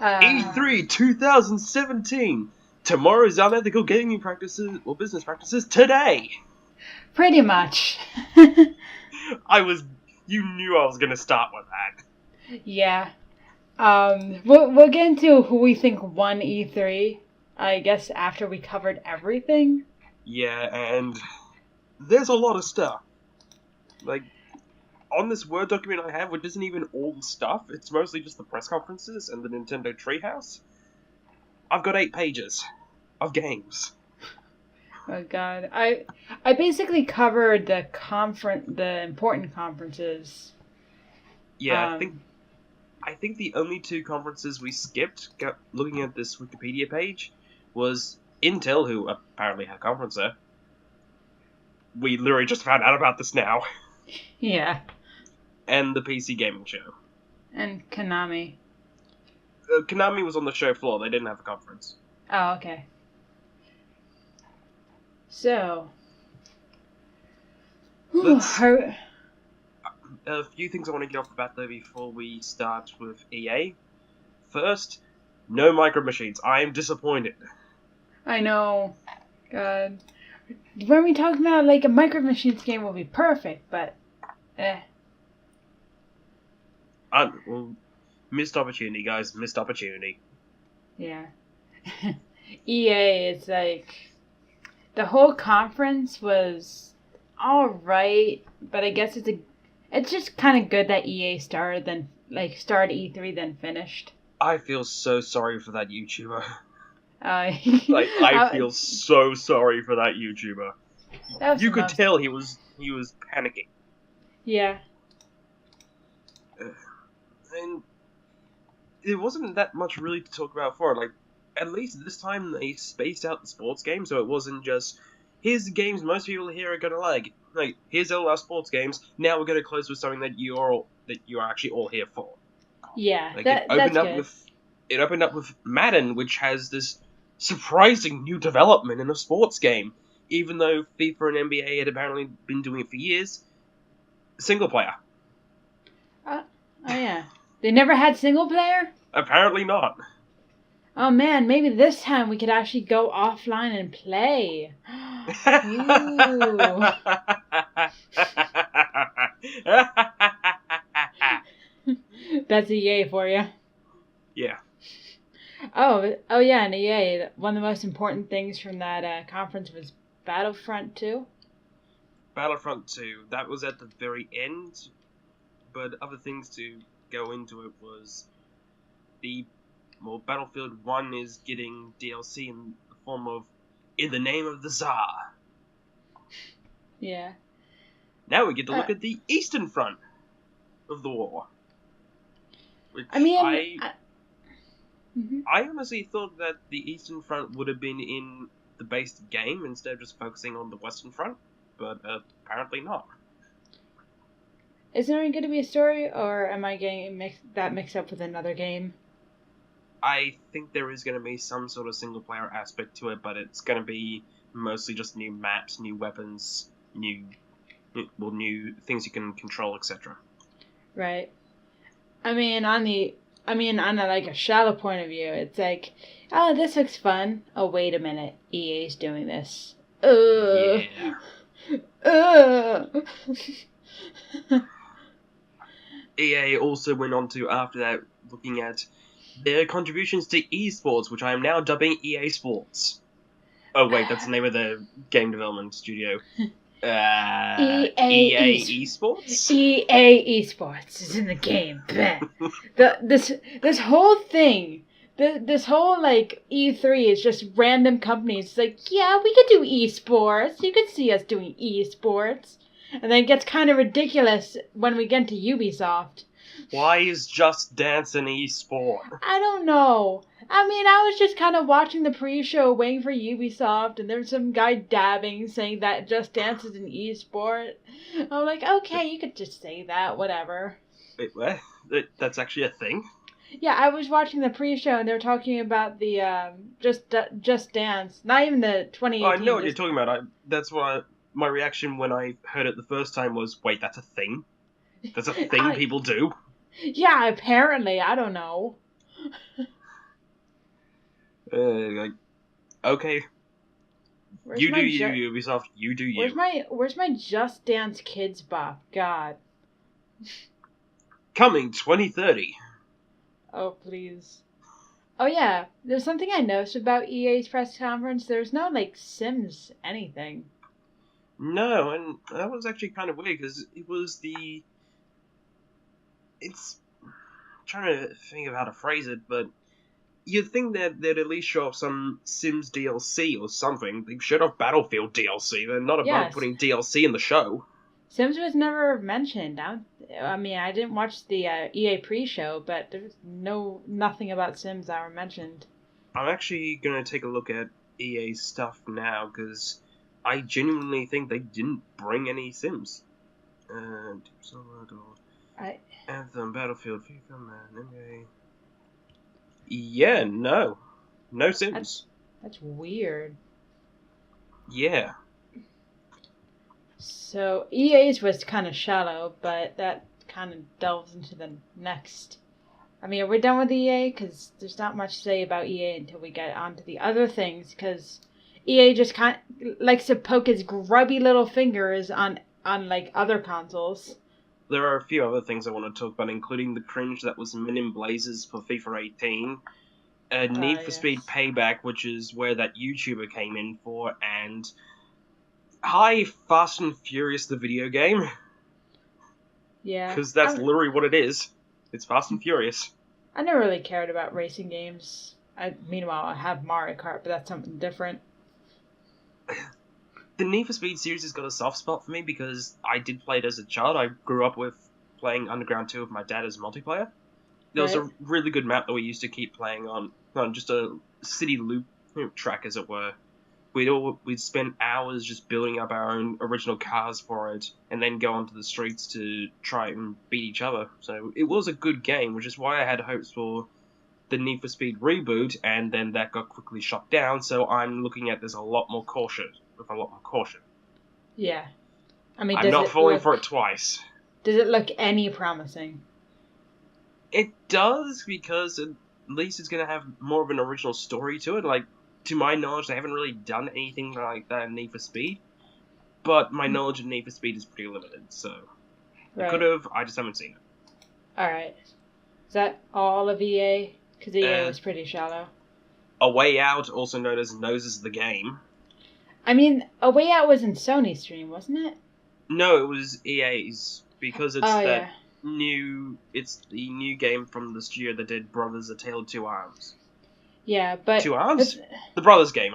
E3 2017. Tomorrow's unethical gaming practices or business practices today. Pretty much. You knew I was going to start with that. Yeah. We'll get into who we think won E3, I guess, after we covered everything. Yeah, and there's a lot of stuff. Like, on this Word document I have, which isn't even all the stuff, it's mostly just the press conferences and the Nintendo Treehouse, I've got 8 pages of games. Oh god. I basically covered the important conferences. Yeah, I think the only 2 conferences we skipped, looking at this Wikipedia page, was Intel, who apparently had a conference there. We literally just found out about this now. Yeah. And the PC Gaming Show. And Konami. Konami was on the show floor, they didn't have a conference. Oh, okay. So... A few things I want to get off the bat, though, before we start with EA. First, no Micro Machines. I am disappointed. I know. God. When we talk about, like, a Micro Machines game will be perfect, but... Well, missed opportunity, guys. Missed opportunity. Yeah. EA is, like... The whole conference was alright, but I guess it's just kind of good that EA started E3 then finished. I feel so sorry for that YouTuber. I feel so sorry for that YouTuber. You could tell he was panicking. Yeah. And it wasn't that much really to talk about for it. Like, at least this time they spaced out the sports game, so it wasn't just, here's the games most people here are gonna like. Like, here's all our sports games, now we're gonna close with something that you are actually all here for. Yeah, like, that's good. It opened up with Madden, which has this surprising new development in a sports game. Even though FIFA and NBA had apparently been doing it for years. Single player. Oh yeah. They never had single player? Apparently not. Oh man, maybe this time we could actually go offline and play. Ooh. That's EA for you. Yeah. Oh yeah, and EA, one of the most important things from that conference was Battlefront 2. Battlefront 2, that was at the very end, but other things to go into it was Battlefield 1 is getting DLC in the form of In the Name of the Tsar. Yeah. Now we get to look at the Eastern Front of the war. Which I honestly thought that the Eastern Front would have been in the base game instead of just focusing on the Western Front, but apparently not. Is there going to be a story, or am I getting mixed up with another game? I think there is going to be some sort of single-player aspect to it, but it's going to be mostly just new maps, new weapons, new things you can control, etc. Right. I mean, on a shallow point of view, it's like, oh, this looks fun. Oh, wait a minute, EA's doing this. Yeah. EA also went on to, after that, looking at their contributions to esports, which I am now dubbing EA Sports. Oh wait, that's the name of the game development studio. EA Esports? EA Esports is in the game. This whole thing, this whole, like, E3 is just random companies. It's like, yeah, we could do esports. You could see us doing esports. And then it gets kind of ridiculous when we get to Ubisoft. Why is Just Dance an esport? I don't know. I mean, I was just kind of watching the pre-show waiting for Ubisoft, and there's some guy dabbing saying that Just Dance is an esport. I'm like, okay, you could just say that, whatever. Wait, what? That's actually a thing? Yeah, I was watching the pre-show, and they were talking about the Just Dance. Not even the 2018. Oh, I know what you're talking about. That's why my reaction when I heard it the first time was, wait, that's a thing? That's a thing people do? Yeah, apparently. I don't know. Like, okay, Where's you my do you, Ubisoft. You do you. Where's my Just Dance Kids buff? God. Coming 2030. Oh, please. Oh, yeah. There's something I noticed about EA's press conference. There's no, like, Sims anything. No, and that was actually kind of weird, because it was the... It's... I'm trying to think of how to phrase it, but... You'd think that they'd at least show off some Sims DLC or something. They showed off Battlefield DLC. They're not above Yes. putting DLC in the show. Sims was never mentioned. I mean, I didn't watch the EA pre-show, but there's nothing about Sims that were mentioned. I'm actually going to take a look at EA stuff now, because I genuinely think they didn't bring any Sims. Anthem, Battlefield, FIFA, Man, NBA... Yeah, no. No Sims. That's weird. Yeah. So, EA's was kind of shallow, but that kind of delves into the next. I mean, are we done with EA? Because there's not much to say about EA until we get onto the other things, because EA just kind of likes to poke its grubby little fingers on like, other consoles. There are a few other things I want to talk about, including the cringe that was Men in Blazers for FIFA 18, Need for Speed Payback, which is where that YouTuber came in for, and hi, Fast and Furious the video game. Yeah. Because that's literally what it is. It's Fast and Furious. I never really cared about racing games. Meanwhile, I have Mario Kart, but that's something different. The Need for Speed series has got a soft spot for me because I did play it as a child. I grew up with playing Underground 2 with my dad as multiplayer. There was a really good map that we used to keep playing on just a city loop track, as it were. We'd spend hours just building up our own original cars for it, and then go onto the streets to try and beat each other. So it was a good game, which is why I had hopes for the Need for Speed reboot, and then that got quickly shut down. So I'm looking at this with a lot more caution. Yeah, I mean, I'm not falling for it twice. Does it look any promising? It does, because at least it's going to have more of an original story to it. Like, to my knowledge, they haven't really done anything like that in Need for Speed. But my knowledge of Need for Speed is pretty limited, so... It could have, I just haven't seen it. Alright. Is that all of EA? Because EA was pretty shallow. A Way Out, also known as Noses the Game. I mean, A Way Out was in Sony's stream, wasn't it? No, it was EA's, because it's it's the new game from the studio that did Brothers: A Tale of Two Arms. Yeah, but... Two Arms? The Brothers game,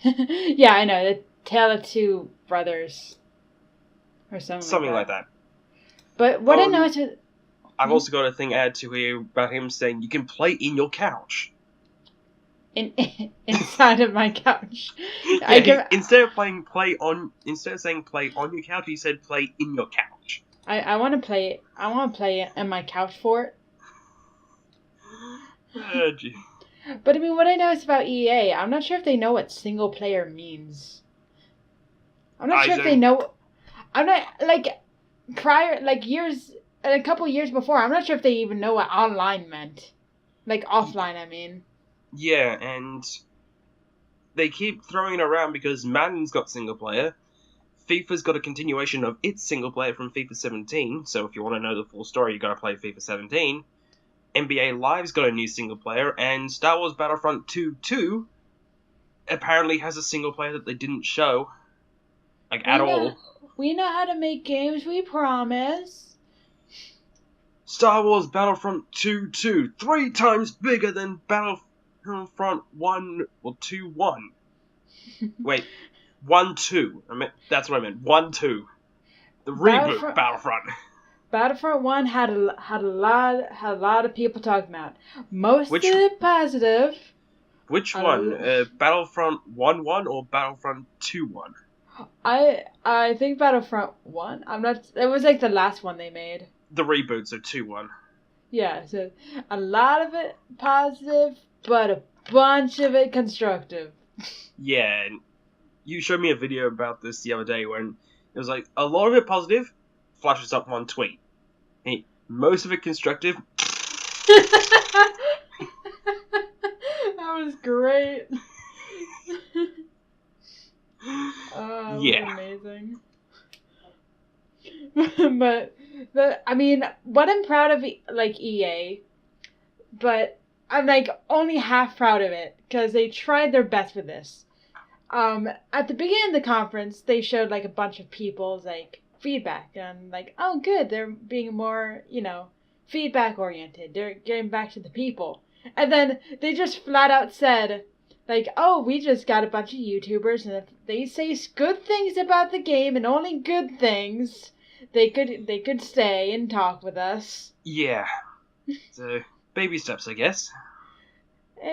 Yeah, I know, the Tale of Two Brothers. Or something like that. But what I know is... I've also got a thing added to here about him saying you can play in your couch. Inside of my couch. Yeah, instead of saying play on your couch, he said play in your couch. I want to play it. I want to play it in my couch fort. But I mean, what I know is about EA, I'm not sure if they know what single player means. I'm not sure if they know. I'm not a couple years before. I'm not sure if they even know what online meant, like offline. I mean. Yeah, and they keep throwing it around because Madden's got single player. FIFA's got a continuation of its single player from FIFA 17, so if you want to know the full story, you gotta play FIFA 17. NBA Live's got a new single player, and Star Wars Battlefront 2 apparently has a single player that they didn't show. At all. We know how to make games, we promise. Star Wars Battlefront 2 3 times bigger than Battlefront 1 or 2-1. Wait, 1-2. That's what I meant. 1-2. The reboot Battlefront. Battlefront 1 had a lot of people talking about. Most of it positive. Which one? Battlefront 1-1 or Battlefront 2-1? I think Battlefront 1. I'm not. It was like the last one they made. The reboot, so 2-1. Yeah, so a lot of it positive, but a bunch of it constructive. Yeah, and you showed me a video about this the other day when it was like, a lot of it positive, flashes up one tweet. Hey, most of it constructive. That was great. Oh, it Yeah. was amazing. But I mean, what I'm proud of, like EA, but I'm like only half proud of it because they tried their best with this. At the beginning of the conference, they showed like a bunch of people's like feedback and like, oh, good, they're being more, feedback oriented. They're getting back to the people, and then they just flat out said, like, oh, we just got a bunch of YouTubers, and if they say good things about the game and only good things, they could stay and talk with us. Yeah. So baby steps, I guess.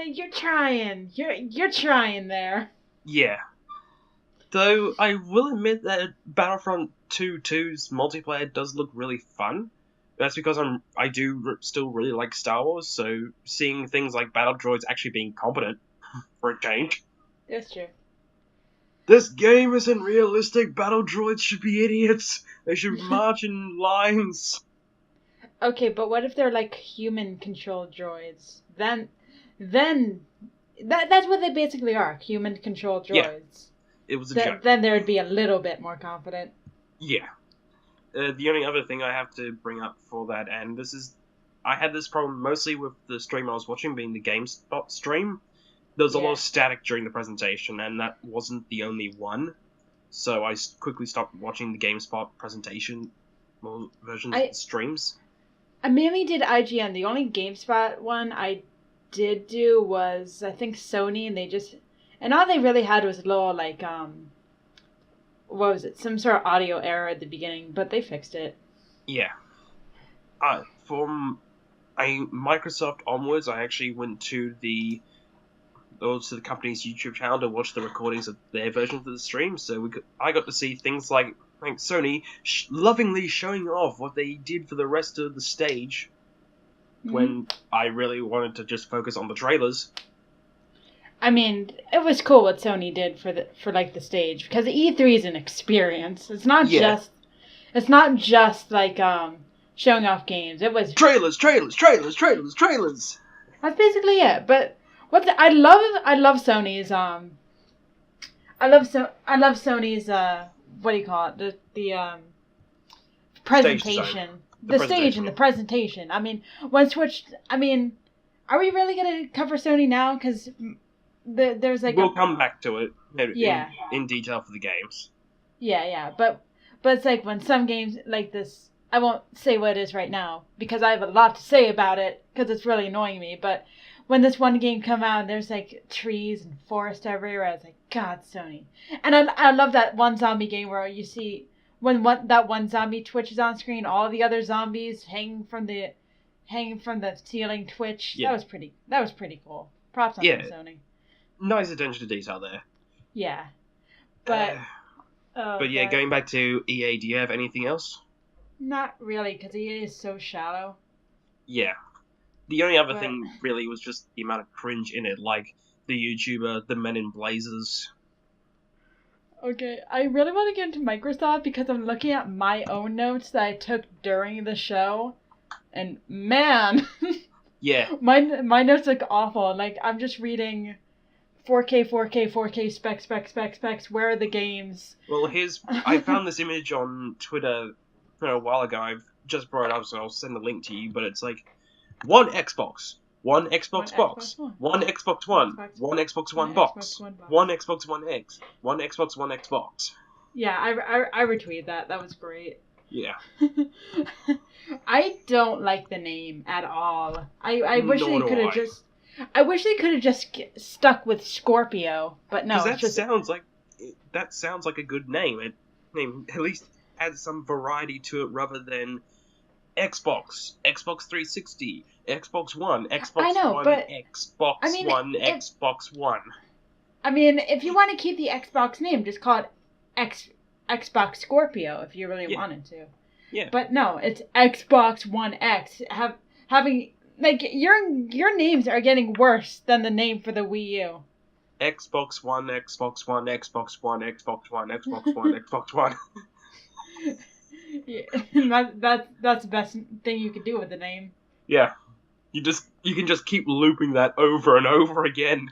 You're trying. You're trying there. Yeah. Though I will admit that Battlefront 2's multiplayer does look really fun. That's because I do still really like Star Wars, so seeing things like battle droids actually being competent, for a change. That's true. This game isn't realistic, battle droids should be idiots. They should march in lines. Okay, but what if they're like human-controlled droids? Then that's what they basically are, human-controlled droids. Yeah, it was a joke. Then they would be a little bit more confident. Yeah. The only other thing I have to bring up for that, and I had this problem mostly with the stream I was watching, being the GameSpot stream. There was a lot of static during the presentation, and that wasn't the only one. So I quickly stopped watching the GameSpot presentation versions of the streams. I mainly did IGN. The only GameSpot one I did do was, I think, Sony, and all they really had was a little, like, what was it? Some sort of audio error at the beginning, but they fixed it. Yeah. From Microsoft onwards, I actually went to the company's YouTube channel to watch the recordings of their versions of the stream, so I got to see things like Sony lovingly showing off what they did for the rest of the stage, when I really wanted to just focus on the trailers. I mean, it was cool what Sony did for the stage, because E3 is an experience. It's not just like showing off games. It was trailers. That's basically it. But I love Sony's what do you call it? The presentation. The stage and the presentation. I mean, are we really gonna cover Sony now? Because there's like we'll come back to it in detail for the games. Yeah, but it's like when some games like this, I won't say what it is right now because I have a lot to say about it because it's really annoying me. But when this one game come out and there's like trees and forest everywhere, I was like, God, Sony. And I love that one zombie game where you see that one zombie twitches on screen, all the other zombies hanging from the ceiling twitch. Yeah. That was pretty cool. Props on Sony. Nice attention to detail there. Yeah. But going back to EA, do you have anything else? Not really, because EA is so shallow. Yeah. The only other thing really was just the amount of cringe in it, like the YouTuber, the Men in Blazers. Okay, I really want to get into Microsoft because I'm looking at my own notes that I took during the show, and man, yeah, my notes look awful. Like I'm just reading 4K specs. Where are the games? Well, I found this image on Twitter a while ago. I've just brought it up, so I'll send the link to you. But it's like one Xbox box, one Xbox One, one Xbox One box, one Xbox One X, one Xbox One Xbox. Yeah, I retweeted that. That was great. Yeah. I don't like the name at all. I wish they could have just. I wish they could have just stuck with Scorpio, but no. Because that sounds like a good name. At least adds some variety to it rather than Xbox 360, Xbox One, Xbox One. I mean, if you want to keep the Xbox name, just call it Xbox Scorpio if you really wanted to. Yeah. But no, it's Xbox One X. Having like your names are getting worse than the name for the Wii U. Xbox One, Xbox One, Xbox One, Xbox One, Xbox One, Xbox One. Yeah, that's the best thing you could do with the name. Yeah. You can just keep looping that over and over again.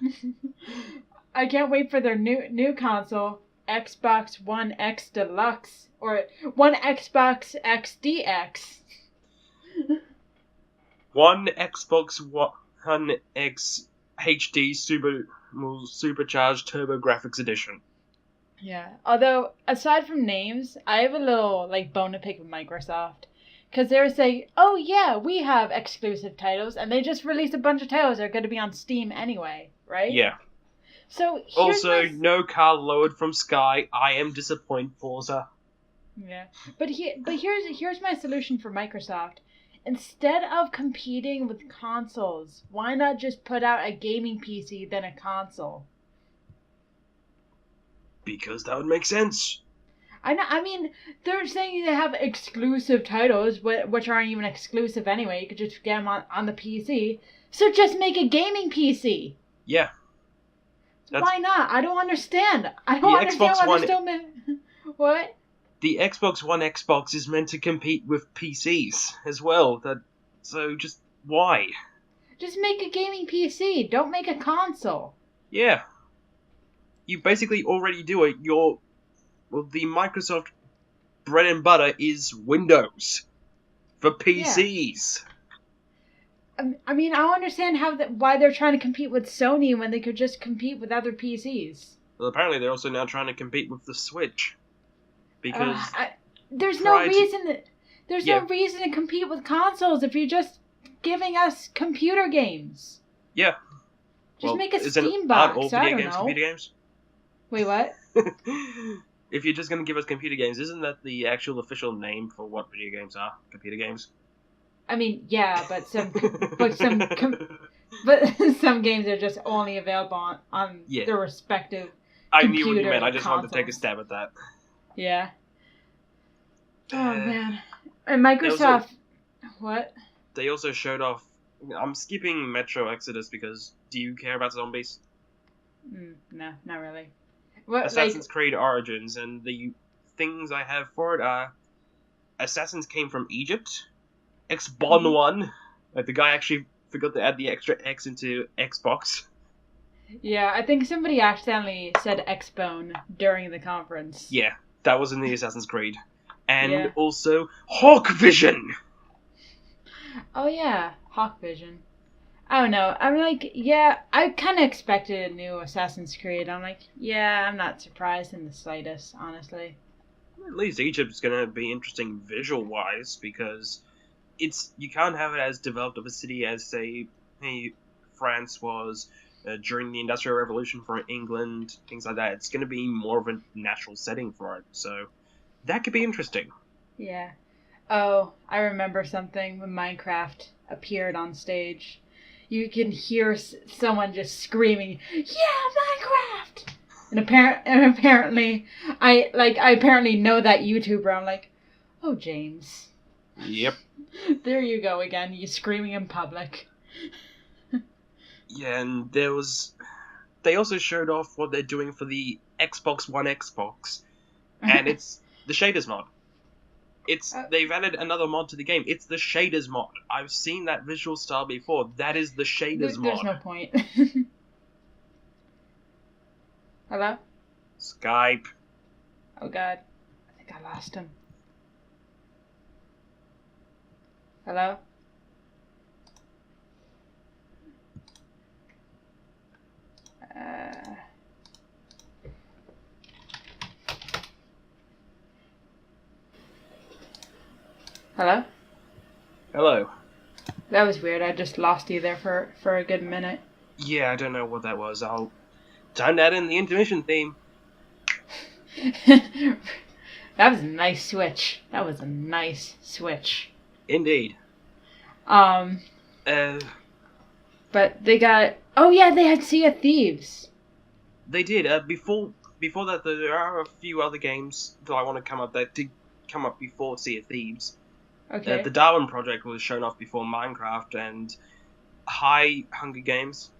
I can't wait for their new console, Xbox One X Deluxe, or One Xbox XDX. One Xbox One X HD Supercharged TurboGrafx Edition. Yeah. Although, aside from names, I have a little bone to pick with Microsoft. Because they were saying, oh yeah, we have exclusive titles, and they just released a bunch of titles that are going to be on Steam anyway, right? Yeah. So also, no car lowered from Sky. I am disappointed, Forza. Yeah, but here's my solution for Microsoft. Instead of competing with consoles, why not just put out a gaming PC then a console? Because that would make sense. I mean, they're saying they have exclusive titles, which aren't even exclusive anyway. You could just get them on the PC. So just make a gaming PC. Yeah. Why not? I don't understand. I don't understand why they're still... What? The Xbox One Xbox is meant to compete with PCs as well. So just why? Just make a gaming PC. Don't make a console. Yeah. You basically already do it. The Microsoft bread and butter is Windows for PCs. Yeah. I mean, I don't understand why they're trying to compete with Sony when they could just compete with other PCs. Well, apparently they're also now trying to compete with the Switch. Because there's no reason to compete with consoles if you're just giving us computer games. Yeah. Just make a Steam box. Aren't all video games computer games? Wait, what? If you're just going to give us computer games, isn't that the actual official name for what video games are? Computer games? I mean, yeah, but some games are just only available on their respective I knew what you meant. I just wanted to take a stab at that. Yeah. Oh, man. And Microsoft... What? They also showed off... I'm skipping Metro Exodus because... Do you care about zombies? No, not really. Assassin's Creed Origins, and the things I have for it are... Assassins came from Egypt. Xbon 1. Like, the guy actually forgot to add the extra X into Xbox. Yeah, I think somebody accidentally said Xbone during the conference. Yeah, that was in the Assassin's Creed. And also, Hawk Vision! Oh yeah, Hawk Vision. I don't know. I'm like, yeah, I kind of expected a new Assassin's Creed. I'm like, yeah, I'm not surprised in the slightest, honestly. At least Egypt's gonna be interesting visual-wise, because you can't have it as developed of a city as, say, France was during the Industrial Revolution for England, things like that. It's gonna be more of a natural setting for it, so that could be interesting. Yeah. Oh, I remember something when Minecraft appeared on stage. You can hear someone just screaming, "Yeah, Minecraft!" And apparently, I apparently know that YouTuber. I'm like, oh, James. Yep. There you go again. You screaming in public. Yeah, and they also showed off what they're doing for the Xbox One Xbox, and it's the shaders mod. They've added another mod to the game. It's the shaders mod. I've seen that visual style before. That is the shaders mod. There's no point. Hello? Skype. Oh god. I think I lost him. Hello? Hello? Hello. That was weird. I just lost you there for a good minute. Yeah, I don't know what that was. I'll time that in the intermission theme. That was a nice switch. That was a nice switch. Indeed. But they got... Oh yeah, they had Sea of Thieves. They did. Before that, there are a few other games that I want to come up that did come up before Sea of Thieves. Okay. The Darwin Project was shown off before Minecraft and Hunger Games.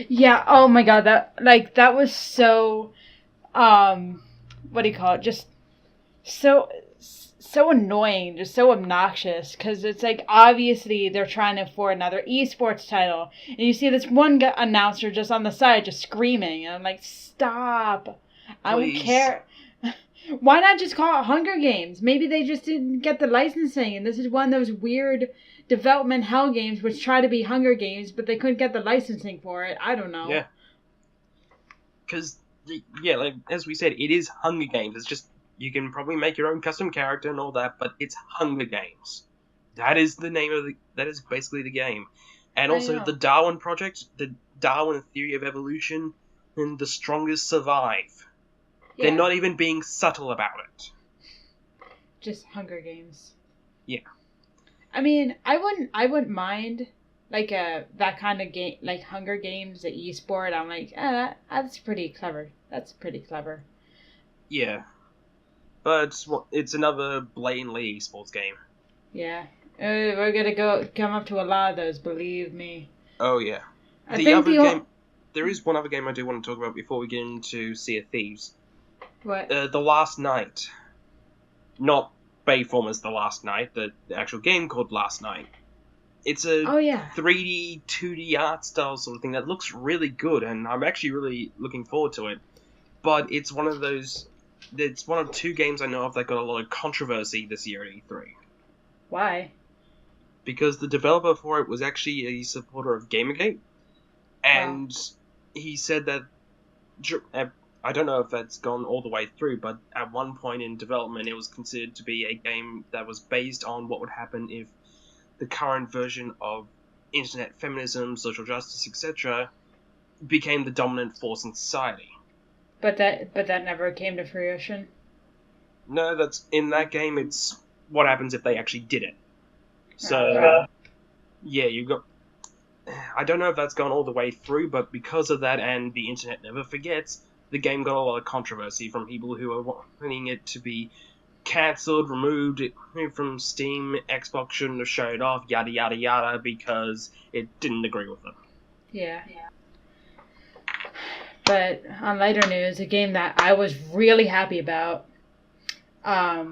Yeah, oh my god, that was so, what do you call it, just so so annoying, just so obnoxious, because it's like, obviously they're trying to afford another esports title, and you see this one announcer just on the side just screaming, and I'm like, stop. I don't Please. care. Why not just call it Hunger Games? Maybe they just didn't get the licensing, and this is one of those weird development hell games which try to be Hunger Games, but they couldn't get the licensing for it. I don't know. Yeah. Because, yeah, like, as we said, it is Hunger Games. It's just, you can probably make your own custom character and all that, but it's Hunger Games. That is the name of that is basically the game. And also the Darwin Project, the Darwin Theory of Evolution, and the strongest survive. Yeah. They're not even being subtle about it. Just Hunger Games. Yeah. I mean, I wouldn't mind like that kind of game, like Hunger Games, the esport. I'm like, that's pretty clever. That's pretty clever. Yeah. But it's another blatantly esports game. Yeah. We're gonna come up to a lot of those, believe me. Oh yeah. There is one other game I do want to talk about before we get into Sea of Thieves. What? The Last Night. Not Bayform as The Last Night, the actual game called Last Night. It's a 3D, 2D art style sort of thing that looks really good, and I'm actually really looking forward to it. But it's one of two games I know of that got a lot of controversy this year at E3. Why? Because the developer for it was actually a supporter of Gamergate, and he said that, I don't know if that's gone all the way through, but at one point in development it was considered to be a game that was based on what would happen if the current version of internet feminism, social justice, etc. became the dominant force in society. But that never came to fruition? No, in that game it's what happens if they actually did it. So, yeah, you've got... I don't know if that's gone all the way through, but because of that and the internet never forgets, the game got a lot of controversy from people who are wanting it to be cancelled, removed from Steam, Xbox shouldn't have showed off, yada yada yada, because it didn't agree with them. Yeah. But on lighter news, a game that I was really happy about, I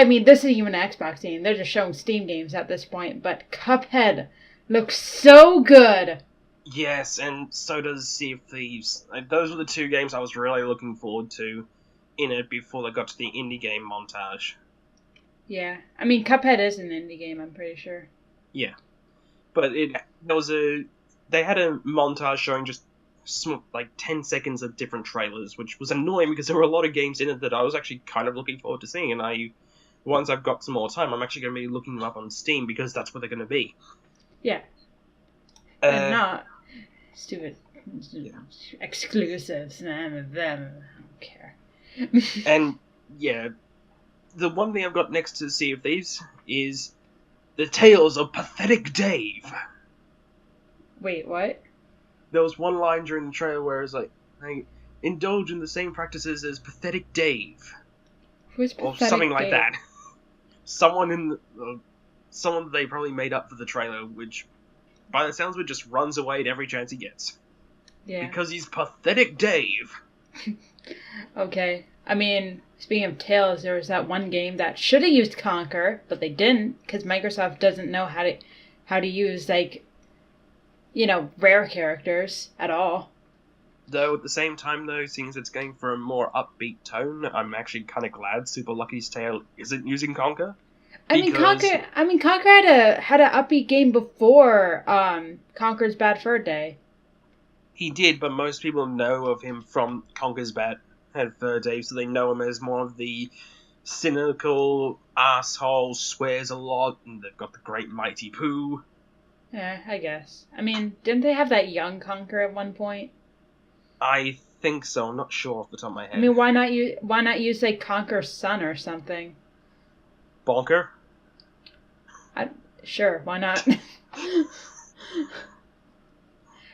mean, this isn't even an Xbox game, they're just showing Steam games at this point, but Cuphead looks so good! Yes, and so does Sea of Thieves. Those were the two games I was really looking forward to in it before they got to the indie game montage. Yeah, I mean, Cuphead is an indie game, I'm pretty sure. Yeah, but they had a montage showing just like 10 seconds of different trailers, which was annoying because there were a lot of games in it that I was actually kind of looking forward to seeing, and once I've got some more time, I'm actually going to be looking them up on Steam because that's where they're going to be. Yeah. And not stupid exclusives, none of them. I don't care. And, yeah, the one thing I've got next to Sea of Thieves is the Tales of Pathetic Dave. Wait, what? There was one line during the trailer where it's like, I indulge in the same practices as Pathetic Dave. Who's Pathetic or something Dave? like that. Someone that they probably made up for the trailer, which, by the sounds of it, just runs away at every chance he gets. Yeah. Because he's Pathetic Dave. Okay. I mean, speaking of Tales, there was that one game that should have used Conquer, but they didn't, because Microsoft doesn't know how to use, like, rare characters at all. Though, at the same time, though, seeing as it's going for a more upbeat tone, I'm actually kind of glad Super Lucky's Tale isn't using Conquer. Conquer had an upbeat game before Conquer's Bad Fur Day. He did, but most people know of him from Conquer's Bad Fur Day, so they know him as more of the cynical asshole, swears a lot, and they've got the great Mighty Pooh. Yeah, I guess. I mean, didn't they have that young Conquer at one point? I think so. I'm not sure off the top of my head. I mean, why not use like Conquer's son or something? Bonker? Sure, why not?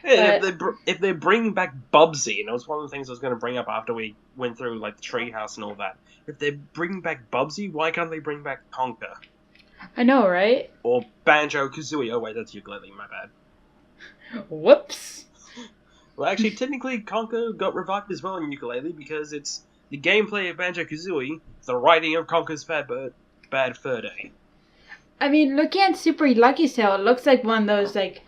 Yeah, if they bring back Bubsy, and it was one of the things I was going to bring up after we went through like the treehouse and all that. If they bring back Bubsy, why can't they bring back Conker? I know, right? Or Banjo-Kazooie. Oh wait, that's ukulele, my bad. Whoops. Well, actually, technically, Conker got revived as well in ukulele because it's the gameplay of Banjo-Kazooie, the writing of Conker's Bad Fur Day. I mean, looking at Super Lucky Sale, it looks like one of those, like,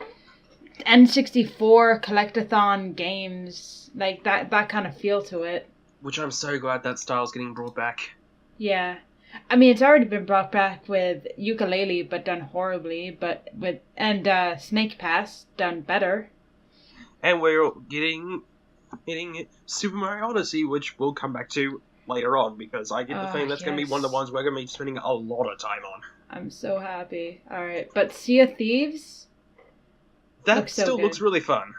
N64 collectathon games. Like, that kind of feel to it. Which I'm so glad that style's getting brought back. Yeah. I mean, it's already been brought back with Ukulele, but done horribly, and Snake Pass, done better. And we're getting Super Mario Odyssey, which we'll come back to later on, because I get the feeling that's going to be one of the ones we're going to be spending a lot of time on. I'm so happy. Alright, but Sea of Thieves? That still looks really fun.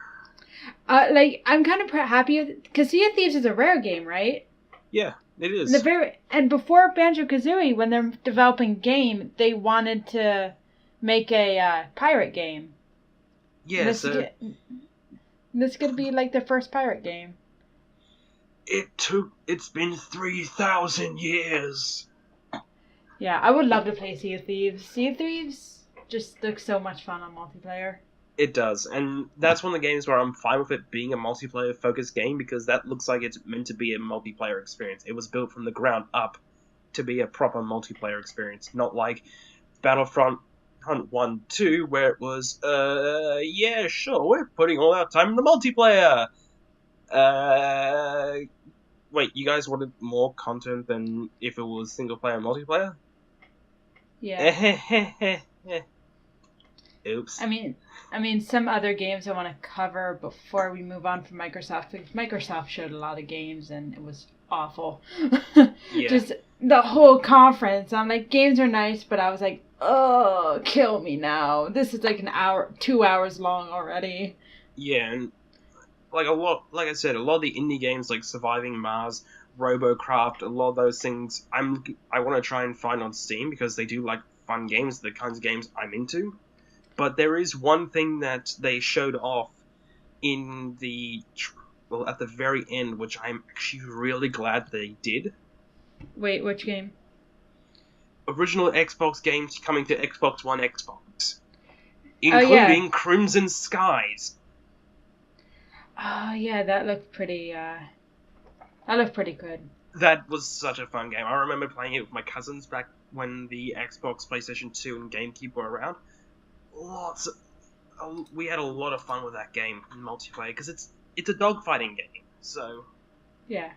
I'm kind of happy, because Sea of Thieves is a Rare game, right? Yeah, it is. And before Banjo-Kazooie, when they're developing game, they wanted to make a pirate game. Yeah, this is going to be like the first pirate game. It's been 3,000 years. Yeah, I would love to play Sea of Thieves. Sea of Thieves just looks so much fun on multiplayer. It does, and that's one of the games where I'm fine with it being a multiplayer-focused game, because that looks like it's meant to be a multiplayer experience. It was built from the ground up to be a proper multiplayer experience, not like Battlefront 1-2, where it was, yeah, sure, we're putting all our time in the multiplayer. Wait, you guys wanted more content than if it was single-player multiplayer? Yeah. Oops. I mean, some other games I want to cover before we move on from Microsoft, because Microsoft showed a lot of games and it was awful. Yeah. Just the whole conference, I'm like, games are nice, but I was like, oh, kill me now. This is like 2 hours long already. Yeah, and like I said, a lot of the indie games like Surviving Mars, Robocraft, a lot of those things I want to try and find on Steam, because they do like fun games, the kinds of games I'm into. But there is one thing that they showed off in at the very end, which I'm actually really glad they did. Wait, which game? Original Xbox games coming to Xbox One Xbox. Including Crimson Skies. Oh, yeah, that looked pretty good. That was such a fun game. I remember playing it with my cousins back when the Xbox, PlayStation 2, and GameCube were around. We had a lot of fun with that game in multiplayer, because it's a dogfighting game, so yeah,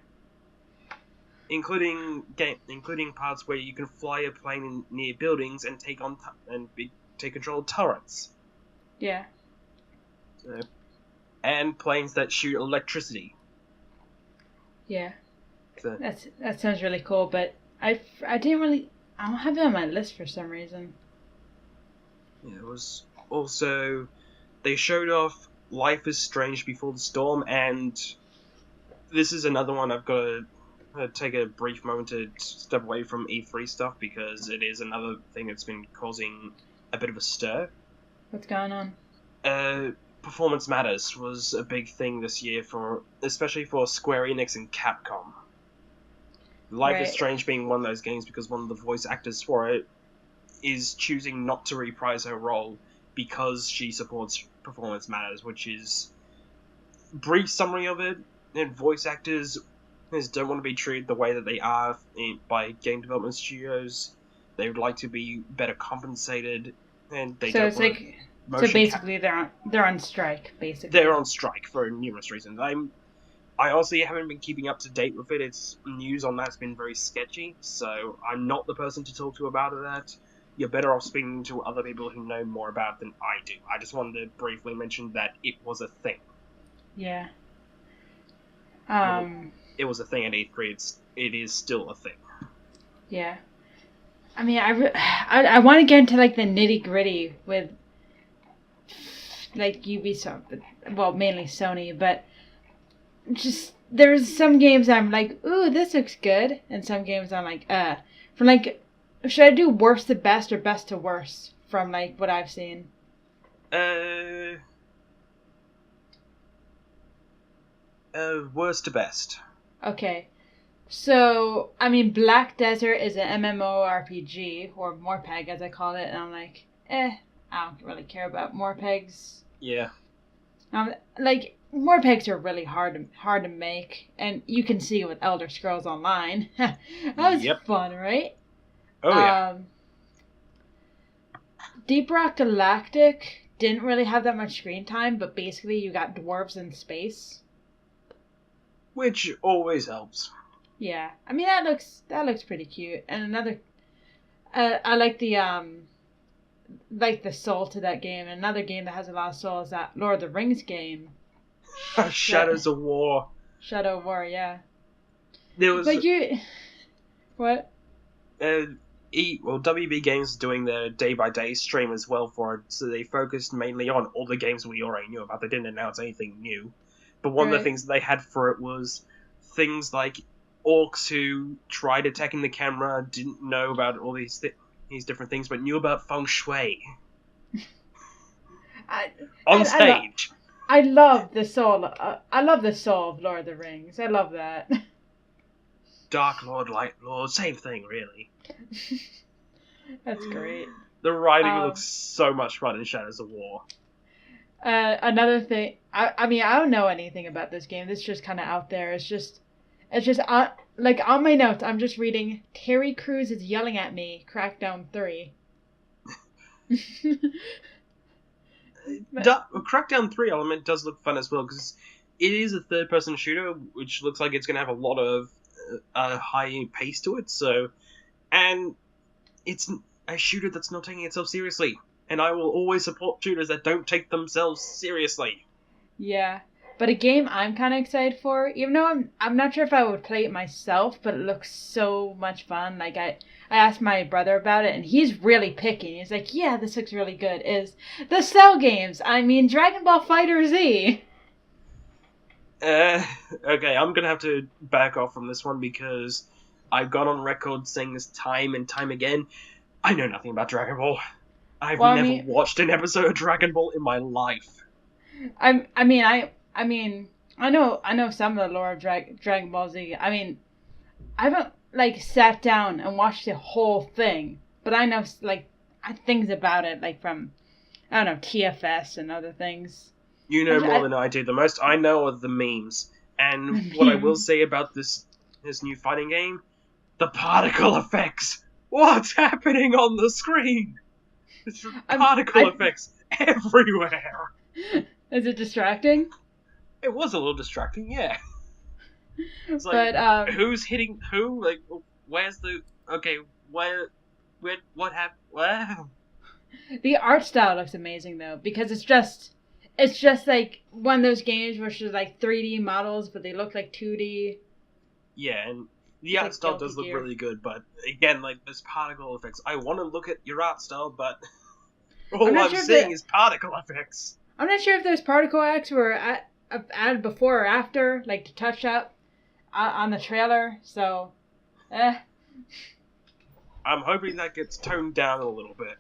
including parts where you can fly a plane near buildings and take control of turrets. Yeah. And planes that shoot electricity. Yeah. So. That sounds really cool, but I don't have it on my list for some reason. Yeah, it was also, they showed off Life is Strange Before the Storm, and this is another one I've got to take a brief moment to step away from E3 stuff, because it is another thing that's been causing a bit of a stir. What's going on? Performance Matters was a big thing this year, especially for Square Enix and Capcom. Life is Strange being one of those games, because one of the voice actors for it is choosing not to reprise her role because she supports Performance Matters, which is brief summary of it. And voice actors don't want to be treated the way that they are by game development studios. They would like to be better compensated, and they don't want to. So basically, they're on strike. Basically, they're on strike for numerous reasons. I honestly haven't been keeping up to date with it. It's news on that's been very sketchy, so I'm not the person to talk to about that. You're better off speaking to other people who know more about it than I do. I just wanted to briefly mention that it was a thing. Yeah. It was a thing at E3. It is still a thing. Yeah. I mean, I want to get into like the nitty gritty with like Ubisoft, well, mainly Sony, but just there's some games I'm like, ooh, this looks good, and some games I'm like, from like. Should I do worst to best or best to worst from, like, what I've seen? Worst to best. Okay. So, I mean, Black Desert is an MMORPG, or Morpeg as I call it, and I'm like, I don't really care about Morpegs. Yeah. Like, Morpegs are really hard to make, and you can see with Elder Scrolls Online. That was Yep. fun, right? Oh, yeah. Deep Rock Galactic didn't really have that much screen time, but basically you got dwarves in space. Which always helps. Yeah, I mean that looks pretty cute. And another, I like the soul to that game. And another game that has a lot of soul is that Lord of the Rings game. Shadows of War. Shadow of War, yeah. There was what? WB Games doing their day-by-day stream as well for it, so they focused mainly on all the games we already knew about. They didn't announce anything new. But one of the things they had for it was things like orcs who tried attacking the camera, didn't know about all these different things, but knew about feng shui. On stage. I love the soul. I love the soul of Lord of the Rings. I love that. Dark Lord, Light Lord, same thing, really. That's great. The writing looks so much fun in Shadows of War. Another thing, I mean, I don't know anything about this game. This is just kind of out there. It's just like on my notes, I'm just reading, Terry Crews is yelling at me, Crackdown 3. Crackdown 3 element does look fun as well, because it is a third-person shooter, which looks like it's going to have a lot of high pace to it, and it's a shooter that's not taking itself seriously, and I will always support shooters that don't take themselves seriously. Yeah, but a game I'm kind of excited for, even though I'm not sure if I would play it myself, but it looks so much fun. Like, I asked my brother about it, and he's really picky. He's like, yeah, this looks really good, is the Cell games. I mean, Dragon Ball Fighter Z. Okay, I'm gonna have to back off from this one because I've gone on record saying this time and time again. I know nothing about Dragon Ball. I've never watched an episode of Dragon Ball in my life. I know some of the lore of Dragon Ball Z. I mean, I haven't sat down and watched the whole thing, but I know things about it from, I don't know, TFS and other things. You know more than I do. The most I know are the memes. And what I will say about this new fighting game, the particle effects. What's happening on the screen? It's particle effects everywhere. Is it distracting? It was a little distracting, yeah. It's who's hitting who? Where's the... Okay, what happened? Wow. The art style looks amazing, though, because it's just like one of those games where it's just 3D models, but they look like 2D. Yeah, and the art style does look really good, but again, those particle effects. I want to look at your art style, but all I'm seeing is particle effects. I'm not sure if those particle effects were added before or after, to touch up on the trailer, so, I'm hoping that gets toned down a little bit.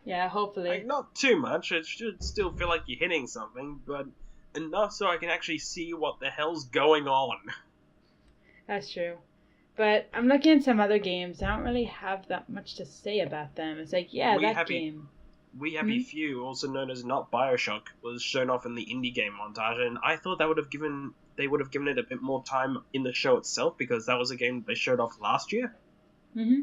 Yeah, hopefully. Not too much. It should still feel like you're hitting something, but enough so I can actually see what the hell's going on. That's true. But I'm looking at some other games. I don't really have that much to say about them. It's game. We Happy Few, also known as Not Bioshock, was shown off in the indie game montage, and I thought they would have given it a bit more time in the show itself, because that was a game they showed off last year. Mm-hmm.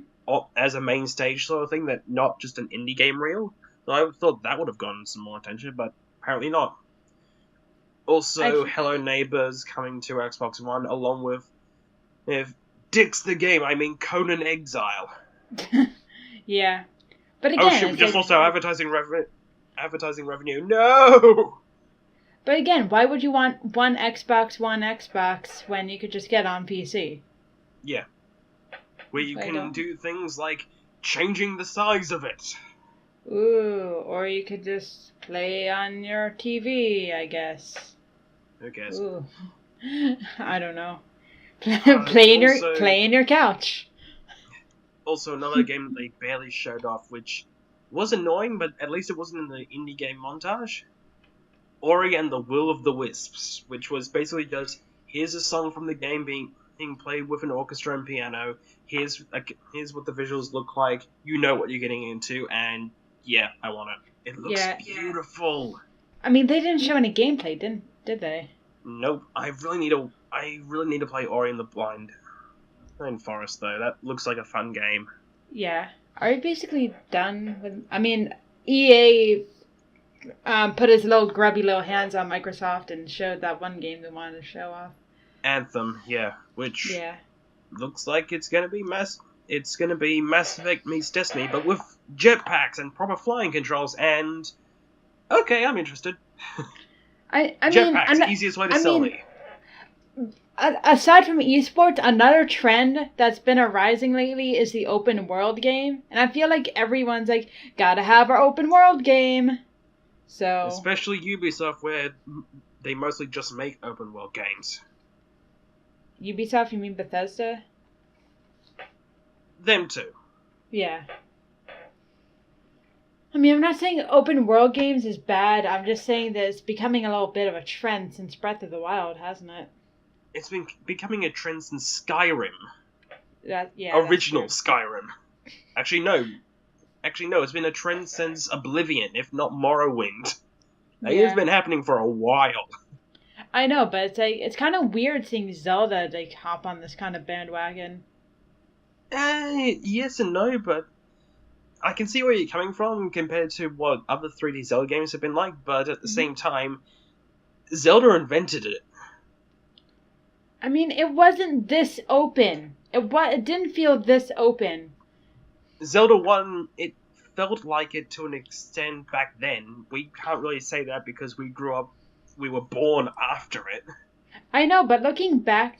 As a main stage sort of thing, that not just an indie game reel. So I thought that would have gotten some more attention, but apparently not. Also, Hello Neighbors coming to Xbox One, along with Dix the Game, I mean Conan Exile. Yeah. But again... Oh shit, just also advertising revenue. No! But again, why would you want one Xbox when you could just get on PC? Yeah. Where you can do things like changing the size of it. Ooh, or you could just play on your TV, I guess. Who cares? Ooh. I don't know. Play in your couch. Also, another game that they barely showed off, which was annoying, but at least it wasn't in the indie game montage. Ori and the Will of the Wisps, which was basically just, here's a song from the game being played with an orchestra and piano. Here's what the visuals look like. You know what you're getting into, and yeah, I want it. It looks beautiful. I mean, they didn't show any gameplay, did did they? Nope. I really need to play Ori and the Blind Forest though. That looks like a fun game. Yeah. Are you basically done with... I mean, EA put his little grubby little hands on Microsoft and showed that one game they wanted to show off. Anthem, yeah, which Yeah. looks like it's gonna be Mass Effect meets Destiny, but with jetpacks and proper flying controls. And okay, I'm interested. I mean, jetpacks, easiest way to sell me. Aside from esports, another trend that's been arising lately is the open world game. And I feel like everyone's like, gotta have our open world game. So... Especially Ubisoft, where they mostly just make open world games. Ubisoft, you mean Bethesda? Them too. Yeah. I mean, I'm not saying open world games is bad. I'm just saying that it's becoming a little bit of a trend since Breath of the Wild, hasn't it? It's been becoming a trend since Skyrim. Original Skyrim. Actually, no, it's been a trend since Oblivion, if not Morrowind. It's been happening for a while. I know, but it's kind of weird seeing Zelda hop on this kind of bandwagon. Yes and no, but I can see where you're coming from compared to what other 3D Zelda games have been like, but at the same time, Zelda invented it. I mean, it wasn't this open. It didn't feel this open. Zelda 1, it felt like it to an extent back then. We can't really say that because we were born after it. I know, but looking back...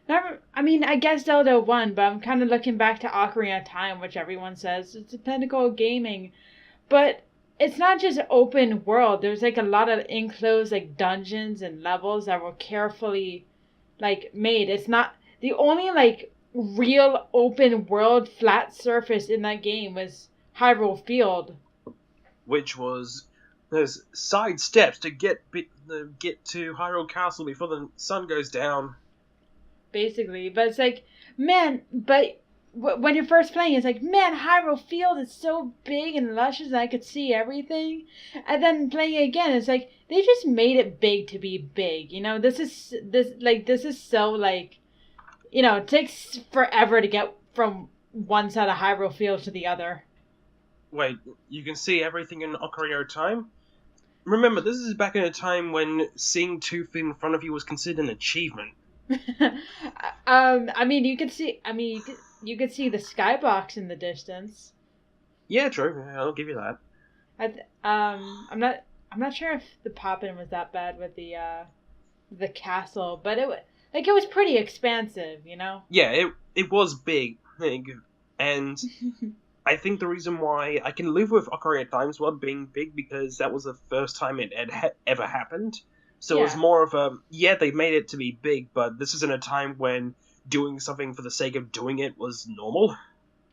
I guess Zelda 1, but I'm kind of looking back to Ocarina of Time, which everyone says it's a pinnacle of gaming. But it's not just open world. There's a lot of enclosed dungeons and levels that were carefully made. It's not the only real open world flat surface in that game was Hyrule Field, which was there's side steps to get to Hyrule Castle before the sun goes down. Basically, but it's man, but when you're first playing, it's man, Hyrule Field is so big and luscious and I could see everything. And then playing it again, it's they just made it big to be big. This is so it takes forever to get from one side of Hyrule Field to the other. Wait, you can see everything in Ocarina of Time? Remember, this is back in a time when seeing 2 feet in front of you was considered an achievement. You could see you could see the skybox in the distance. Yeah, true. I'll give you that. I'm not sure if the pop-in was that bad with the castle, but it was pretty expansive, Yeah, it was big, and I think the reason why I can live with Ocarina of Time's World being big because that was the first time it had ever happened. So It was more of they made it to be big, but this isn't a time when doing something for the sake of doing it was normal.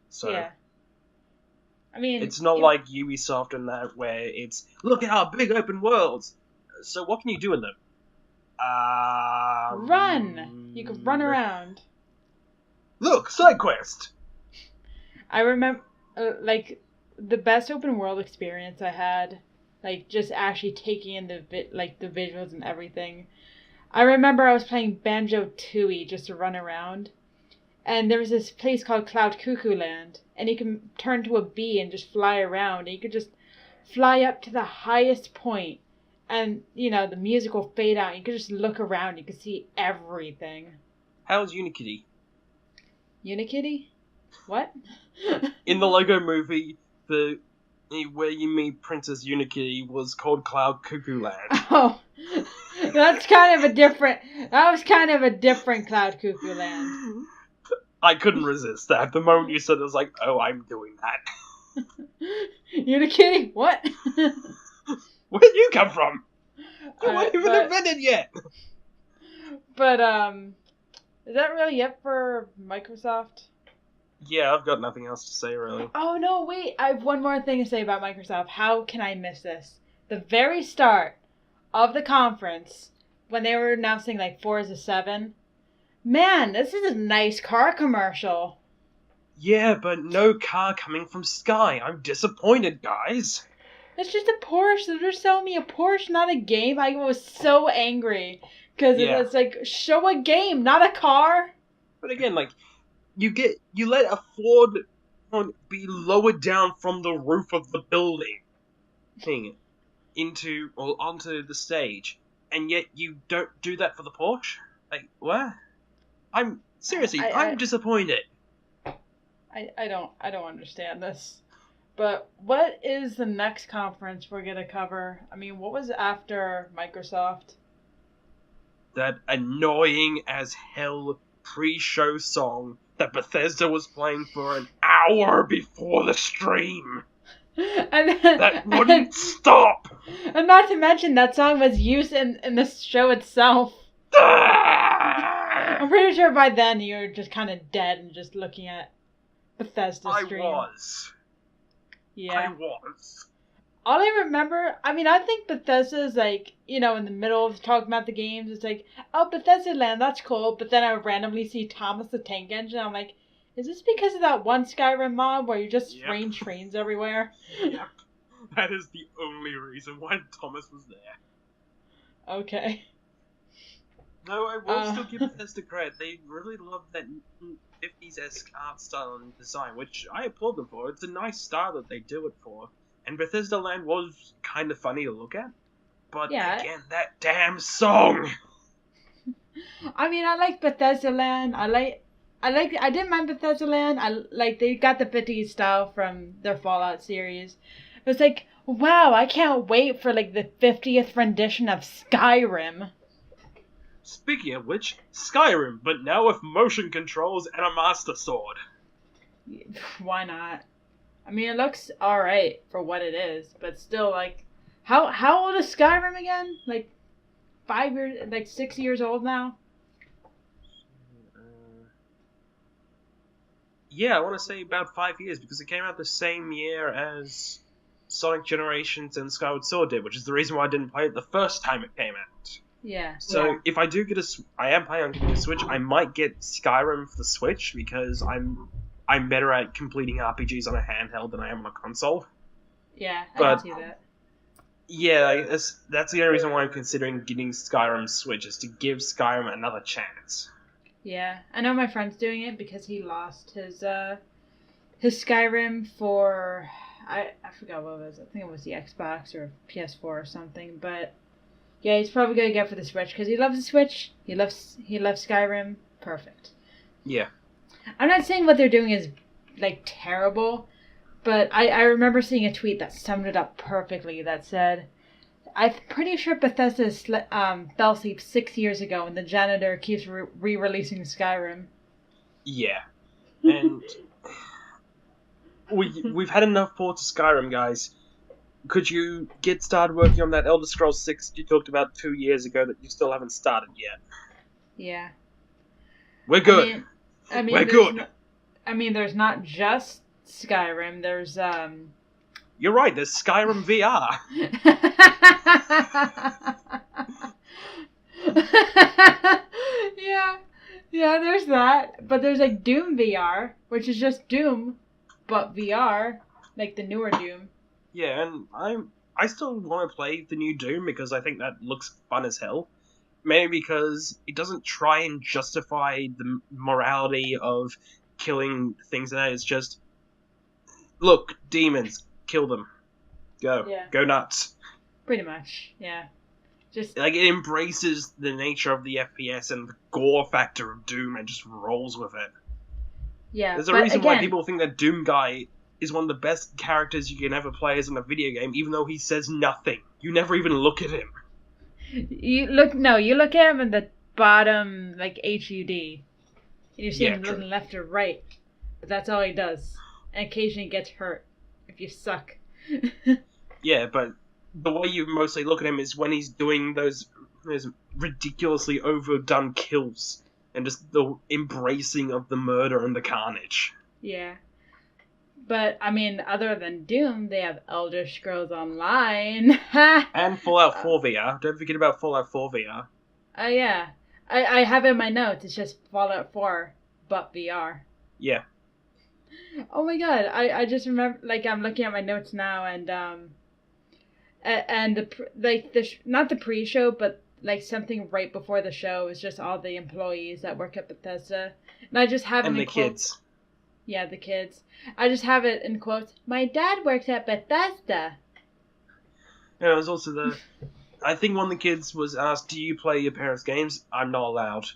So, yeah. I mean... It's not like Ubisoft and that, where it's, look at our big open worlds! So what can you do in them? Run! You can run around. Look! Side quest! I remember, the best open world experience I had... just actually taking in the visuals and everything. I remember I was playing Banjo-Tooie just to run around. And there was this place called Cloud Cuckoo Land. And you can turn to a bee and just fly around. And you could just fly up to the highest point. And, the music will fade out. You could just look around. You could see everything. How's Unikitty? Unikitty? What? In the Lego movie, where you meet Princess Unikitty was called Cloud Cuckoo Land. Oh, that was kind of a different Cloud Cuckoo Land. I couldn't resist that. The moment you said it, I was like, oh, I'm doing that. Unikitty? What? Where'd you come from? You weren't even invented yet. But, is that really it for Microsoft? Yeah, I've got nothing else to say, really. Oh, no, wait. I have one more thing to say about Microsoft. How can I miss this? The very start of the conference, when they were announcing, Forza 7, man, this is a nice car commercial. Yeah, but no car coming from Sky. I'm disappointed, guys. It's just a Porsche. They're just selling me a Porsche, not a game. I was so angry. Because it's like, show a game, not a car. But again, like, you let a Ford be lowered down from the roof of the building onto the stage, and yet you don't do that for the Porsche? Like, what? I'm disappointed. I don't understand this. But what is the next conference we're gonna cover? I mean, what was after Microsoft? That annoying as hell pre-show song that Bethesda was playing for an hour before the stream. That wouldn't stop! And not to mention, that song was used in the show itself. I'm pretty sure by then you were just kind of dead and just looking at Bethesda stream. I was. All I remember, I mean, I think Bethesda's like, in the middle of talking about the games, it's like, oh, Bethesda Land, that's cool. But then I randomly see Thomas the Tank Engine, and I'm like, is this because of that one Skyrim mod where you just spraying trains everywhere? Yep. That is the only reason why Thomas was there. Okay. No, I will still give Bethesda credit. They really love that 50s-esque art style and design, which I applaud them for. It's a nice style that they do it for. And Bethesda Land was kind of funny to look at. But again, that damn song! I mean, I like Bethesda Land. I didn't mind Bethesda Land. They got the 50s style from their Fallout series. It was like, wow, I can't wait for the 50th rendition of Skyrim. Speaking of which, Skyrim, but now with motion controls and a Master Sword. Why not? I mean, it looks alright for what it is, but still, how old is Skyrim again? 5 years, 6 years old now? Yeah, I want to say about 5 years, because it came out the same year as Sonic Generations and Skyward Sword did, which is the reason why I didn't play it the first time it came out. Yeah. So if I do I am planning on getting a Switch, I might get Skyrim for the Switch, because I'm better at completing RPGs on a handheld than I am on a console. Yeah, I can see that. Yeah, that's the only reason why I'm considering getting Skyrim Switch, is to give Skyrim another chance. Yeah, I know my friend's doing it because he lost his Skyrim for I forgot what it was. I think it was the Xbox or PS4 or something. But yeah, he's probably gonna get for the Switch because he loves the Switch. He loves Skyrim. Perfect. Yeah. I'm not saying what they're doing is terrible, but I remember seeing a tweet that summed it up perfectly. That said, I'm pretty sure Bethesda fell asleep 6 years ago, and the janitor keeps re-releasing Skyrim. Yeah, and we've had enough ports of Skyrim, guys. Could you get started working on that Elder Scrolls 6 you talked about 2 years ago that you still haven't started yet? Yeah. We're good. We're good. There's not just Skyrim. There's You're right. There's Skyrim VR. Yeah, there's that. But there's Doom VR, which is just Doom, but VR, the newer Doom. Yeah, and I still want to play the new Doom because I think that looks fun as hell. Mainly because it doesn't try and justify the morality of killing things in it. It's just, look, demons, kill them. Go. Yeah. Go nuts. Pretty much, yeah. Just it embraces the nature of the FPS and the gore factor of Doom and just rolls with it. Yeah. There's a reason why people think that Doom guy is one of the best characters you can ever play as in a video game, even though he says nothing. You never even look at him. You look at him in the bottom, HUD. And you see him looking left or right. But that's all he does. And occasionally gets hurt. If you suck. Yeah, but the way you mostly look at him is when he's doing those ridiculously overdone kills. And just the embracing of the murder and the carnage. Yeah. But, other than Doom, they have Elder Scrolls Online. And Fallout 4 VR. Don't forget about Fallout 4 VR. Oh, yeah. I have it in my notes. It's just Fallout 4, but VR. Yeah. Oh my god. I just remember, I'm looking at my notes now, and, And not the pre-show, but like something right before the show is just all the employees that work at Bethesda, and I just have it And in the quotes. kids. Yeah, the kids. I just have it in quotes. My dad works at Bethesda. And it was also I think one of the kids was asked, "Do you play your parents' games?" "I'm not allowed."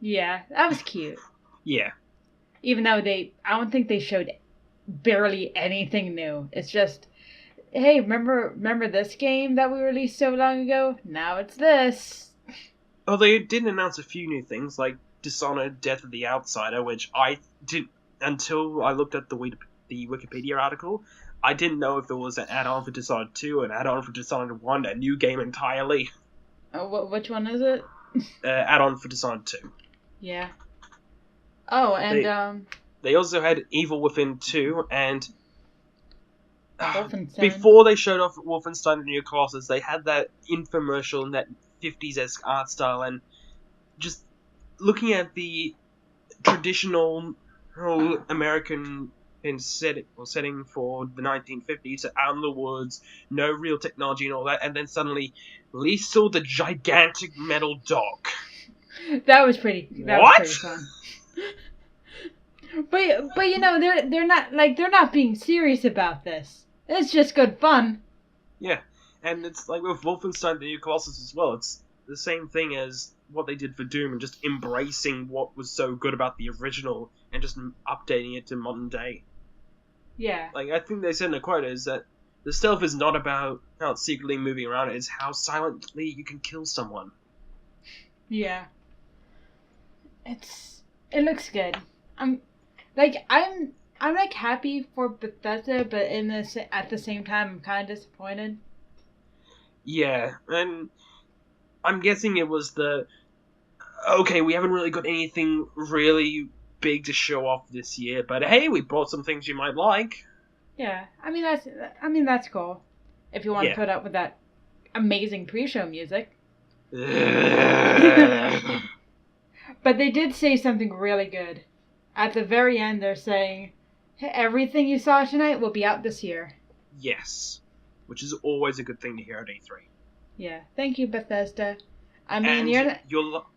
Yeah, that was cute. Yeah. Even though I don't think they showed barely anything new. It's just, hey, remember this game that we released so long ago? Now it's this. Oh, they did announce a few new things, like Dishonored: Death of the Outsider, which I didn't, until I looked at the Wikipedia article, I didn't know if it was an add-on for Dishonored 2, an add-on for Dishonored 1, a new game entirely. Which one is it? Add-on for Dishonored 2. Yeah. Oh, and They also had Evil Within 2, and Wolfenstein. before they showed off Wolfenstein: The New Colossus, they had that infomercial in that 50s-esque art style, and just looking at the traditional American setting for the 1950s, out in the woods, no real technology and all that, and then suddenly Liesel the gigantic metal dog. That was pretty fun. But you know, they're not being serious about this. It's just good fun. Yeah, and it's like with Wolfenstein: The New Colossus as well. It's the same thing as what they did for Doom, and just embracing what was so good about the original and just updating it to modern day. Yeah. Like, I think they said in a quote is that the stealth is not about how it's secretly moving around, it's how silently you can kill someone. Yeah. It looks good. I'm happy for Bethesda, but at the same time I'm kind of disappointed. Yeah, and I'm guessing it was okay, we haven't really got anything really big to show off this year, but hey, we brought some things you might like. Yeah, I mean that's cool. If you want to put up with that amazing pre-show music. But they did say something really good. At the very end, they're saying, everything you saw tonight will be out this year. Yes, which is always a good thing to hear at E3. Yeah, thank you, Bethesda. I mean,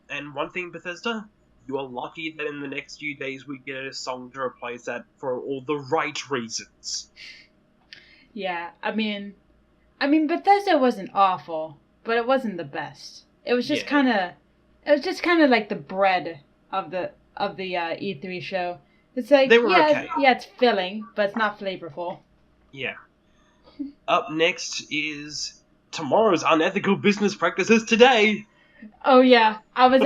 and one thing, Bethesda, you are lucky that in the next few days we get a song to replace that for all the right reasons. Yeah, I mean, Bethesda wasn't awful, but it wasn't the best. It was just kind of like the bread of the E3 show. It's like, okay. It's filling, but it's not flavorful. Yeah. Up next is tomorrow's unethical business practices today. Oh yeah, I was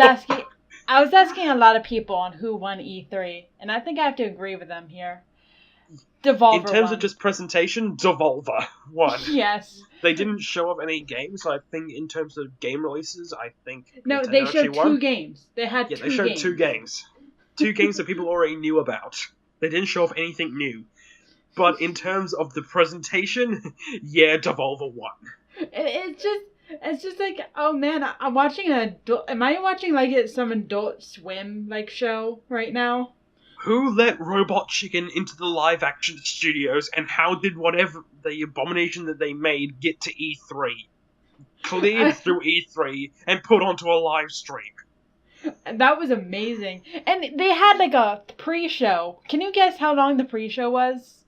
asking a lot of people on who won E3, and I think I have to agree with them here. Devolver In terms won. of just presentation, Devolver won. Yes. They didn't show off any games, so I think in terms of game releases, I think no, Nintendo they showed won. two games. They had two games. They showed two games. Two games that people already knew about. They didn't show off anything new. But in terms of the presentation, yeah, Devolver won. It's just like, oh man, I'm watching am I watching like some Adult Swim like show right now? Who let Robot Chicken into the live action studios, and how did whatever the abomination that they made get to E3? Cleared through E3 and put onto a live stream. That was amazing. And they had like a pre-show. Can you guess how long the pre-show was?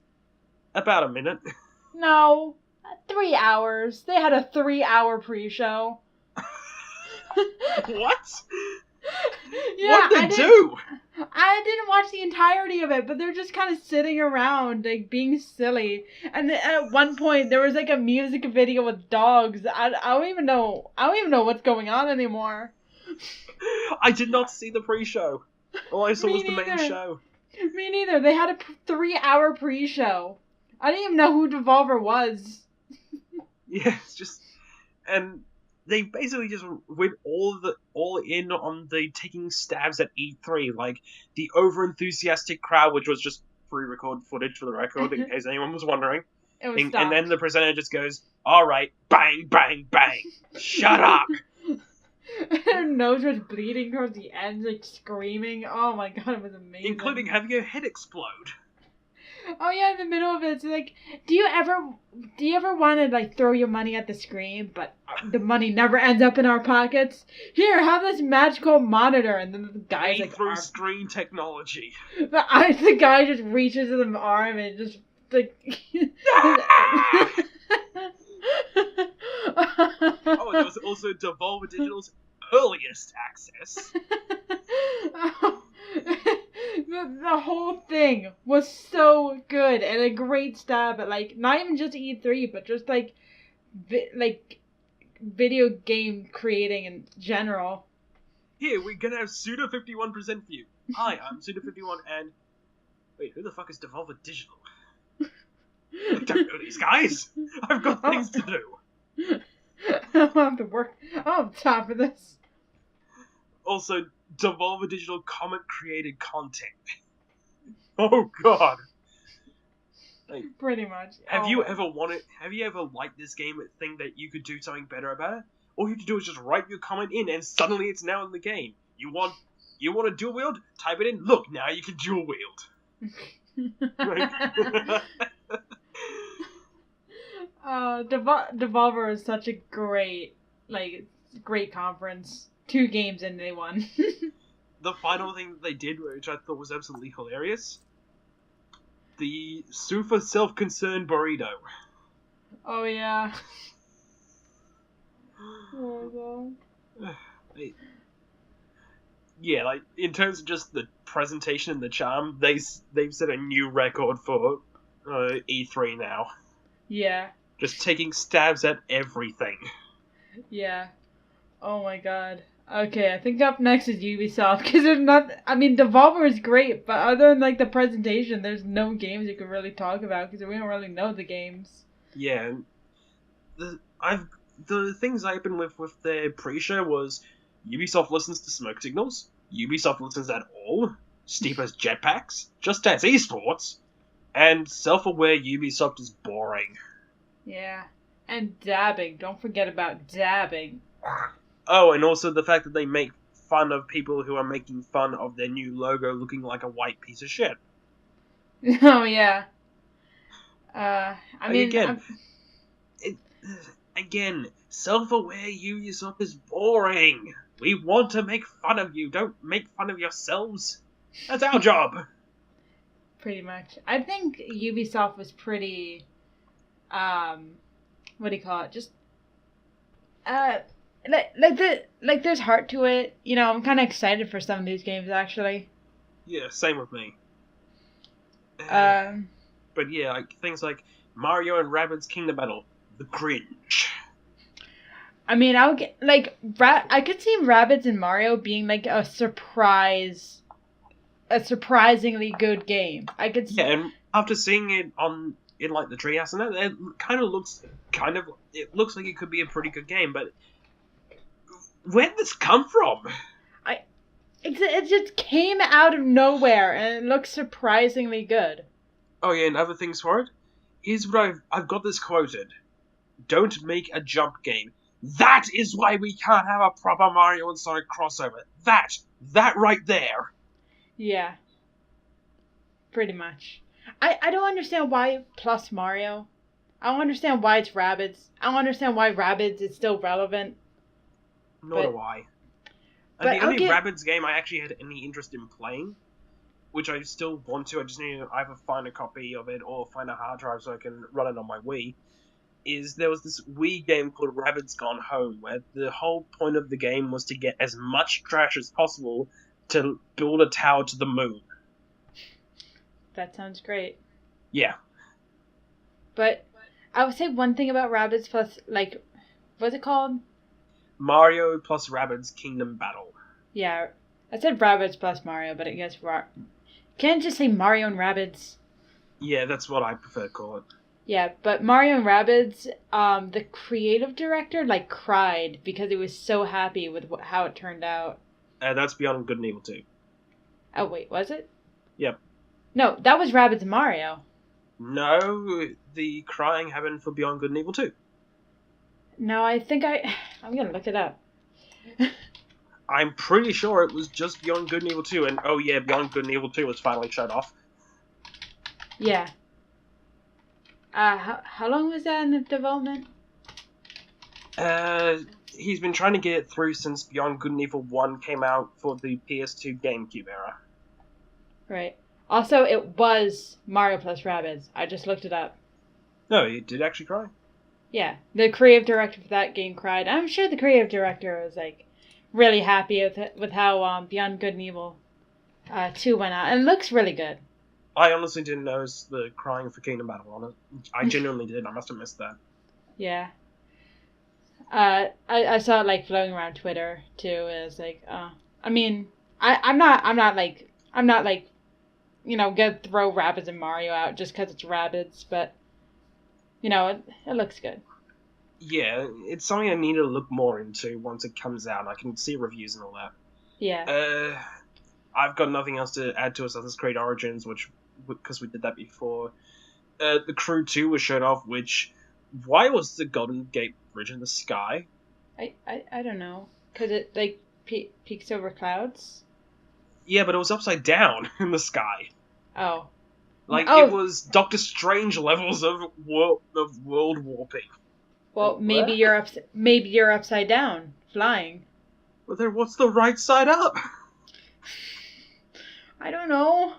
About a minute. No, 3 hours. They had a 3-hour pre-show. What? Yeah, what did they do? I didn't watch the entirety of it, but they're just kind of sitting around, like, being silly. And at one point, there was, like, a music video with dogs. I don't even know what's going on anymore. I did not see the pre-show. All I saw was the main show. Me neither. They had a 3-hour pre-show. I didn't even know who Devolver was. Yeah, it's just... And they basically just went all in on the taking stabs at E3, like the over-enthusiastic crowd, which was just pre-recorded footage for the record, in case anyone was wondering. It was and then the presenter just goes, "Alright, bang, bang, bang, shut up!" Her nose was bleeding towards the end, like screaming. Oh my god, it was amazing. Including having her head explode. Oh yeah, in the middle of it, it's like, do you ever want to like throw your money at the screen, but the money never ends up in our pockets? Here, have this magical monitor, and then the guy's like, through screen technology. The guy just reaches his arm and just like. Oh, there was also Devolver Digital's earliest access. The whole thing was so good and a great stab at like not even just E3 but just like video game creating in general. Here we're gonna have Suda 51% for you. Hi, I'm Suda 51 and wait, who the fuck is Devolver Digital? I don't know these guys. I've got things to do. I don't have to work. I don't have time for this. Also, Devolver Digital comment created content. Oh god. Like, pretty much. Have you ever liked this game and think that you could do something better about it? All you have to do is just write your comment in and suddenly it's now in the game. You want to dual wield? Type it in. Look, now you can dual wield. Devolver is such a great conference. 2 games and they won. The final thing that they did, which I thought was absolutely hilarious, the super self-concerned burrito. Oh yeah. Oh my god. Yeah, like in terms of just the presentation and the charm, they've set a new record for E3 now. Yeah. Just taking stabs at everything. Yeah. Oh my god. Okay, I think up next is Ubisoft, because there's not... I mean, Devolver is great, but other than, like, the presentation, there's no games you can really talk about, because we don't really know the games. Yeah. The things I've been with their pre-show was Ubisoft listens to smoke signals, Ubisoft listens at all, Steep as jetpacks, Just Dance Esports, and self-aware Ubisoft is boring. Yeah. And dabbing. Don't forget about dabbing. Oh, and also the fact that they make fun of people who are making fun of their new logo looking like a white piece of shit. Oh, yeah. I mean... Again, self-aware Ubisoft is boring. We want to make fun of you. Don't make fun of yourselves. That's our job. Pretty much. I think Ubisoft was pretty... what do you call it? Just... there's heart to it. You know, I'm kind of excited for some of these games, actually. Yeah, same with me. But yeah, like things like Mario and Rabbids Kingdom Battle, the cringe. I mean, I would get, I could see Rabbids and Mario being like a surprisingly good game. I could see... Yeah, and after seeing it in like the treehouse and that, it looks like it could be a pretty good game, but where did this come from? It just came out of nowhere and it looks surprisingly good. Oh yeah, and other things for it. Here's what I've got this quoted. Don't make a jump game. That is why we can't have a proper Mario and Sonic crossover. That right there. Yeah. Pretty much. I don't understand why plus Mario. I don't understand why it's Rabbids. I don't understand why Rabbids is still relevant. Nor do I. And the only Rabbids game I actually had any interest in playing, which I still want to, I just need to either find a copy of it or find a hard drive so I can run it on my Wii, is there was this Wii game called Rabbids Gone Home, where the whole point of the game was to get as much trash as possible to build a tower to the moon. That sounds great. Yeah. But I would say one thing about Rabbids plus, what's it called? Mario plus Rabbids Kingdom Battle. Yeah, I said Rabbids plus Mario, but I guess can't just say Mario and Rabbids. Yeah, that's what I prefer to call it. Yeah, but Mario and Rabbids, the creative director, cried because he was so happy with how it turned out. That's Beyond Good and Evil 2. Oh, wait, was it? Yep. No, that was Rabbids and Mario. No, the crying happened for Beyond Good and Evil 2. No, I think I'm gonna look it up. I'm pretty sure it was just Beyond Good and Evil 2, and oh yeah, Beyond Good and Evil 2 was finally shut off. Yeah. How long was that in the development? He's been trying to get it through since Beyond Good and Evil 1 came out for the PS2 GameCube era. Right. Also, it was Mario plus Rabbids. I just looked it up. No, he did actually cry. Yeah, the creative director for that game cried. I'm sure the creative director was like really happy with how Beyond Good and Evil 2 went out, and it looks really good. I honestly didn't notice the crying for Kingdom Battle on it. I genuinely did. I must have missed that. Yeah. I saw it like floating around Twitter too. It was like, I mean, I'm not like gonna throw Rabbids and Mario out just because it's Rabbids, but it looks good. Yeah, it's something I need to look more into once it comes out. I can see reviews and all that. Yeah. I've got nothing else to add to Assassin's Creed Origins, because we did that before. The Crew 2 was shown off, why was the Golden Gate Bridge in the sky? I don't know, cause it like peaks over clouds. Yeah, but it was upside down in the sky. Oh. It was Doctor Strange levels of world warping. Well, maybe you're upside down, flying. Well, then what's the right side up? I don't know.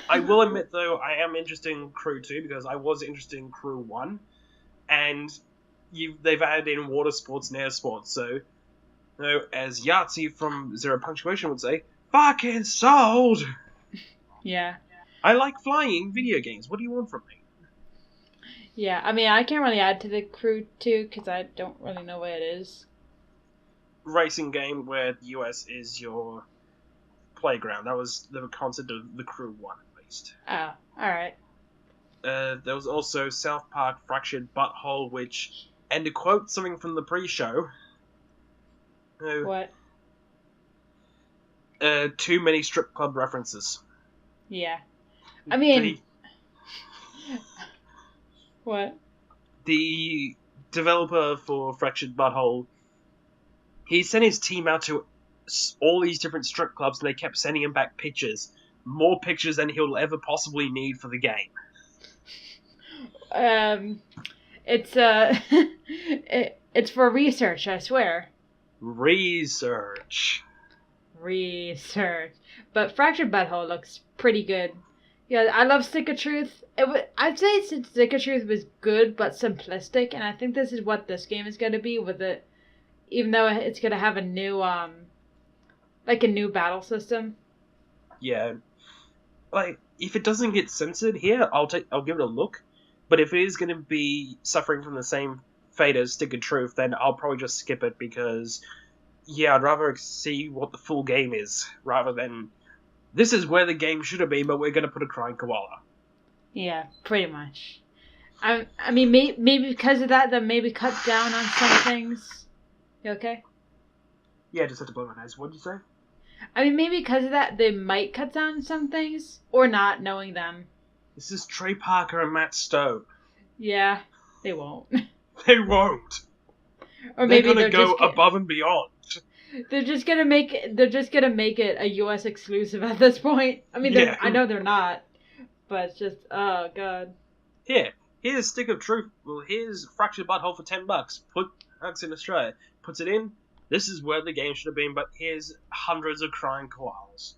I will admit, though, I am interested in Crew 2 because I was interested in Crew 1, and they've added in water sports and air sports, so, as Yahtzee from Zero Punctuation would say, fucking sold! Yeah. I like flying in video games. What do you want from me? Yeah, I mean, I can't really add to the Crew 2 because I don't really know what it is. Racing game where the US is your playground. That was the concept of the Crew 1, at least. Oh, alright. There was also South Park Fractured Butthole, and to quote something from the pre-show... What? Too many strip club references. Yeah. I mean... What? The developer for Fractured Butthole, he sent his team out to all these different strip clubs, and they kept sending him back pictures. More pictures than he'll ever possibly need for the game. It's it's for research, I swear. Research. But Fractured Butthole looks pretty good. Yeah, I love Stick of Truth. I'd say Stick of Truth was good but simplistic, and I think this is what this game is going to be with it. Even though it's going to have a new like a new battle system. Yeah. If it doesn't get censored here, I'll give it a look. But if it is going to be suffering from the same fate as Stick of Truth, then I'll probably just skip it because, yeah, I'd rather see what the full game is rather than this is where the game should have been, but we're going to put a crying koala. Yeah, pretty much. I mean, maybe because of that, then maybe cut down on some things. You okay? Yeah, just had to blow my nose. What did you say? I mean, maybe because of that, they might cut down on some things, or not, knowing them. This is Trey Parker and Matt Stone. Yeah, they won't. They won't. Or maybe they're gonna go above and beyond. They're just gonna make it a U.S. exclusive at this point. I mean, yeah. I know they're not, but it's just, oh god. Here's Stick of Truth. Well, here's Fractured Butthole for $10. Put Hugs in Australia. Puts it in. This is where the game should have been, but here's hundreds of crying koalas.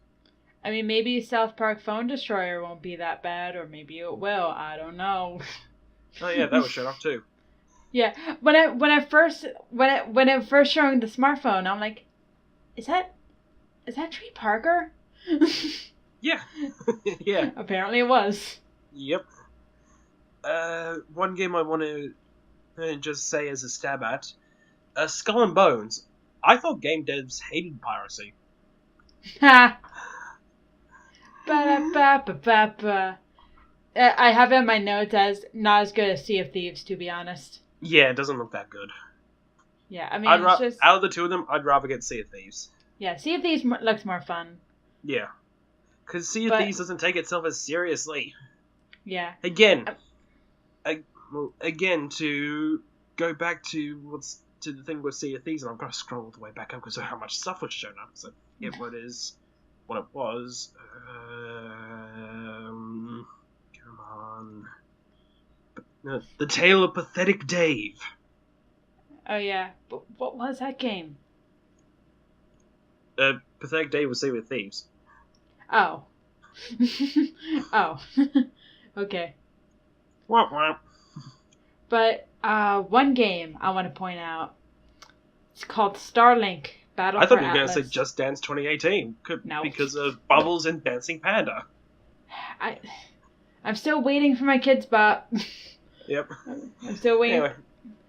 I mean, maybe South Park Phone Destroyer won't be that bad, or maybe it will. I don't know. Oh yeah, that was shown off too. Yeah, when it first showing the smartphone, I'm like, is that Trey Parker? Yeah, yeah. Apparently it was. Yep. One game I want to just say as a stab at, Skull and Bones. I thought game devs hated piracy. Ha. Ba-da-ba-ba-ba-ba. I have it in my notes as not as good as Sea of Thieves, to be honest. Yeah, it doesn't look that good. Yeah, I mean, it's just... Out of the two of them, I'd rather get Sea of Thieves. Yeah, Sea of Thieves looks more fun. Yeah. Because Sea of Thieves doesn't take itself as seriously. Yeah. Again, to go back to the thing with Sea of Thieves, and I've got to scroll all the way back up because of how much stuff was shown up, so I forget what it was. The Tale of Pathetic Dave. Oh yeah, but what was that game? Pathetic Dave was Sea with Thieves. Oh. Oh. Okay. Womp womp. But one game I want to point out. It's called Starlink Battle I for thought you were going to Atlas. say Just Dance 2018. No. Because of Bubbles and Dancing Panda. I'm still waiting for my Kids Bop. Yep. I'm still waiting. Anyway,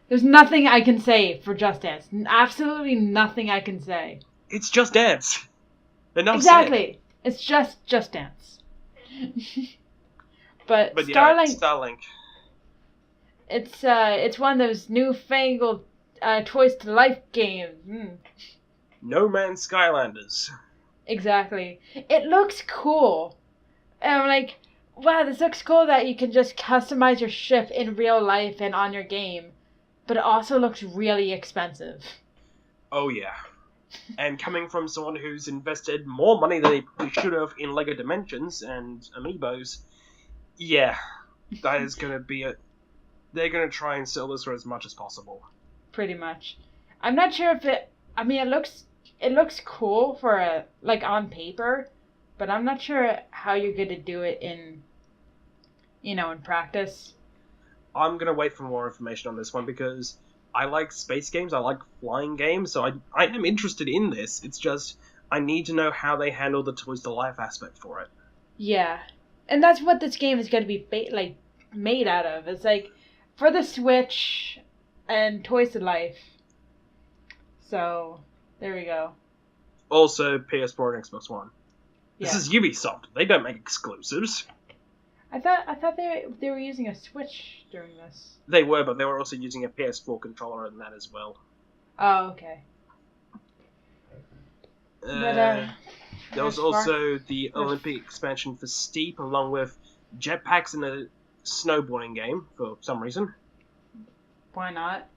There's nothing I can say for Just Dance. Absolutely nothing I can say. it's Just Dance. Enough Exactly. It's just Dance. But yeah, Starlink. Starlink. It's one of those newfangled Toys to Life games. No Man's Skylanders. Exactly. It looks cool. And I'm like, wow, this looks cool that you can just customize your ship in real life and on your game. But it also looks really expensive. Oh yeah. And coming from someone who's invested more money than they probably should have in LEGO Dimensions and Amiibos, yeah, that is going to be a... They're going to try and sell this for as much as possible. Pretty much. I'm not sure if it... I mean, it looks cool for on paper, but I'm not sure how you're going to do it in practice. I'm going to wait for more information on this one because I like space games, I like flying games, so I am interested in this. It's just, I need to know how they handle the Toys to Life aspect for it. Yeah. And that's what this game is going to be made out of. It's like, for the Switch and Toys to Life. So, there we go. Also, PS4 and Xbox One. Yeah. This is Ubisoft. They don't make exclusives. I thought they were using a Switch during this. They were, but they were also using a PS4 controller in that as well. Oh, okay. There was also the Olympic expansion for Steep, along with jetpacks in a snowboarding game, for some reason. Why not?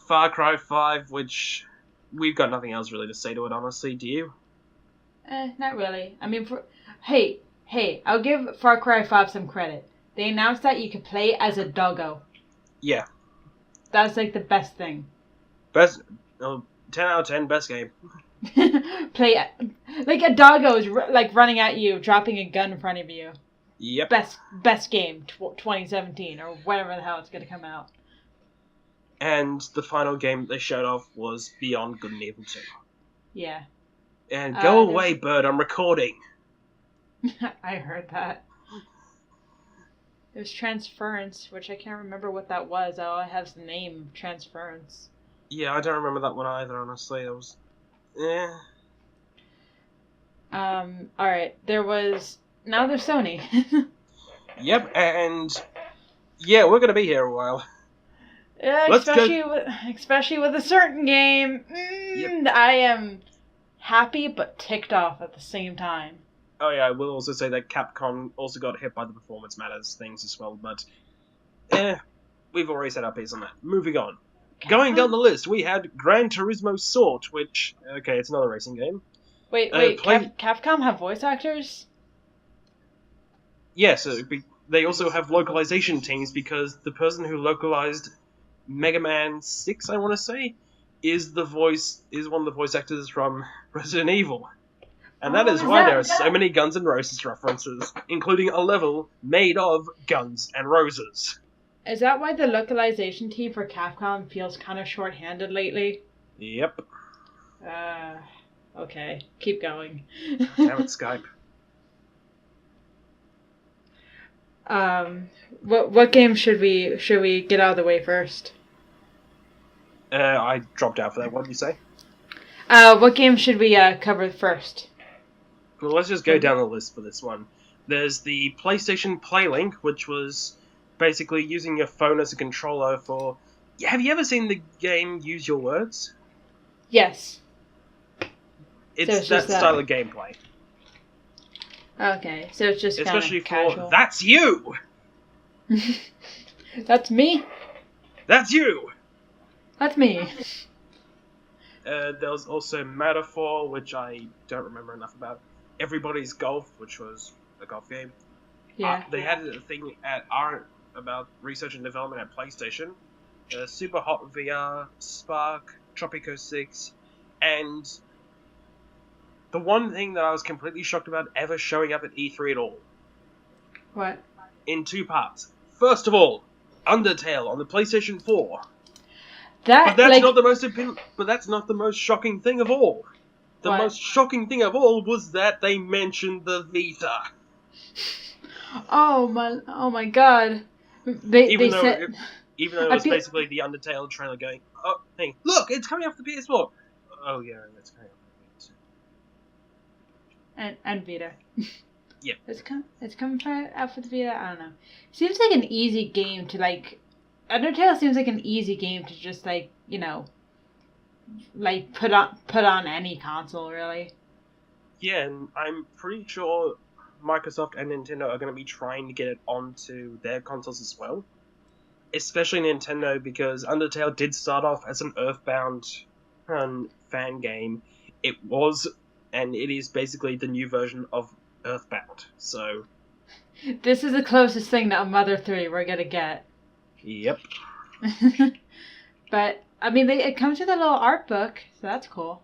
Far Cry 5, which we've got nothing else really to say to it, honestly. Do you? Not really. I mean, Hey, I'll give Far Cry 5 some credit. They announced that you could play as a doggo. Yeah. That's like the best thing. 10 out of 10, best game. Play like a doggo is running at you, dropping a gun in front of you. Yep. Best game 2017 or whatever the hell it's gonna come out. And the final game they showed off was Beyond Good and Evil 2. Yeah. And go away, bird, I'm recording. I heard that. There's Transference, which I can't remember what that was. All I have is the name, Transference. Yeah, I don't remember that one either, honestly. It was... Alright. Now there's Sony. Yep, and... Yeah, we're gonna be here a while. Yeah, especially with a certain game. Yep. I am happy but ticked off at the same time. Oh yeah, I will also say that Capcom also got hit by the Performance Matters things as well, but... we've already set our piece on that. Moving on. Capcom? Going down the list, we had Gran Turismo Sport, which... Okay, it's another racing game. Wait, Capcom have voice actors? Yes, they also have localization teams because the person who localized Mega Man 6, I want to say, is one of the voice actors from Resident Evil. And that is why there are so many Guns N' Roses references, including a level made of Guns N' Roses. Is that why the localization team for Capcom feels kind of short-handed lately? Yep. Okay. Keep going. Damn it, Skype. What game should we get out of the way first? I dropped out for that. What did you say? What game should we cover first? Well, let's just go down the list for this one. There's the PlayStation Playlink, which was basically using your phone as a controller for... Have you ever seen the game Use Your Words? Yes. It's that style of gameplay. Okay, so it's just kind of especially casual. for That's You! That's me? That's you! That's me. There was also Metaphor, which I don't remember enough about. Everybody's Golf, which was a golf game. Yeah. They had a thing at about research and development at PlayStation. Super Hot VR, Spark, Tropico 6, and the one thing that I was completely shocked about ever showing up at E3 at all. What? In 2 parts. First of all, Undertale on the PlayStation 4. But that's not the most shocking thing of all. The What? most shocking thing of all was that they mentioned the Vita. Oh my god. Even though it was basically the Undertale trailer going, oh, hey, look, it's coming off the PS4. Oh yeah, it's coming off the PS4. And Vita. Yeah. It's coming out for the Vita. I don't know. Seems like an easy game to like. Undertale seems like an easy game to just like like put on any console really. Yeah, and I'm pretty sure Microsoft and Nintendo are going to be trying to get it onto their consoles as well. Especially Nintendo, because Undertale did start off as an Earthbound fan game. It was, and it is basically the new version of Earthbound. So this is the closest thing to a Mother 3 we're gonna get. Yep. But I mean, it comes with a little art book, so that's cool.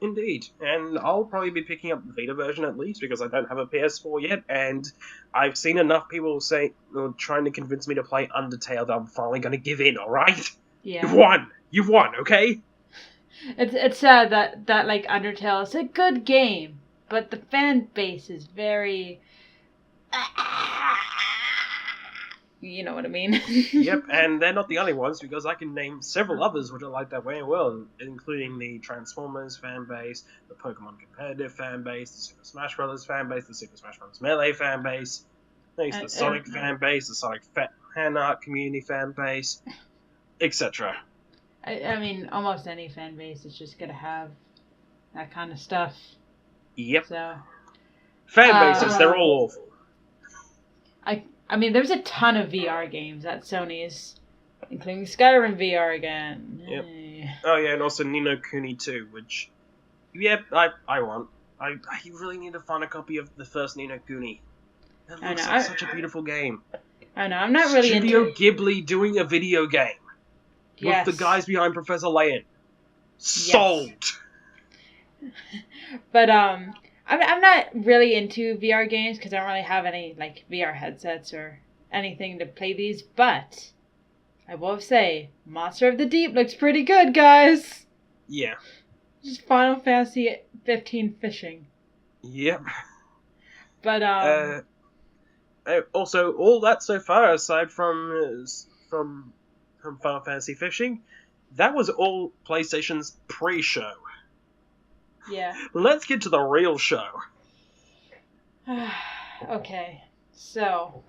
Indeed, and I'll probably be picking up the Vita version at least because I don't have a PS4 yet, and I've seen enough people trying to convince me to play Undertale that I'm finally going to give in. All right? Yeah. You've won. Okay? It's sad that like Undertale is a good game, but the fan base is very. You know what I mean? Yep, and they're not the only ones, because I can name several others which are like that very well, including the Transformers fan base, the Pokemon competitive fan base, the Super Smash Bros. Fan base, the Super Smash Bros. Melee fan base, the Sonic fan base, the Sonic fan art community fan base, etc. I mean, almost any fan base is just gonna have that kind of stuff. Yep. So. Fan bases, they're all awful. I mean, there's a ton of VR games at Sony's, including Skyrim VR again. Yep. Oh yeah, and also Ni no Kuni 2, which, yep, I want. I really need to find a copy of the first Ni no Kuni. That looks like such a beautiful game. I know, I'm not really Studio Ghibli doing a video game. Yes. With the guys behind Professor Layton. Sold! Yes. But, I'm not really into VR games because I don't really have any like VR headsets or anything to play these, but I will say Monster of the Deep looks pretty good, guys. Yeah. Just Final Fantasy 15 fishing. Yep. But also, all that so far, aside from Final Fantasy fishing, that was all PlayStation's pre-show. Yeah. Let's get to the real show. Okay, so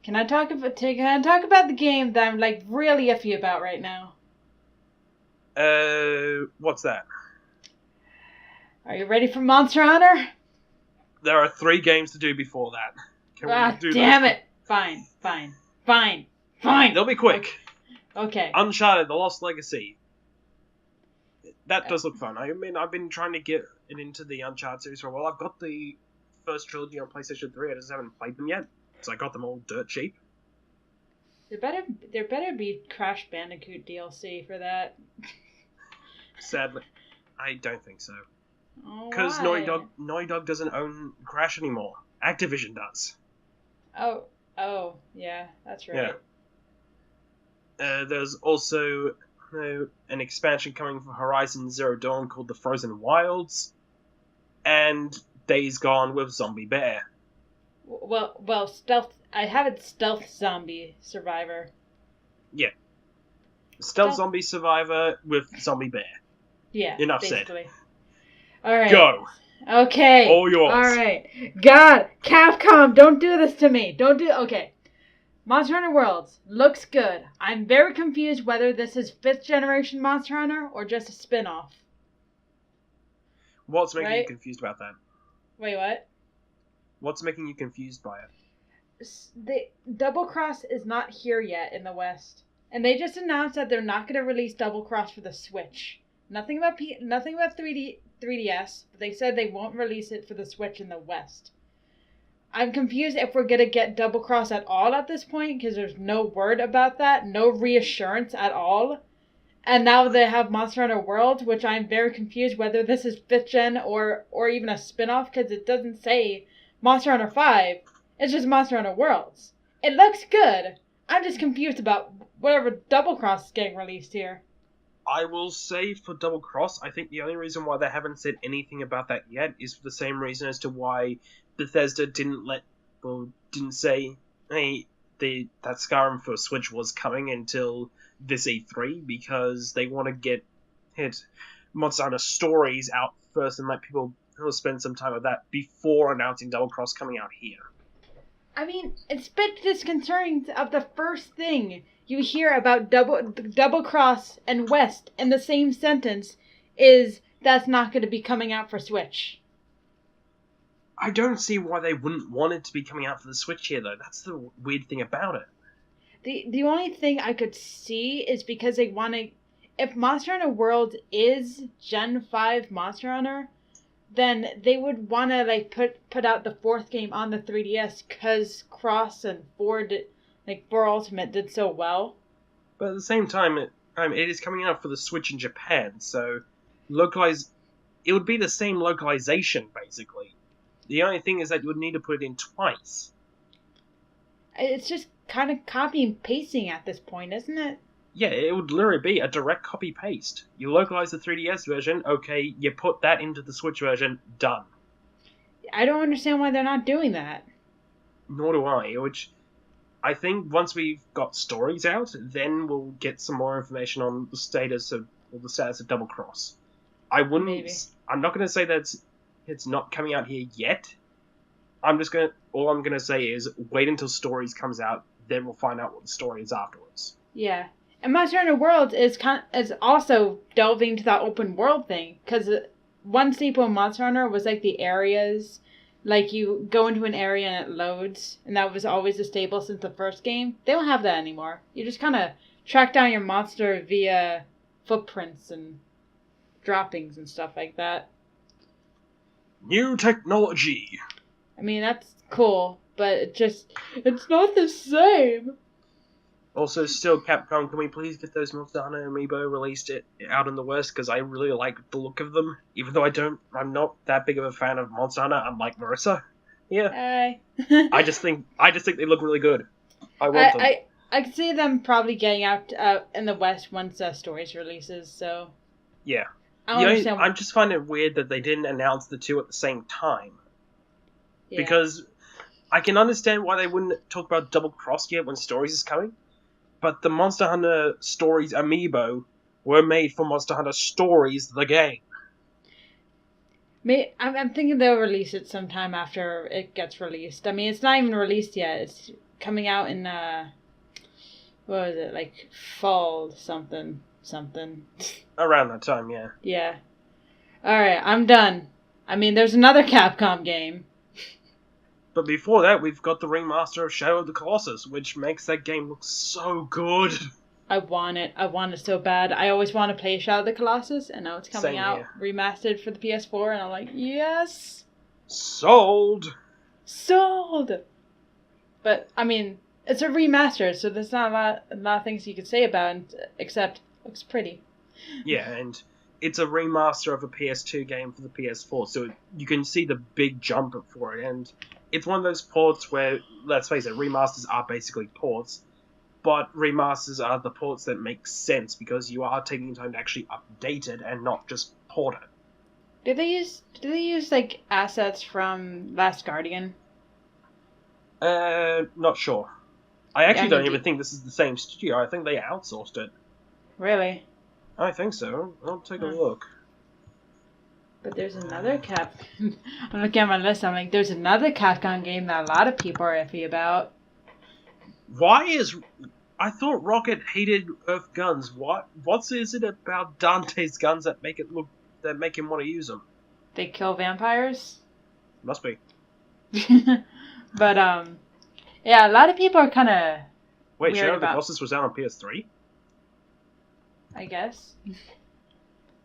can I talk about the game that I'm like really iffy about right now? What's that? Are you ready for Monster Hunter? There are 3 games to do before that. Can we do damn this? it! Fine. They'll be quick. Okay. Uncharted: The Lost Legacy. That does look fun. I mean, I've been trying to get it into the Uncharted series for a while. I've got the first trilogy on PlayStation 3. I just haven't played them yet, so I got them all dirt cheap. There better be Crash Bandicoot DLC for that. Sadly, I don't think so. Because Naughty Dog doesn't own Crash anymore. Activision does. Oh, yeah, that's right. Yeah. There's also an expansion coming for Horizon Zero Dawn called The Frozen Wilds, and Days Gone with Zombie Bear. Well, stealth. I have it Stealth Zombie Survivor. Yeah. Stealth Zombie Survivor with Zombie Bear. Yeah. Enough basically. said. All right. Go. Okay. All yours. All right. God, Capcom, don't do this to me. Okay. Monster Hunter Worlds looks good. I'm very confused whether this is 5th generation Monster Hunter or just a spin-off. What's making you confused about that? Wait, what? What's making you confused by it? The Double Cross is not here yet in the West. And they just announced that they're not going to release Double Cross for the Switch. Nothing about 3DS, but they said they won't release it for the Switch in the West. I'm confused if we're gonna get Double Cross at all at this point, because there's no word about that, no reassurance at all. And now they have Monster Hunter World, which I'm very confused whether this is 5th gen or even a spin-off, because it doesn't say Monster Hunter 5. It's just Monster Hunter Worlds. It looks good. I'm just confused about whatever Double Cross is getting released here. I will say for Double Cross, I think the only reason why they haven't said anything about that yet is for the same reason as to why Bethesda didn't say, hey, that Skyrim for Switch was coming until this E3, because they want to get Monster Hunter Stories out first and let people spend some time with that before announcing Double Cross coming out here. I mean, it's a bit disconcerting of the first thing you hear about Double Cross and West in the same sentence is that's not going to be coming out for Switch. I don't see why they wouldn't want it to be coming out for the Switch here, though. That's the weird thing about it. The only thing I could see is because they want to... If Monster Hunter World is Gen 5 Monster Hunter, then they would want to like put out the 4th game on the 3DS because Cross and 4 Ultimate did so well. But at the same time, it is coming out for the Switch in Japan, so it would be the same localization, basically. The only thing is that you would need to put it in twice. It's just kind of copy and pasting at this point, isn't it? Yeah, it would literally be a direct copy-paste. You localize the 3DS version, okay, you put that into the Switch version, done. I don't understand why they're not doing that. Nor do I, which I think once we've got stories out, then we'll get some more information on the status of Double Cross. I'm not going to say that it's not coming out here yet. All I'm going to say is wait until Stories comes out, then we'll find out what the story is afterwards. Yeah. And Monster Hunter World is also delving into that open world thing, because one staple in Monster Hunter was like the areas, like you go into an area and it loads, and that was always a staple since the first game. They don't have that anymore. You just kind of track down your monster via footprints and droppings and stuff like that. New technology. I mean, that's cool, but it's not the same. Also, still, Capcom, can we please get those Monster Hunter Amiibo released out in the West? Because I really like the look of them. Even though I'm not that big of a fan of Monster Hunter, unlike Marissa. Yeah. I just think they look really good. I want them. I could see them probably getting out in the West once Stories releases, so... Yeah. I just find it weird that they didn't announce the two at the same time. Yeah. Because I can understand why they wouldn't talk about Double Cross yet when Stories is coming. But the Monster Hunter Stories Amiibo were made for Monster Hunter Stories, the game. I'm thinking they'll release it sometime after it gets released. I mean, it's not even released yet. It's coming out in, what was it, like fall something. Around that time, yeah. Yeah. Alright, I'm done. I mean, there's another Capcom game. But before that, we've got the remaster of Shadow of the Colossus, which makes that game look so good. I want it so bad. I always want to play Shadow of the Colossus, and now it's coming out remastered for the PS4, and I'm like, yes! Sold! But, I mean, it's a remaster, so there's not a lot of things you could say about it, except it looks pretty. Yeah, and it's a remaster of a PS2 game for the PS4, so you can see the big jump for it, and it's one of those ports where, let's face it, remasters are basically ports, but remasters are the ports that make sense, because you are taking time to actually update it and not just port it. Do they use like, assets from Last Guardian? Not sure. I actually don't even think this is the same studio. I think they outsourced it. Really? I think so. I'll take a look. But there's another I'm looking at my list, I'm like, there's another Capcom game that a lot of people are iffy about. I thought Rocket hated Earth guns. What is it about Dante's guns that make him want to use them? They kill vampires? Must be. But, yeah, a lot of people are kind of Shadow of the Colossus was out on PS3? I guess.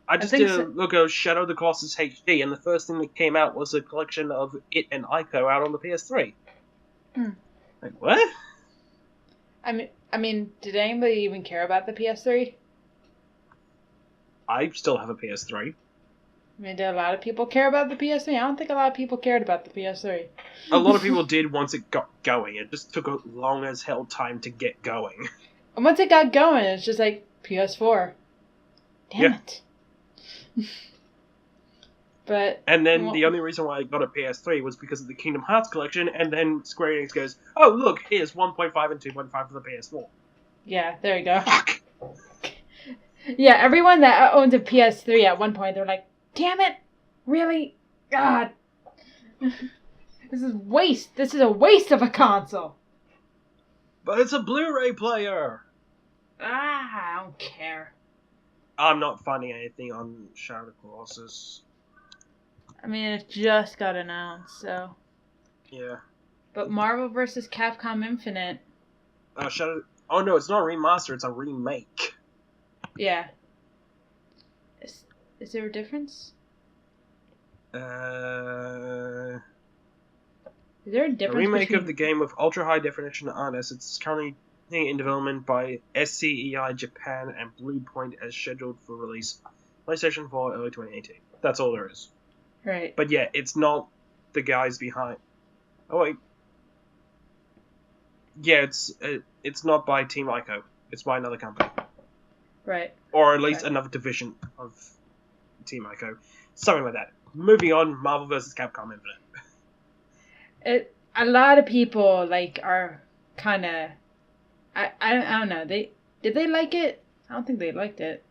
I just did a look at Shadow of the Colossus HD, and the first thing that came out was a collection of it and Ico out on the PS3. Like, what? I mean, did anybody even care about the PS3? I still have a PS3. I mean, did a lot of people care about the PS3? I don't think a lot of people cared about the PS3. A lot of people did once it got going. It just took a long as hell time to get going. And once it got going, it's just like, PS4. Damn it. But and then the only reason why I got a PS3 was because of the Kingdom Hearts collection, and then Square Enix goes, oh, look, here's 1.5 and 2.5 for the PS4. Yeah, there you go. Fuck! Yeah, everyone that owned a PS3 at one point, they're like, damn it! Really? God. This is waste. This is a waste of a console. But it's a Blu-ray player! I don't care. I'm not finding anything on Shadow of the Colossus. I mean, it just got announced, so... Yeah. But Marvel vs. Capcom Infinite... Oh no, it's not a remaster, it's a remake. Yeah. Is there a difference? Is there a difference? A remake of the game with ultra-high definition artists. It's currently in development by SCEI Japan and Bluepoint as scheduled for release PlayStation 4 early 2018. That's all there is. Right. But yeah, it's not the guys behind... Oh wait. Yeah, it's not by Team Ico. It's by another company. Right. Or at least another division of Team Ico. Something like that. Moving on, Marvel vs. Capcom Infinite. A lot of people, like, are kind of... I don't know. Did they like it? I don't think they liked it.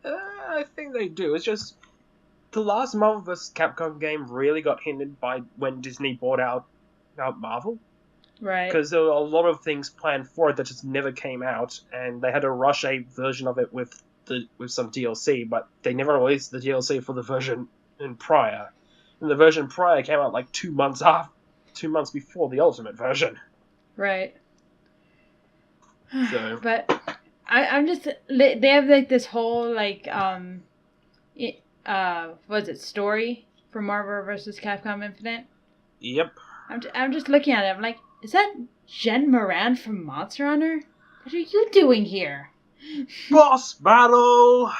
I think they do. It's just... The last Marvel vs. Capcom game really got hindered by when Disney bought out Marvel. Right. Because there were a lot of things planned for it that just never came out, and they had to rush a version of it with some DLC, but they never released the DLC for the version prior. And the version prior came out like 2 months before the Ultimate version. Right. So. But I'm just... They have like this whole like what is it, story for Marvel vs. Capcom Infinite? Yep. I'm just looking at it. I'm like, is that Jen Moran from Monster Hunter? What are you doing here? Boss battle.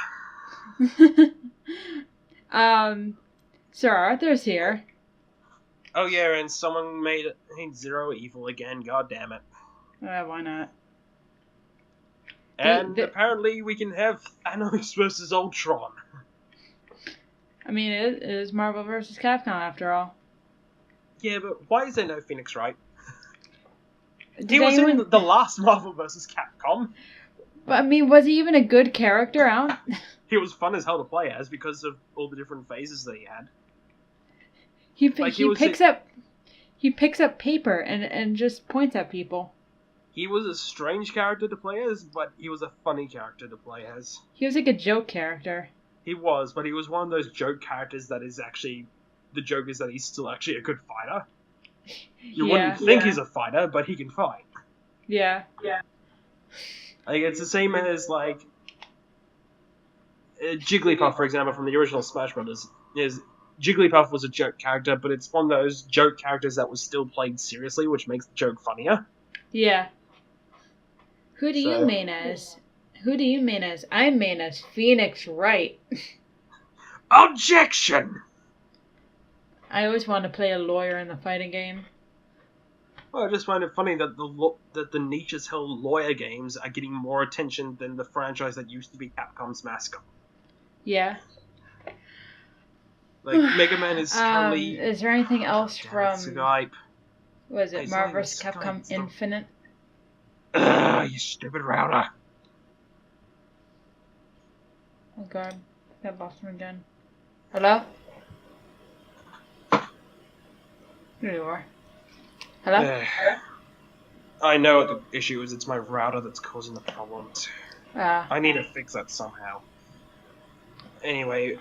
Sir Arthur's here. Oh yeah, and someone made Zero evil again. God damn it. Why not? And apparently we can have Thanos versus Ultron. I mean, it is Marvel vs. Capcom after all. Yeah, but why is there no Phoenix Wright? He was in the last Marvel vs. Capcom. But I mean, was he even a good character? He was fun as hell to play as because of all the different phases that he had. He picks up paper and just points at people. He was a strange character to play as, but he was a funny character to play as. He was like a joke character. He was, but he was one of those joke characters that is actually... The joke is that he's still actually a good fighter. You wouldn't think he's a fighter, but he can fight. Yeah. Yeah. Like, it's the same as, like... Jigglypuff, for example, from the original Smash Brothers. Jigglypuff was a joke character, but it's one of those joke characters that was still played seriously, which makes the joke funnier. Yeah. Who do you main as? I main as Phoenix Wright. Objection! I always want to play a lawyer in the fighting game. Well, I just find it funny that the niche as hell lawyer games are getting more attention than the franchise that used to be Capcom's mascot. Yeah. Like, Mega Man is currently... Is there anything else from... Skype. Was it Marvel vs. Capcom Infinite? You stupid router. Oh god, I lost him again. Hello? Here you are. Hello? I know what the issue is. It's my router that's causing the problems. I need to fix that somehow. Anyway,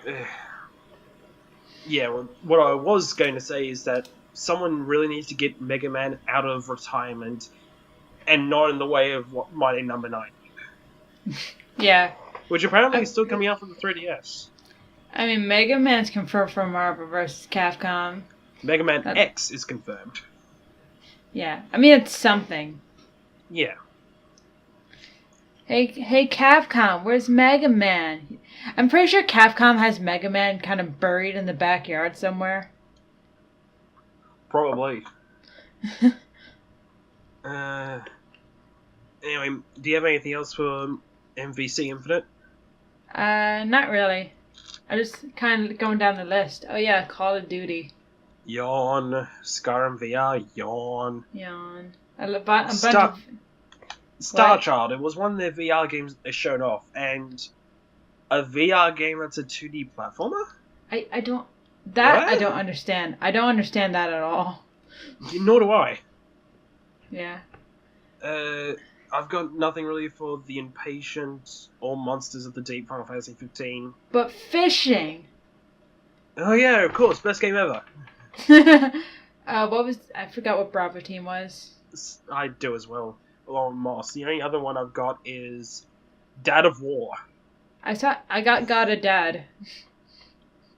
yeah, well, what I was going to say is that someone really needs to get Mega Man out of retirement and not in the way of Mighty Number 9. Yeah. which apparently is still coming out for the 3DS. I mean, Mega Man's confirmed for Marvel vs. Capcom. Mega Man X is confirmed. Yeah, I mean, it's something. Yeah. Hey, Capcom, where's Mega Man? I'm pretty sure Capcom has Mega Man kind of buried in the backyard somewhere. Probably. Anyway, do you have anything else for MVC Infinite? Not really. I just kind of going down the list. Oh yeah, Call of Duty. Yawn. Skyrim VR. Yawn. Yawn. A bunch Star What? Child. It was one of their VR games they showed off, and a VR game that's a 2D platformer? I don't... That What? I don't understand. I don't understand that at all. Nor do I. Yeah. I've got nothing really for The Impatient or Monsters of the Deep Final Fantasy 15. But fishing! Oh yeah, of course, best game ever. What was... I forgot what Bravo Team was. I do as well, along with Moss. The only other one I've got is Dad of War. I got a dad.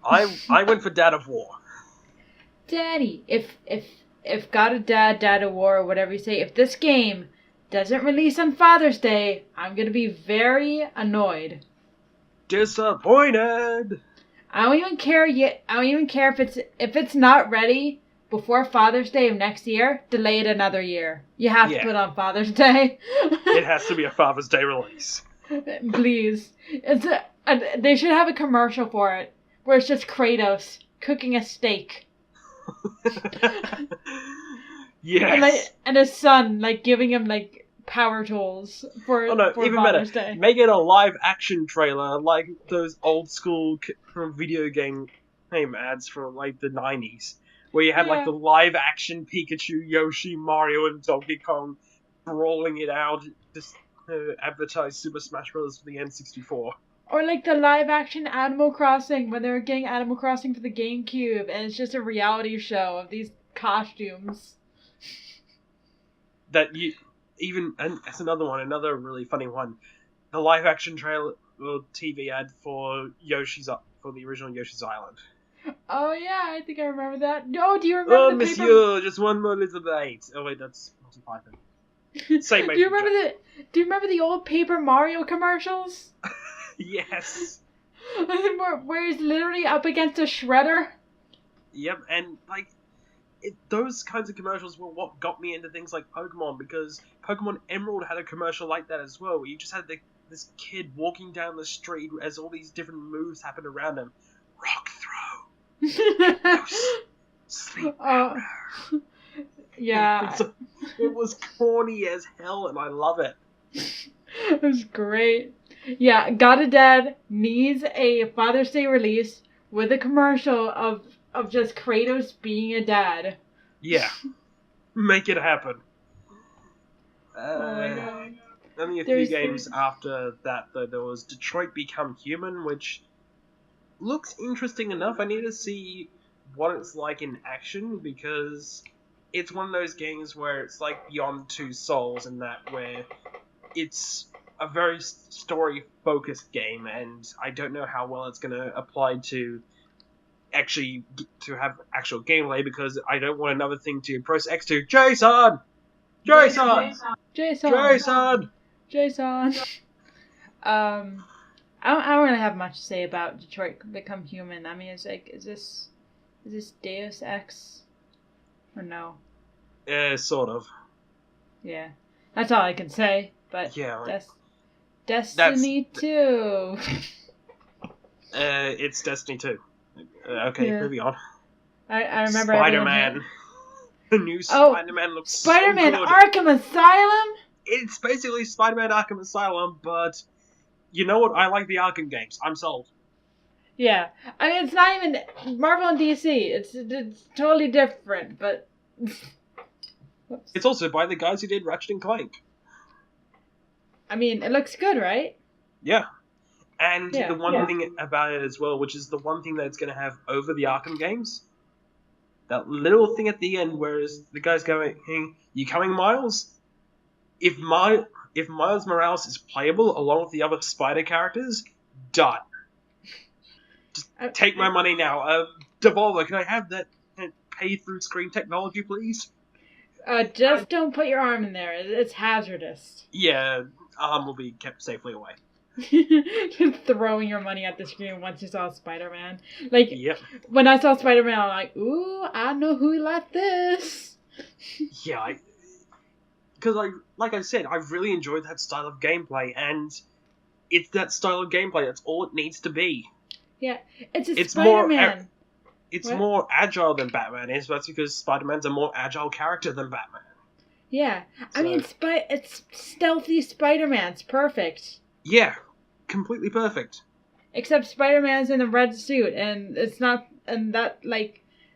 I went for Dad of War. Daddy, if got a dad of war, or whatever you say, if this game doesn't release on Father's Day, I'm gonna be very annoyed. Disappointed. I don't even care yet. I don't even care if it's not ready before Father's Day of next year. Delay it another year. You have to put on Father's Day. It has to be a Father's Day release. Please, they should have a commercial for it where it's just Kratos cooking a steak. Yes. And his son, giving him, power tools for even Father's better. Day. Make it a live action trailer, like those old school video game ads from, the 90s. Where you had, the live action Pikachu, Yoshi, Mario, and Donkey Kong brawling it out, just advertise Super Smash Bros. For the N64. Or the live action Animal Crossing, when they were getting Animal Crossing for the GameCube, and it's just a reality show of these costumes. And that's another really funny one. The live action trailer or TV ad for the original Yoshi's Island. Oh yeah, I think I remember that. No, do you remember the monsieur, just one more little bite. Oh wait, that's Monty Python. Same. Do you remember the old Paper Mario commercials? Yes. Where he's literally up against a shredder? Yep, and those kinds of commercials were what got me into things like Pokemon, because Pokemon Emerald had a commercial like that as well, where you just had this kid walking down the street as all these different moves happened around him. Rock throw. Sleep powder. Yeah. It was corny as hell, and I love it. It was great. Yeah, Got a Dad needs a Father's Day release with a commercial of just Kratos being a dad. Yeah. Make it happen. Oh my god. Only a few games after that, though. There was Detroit Become Human, which looks interesting enough. I need to see what it's like in action, because it's one of those games where it's like Beyond Two Souls, and that where it's a very story-focused game, and I don't know how well it's going to apply to actually to have actual gameplay, because I don't want another thing to press X to Jason. I don't really have much to say about Detroit Become Human. I mean, it's is this Deus Ex or no? Sort of. Yeah, that's all I can say. But yeah, Destiny 2. It's Destiny 2. Okay, moving on. I remember Spider-Man. The new Spider-Man looks Spider-Man so good. Arkham Asylum? It's basically Spider-Man Arkham Asylum, but you know what? I like the Arkham games. I'm sold. Yeah. I mean, it's not even Marvel and DC. It's totally different, but... Whoops. It's also by the guys who did Ratchet and Clank. I mean, it looks good, right? Yeah. And the one thing about it as well, which is the one thing that it's going to have over the Arkham games, that little thing at the end where the guy's going, "Hey, you coming, Miles?" if Miles Morales is playable along with the other Spider characters, done. Just take my money now. Devolver, can I have that pay-through-screen technology, please? Just don't put your arm in there. It's hazardous. Yeah, arm will be kept safely away. Just throwing your money at the screen once you saw Spider-Man. Like, Yep. when I saw Spider-Man, I'm like, ooh, I know who let this. Yeah, because like I said, I've really enjoyed that style of gameplay, and it's that style of gameplay. That's all it needs to be. Yeah, it's Spider-Man. It's more agile than Batman is, but that's because Spider-Man's a more agile character than Batman. Yeah, I mean, it's stealthy Spider-Man. It's perfect. Yeah, completely perfect. Except Spider-Man's in a red suit, and it's not, and that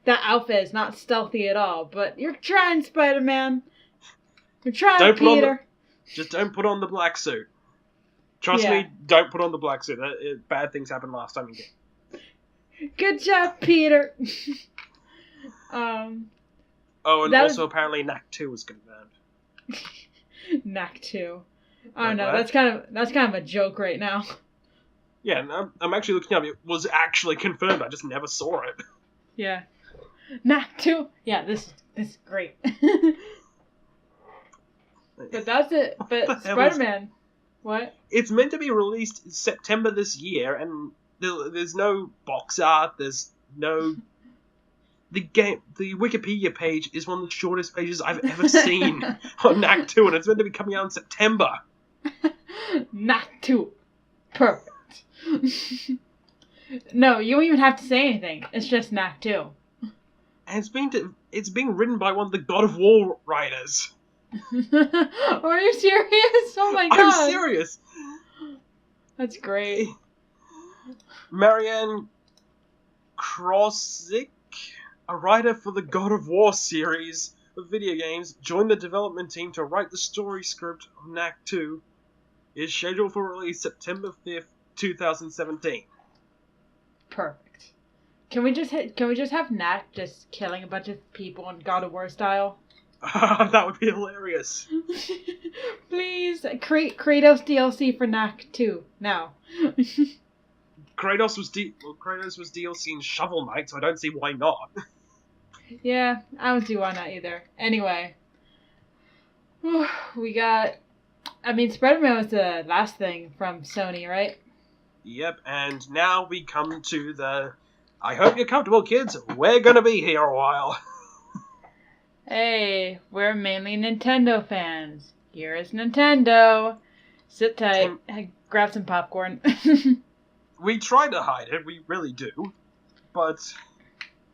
outfit is not stealthy at all. But you're trying, Spider-Man. You're trying, Peter. Just don't put on the black suit. Trust me, don't put on the black suit. Bad things happened last time you did. Good job, Peter. and also apparently Knack 2 was confirmed. Knack 2. Oh no, that's kind of a joke right now. Yeah, I'm actually looking up. It was actually confirmed. I just never saw it. Yeah. Knack 2. Yeah, this is great. But that's it. But Spider-Man. What? It's meant to be released in September this year, and there's no box art. There's no. The Wikipedia page is one of the shortest pages I've ever seen on Knack 2, and it's meant to be coming out in September. Knack 2. Perfect. No, you don't even have to say anything. It's just Knack 2. And it's being written by one of the God of War writers. Are you serious? Oh my god. I'm serious. That's great. Marianne Krosick, a writer for the God of War series of video games, joined the development team to write the story script of Knack 2. It is scheduled for release September 5th, 2017. Perfect. Can we just have Knack just killing a bunch of people in God of War style? That would be hilarious. Please, Kratos DLC for Knack 2 now. Kratos was DLC in Shovel Knight, so I don't see why not. Yeah, I don't see why not either. Anyway, Spider-Man was the last thing from Sony, right? Yep, and now we come to the... I hope you're comfortable, kids. We're gonna be here a while. Hey, we're mainly Nintendo fans. Here is Nintendo. Sit tight. Grab some popcorn. We try to hide it, we really do. But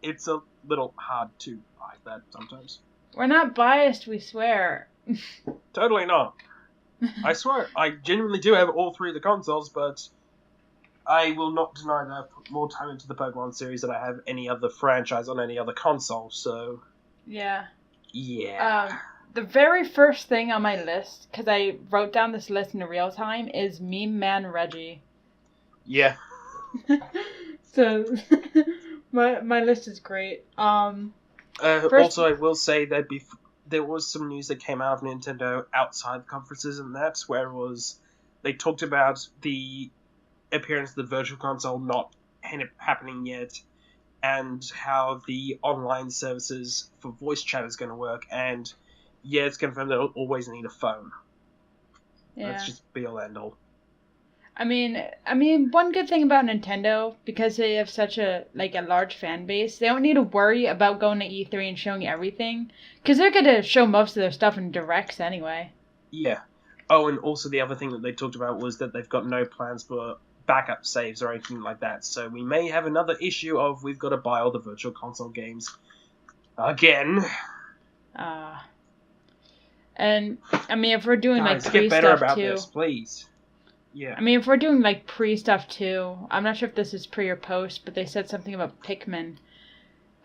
it's a little hard to hide that sometimes. We're not biased, we swear. Totally not. I swear, I genuinely do have all three of the consoles, but I will not deny that I've put more time into the Pokemon series than I have any other franchise on any other console, so... Yeah. Yeah. The very first thing on my list, because I wrote down this list in real time, is Meme Man Reggie. Yeah. So, my list is great. Also, I will say that there was some news that came out of Nintendo outside conferences and that, where they talked about the appearance of the Virtual Console not happening yet, and how the online services for voice chat is going to work, and yeah, it's confirmed that it'll always need a phone. Yeah. That's just be all end all. I mean, one good thing about Nintendo, because they have such a large fan base, they don't need to worry about going to E3 and showing everything, because they're going to show most of their stuff in directs anyway. Yeah. Oh, and also the other thing that they talked about was that they've got no plans for backup saves or anything like that, so we may have another issue of we've got to buy all the Virtual Console games again. And I mean, if we're doing Guys, pre get better stuff about too, this, please. Yeah. I mean, if we're doing pre stuff too, I'm not sure if this is pre or post, but they said something about Pikmin.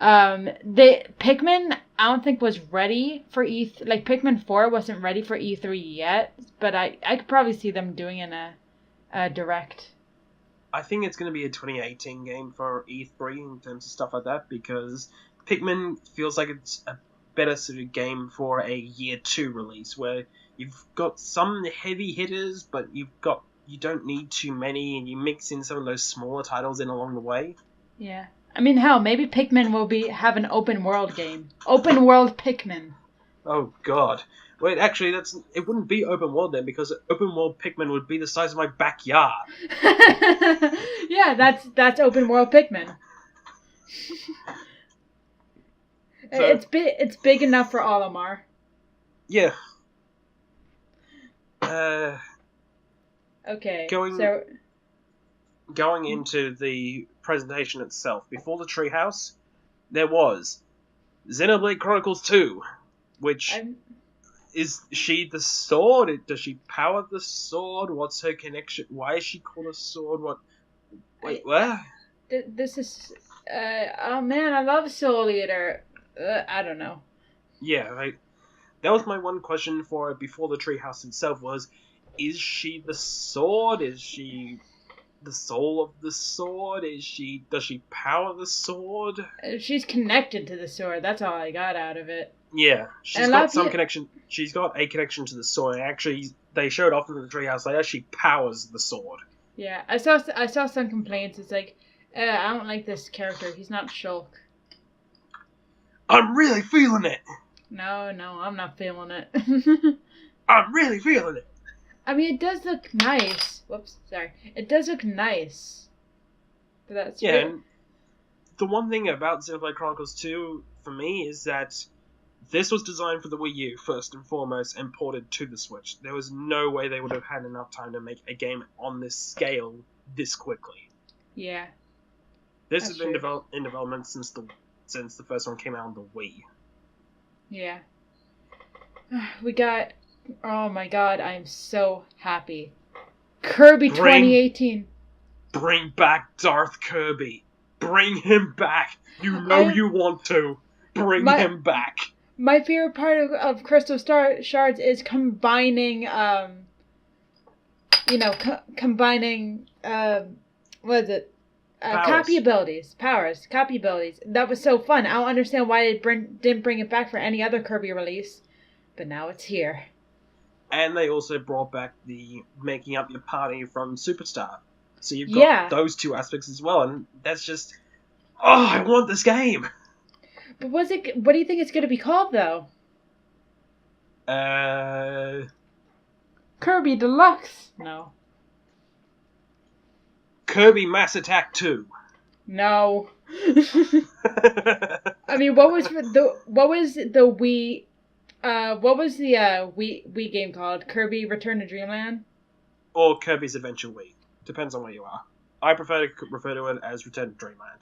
Pikmin, I don't think was ready for Pikmin 4 wasn't ready for E3 yet, but I could probably see them doing in a direct. I think it's going to be a 2018 game for E3 in terms of stuff like that, because Pikmin feels like it's a better suited game for a year 2 release, where You've got some heavy hitters, but you don't need too many, and you mix in some of those smaller titles in along the way. Yeah. I mean, hell, maybe Pikmin will have an open world game. Open world Pikmin. Oh god. Wait, actually, it wouldn't be open world then, because open world Pikmin would be the size of my backyard. Yeah, that's open world Pikmin. So, it's big enough for Olimar. Yeah. Okay. Going into the presentation itself, before the treehouse, there was Xenoblade Chronicles 2, which is she the sword? Does she power the sword? What's her connection? Why is she called a sword? What? Wait, what? This is oh man, I love Soul Eater. I don't know. Yeah, that was my one question for it before the treehouse itself was, is she the sword? Is she the soul of the sword? Does she power the sword? She's connected to the sword. That's all I got out of it. Yeah, she's got some connection. She's got a connection to the sword. Actually, they showed off in the treehouse later. She powers the sword. Yeah, I saw some complaints. It's like, I don't like this character. He's not Shulk. I'm really feeling it. No, I'm not feeling it. I'm really feeling it. I mean, it does look nice. Whoops, sorry. It does look nice. But that's yeah. And the one thing about Xenoblade Chronicles 2 for me is that this was designed for the Wii U first and foremost and ported to the Switch. There was no way they would have had enough time to make a game on this scale this quickly. Yeah. This has been in development since the first one came out on the Wii. Yeah. We got... Oh my god, I am so happy. Kirby 2018. Bring back Darth Kirby. Bring him back. You know you want to. Bring him back. My favorite part of Crystal Shards is combining, combining, what is it? Copy abilities. Copy abilities. That was so fun. I don't understand why they didn't bring it back for any other Kirby release. But now it's here. And they also brought back the making up your party from Superstar. So you've got those two aspects as well, and that's just... Oh, I want this game! But what do you think it's going to be called, though? Kirby Deluxe? No. Kirby Mass Attack 2. No. I mean, what was the Wii... what was the Wii game called? Kirby Return to Dreamland? Or Kirby's Adventure Wii. Depends on where you are. I prefer to refer to it as Return to Dreamland.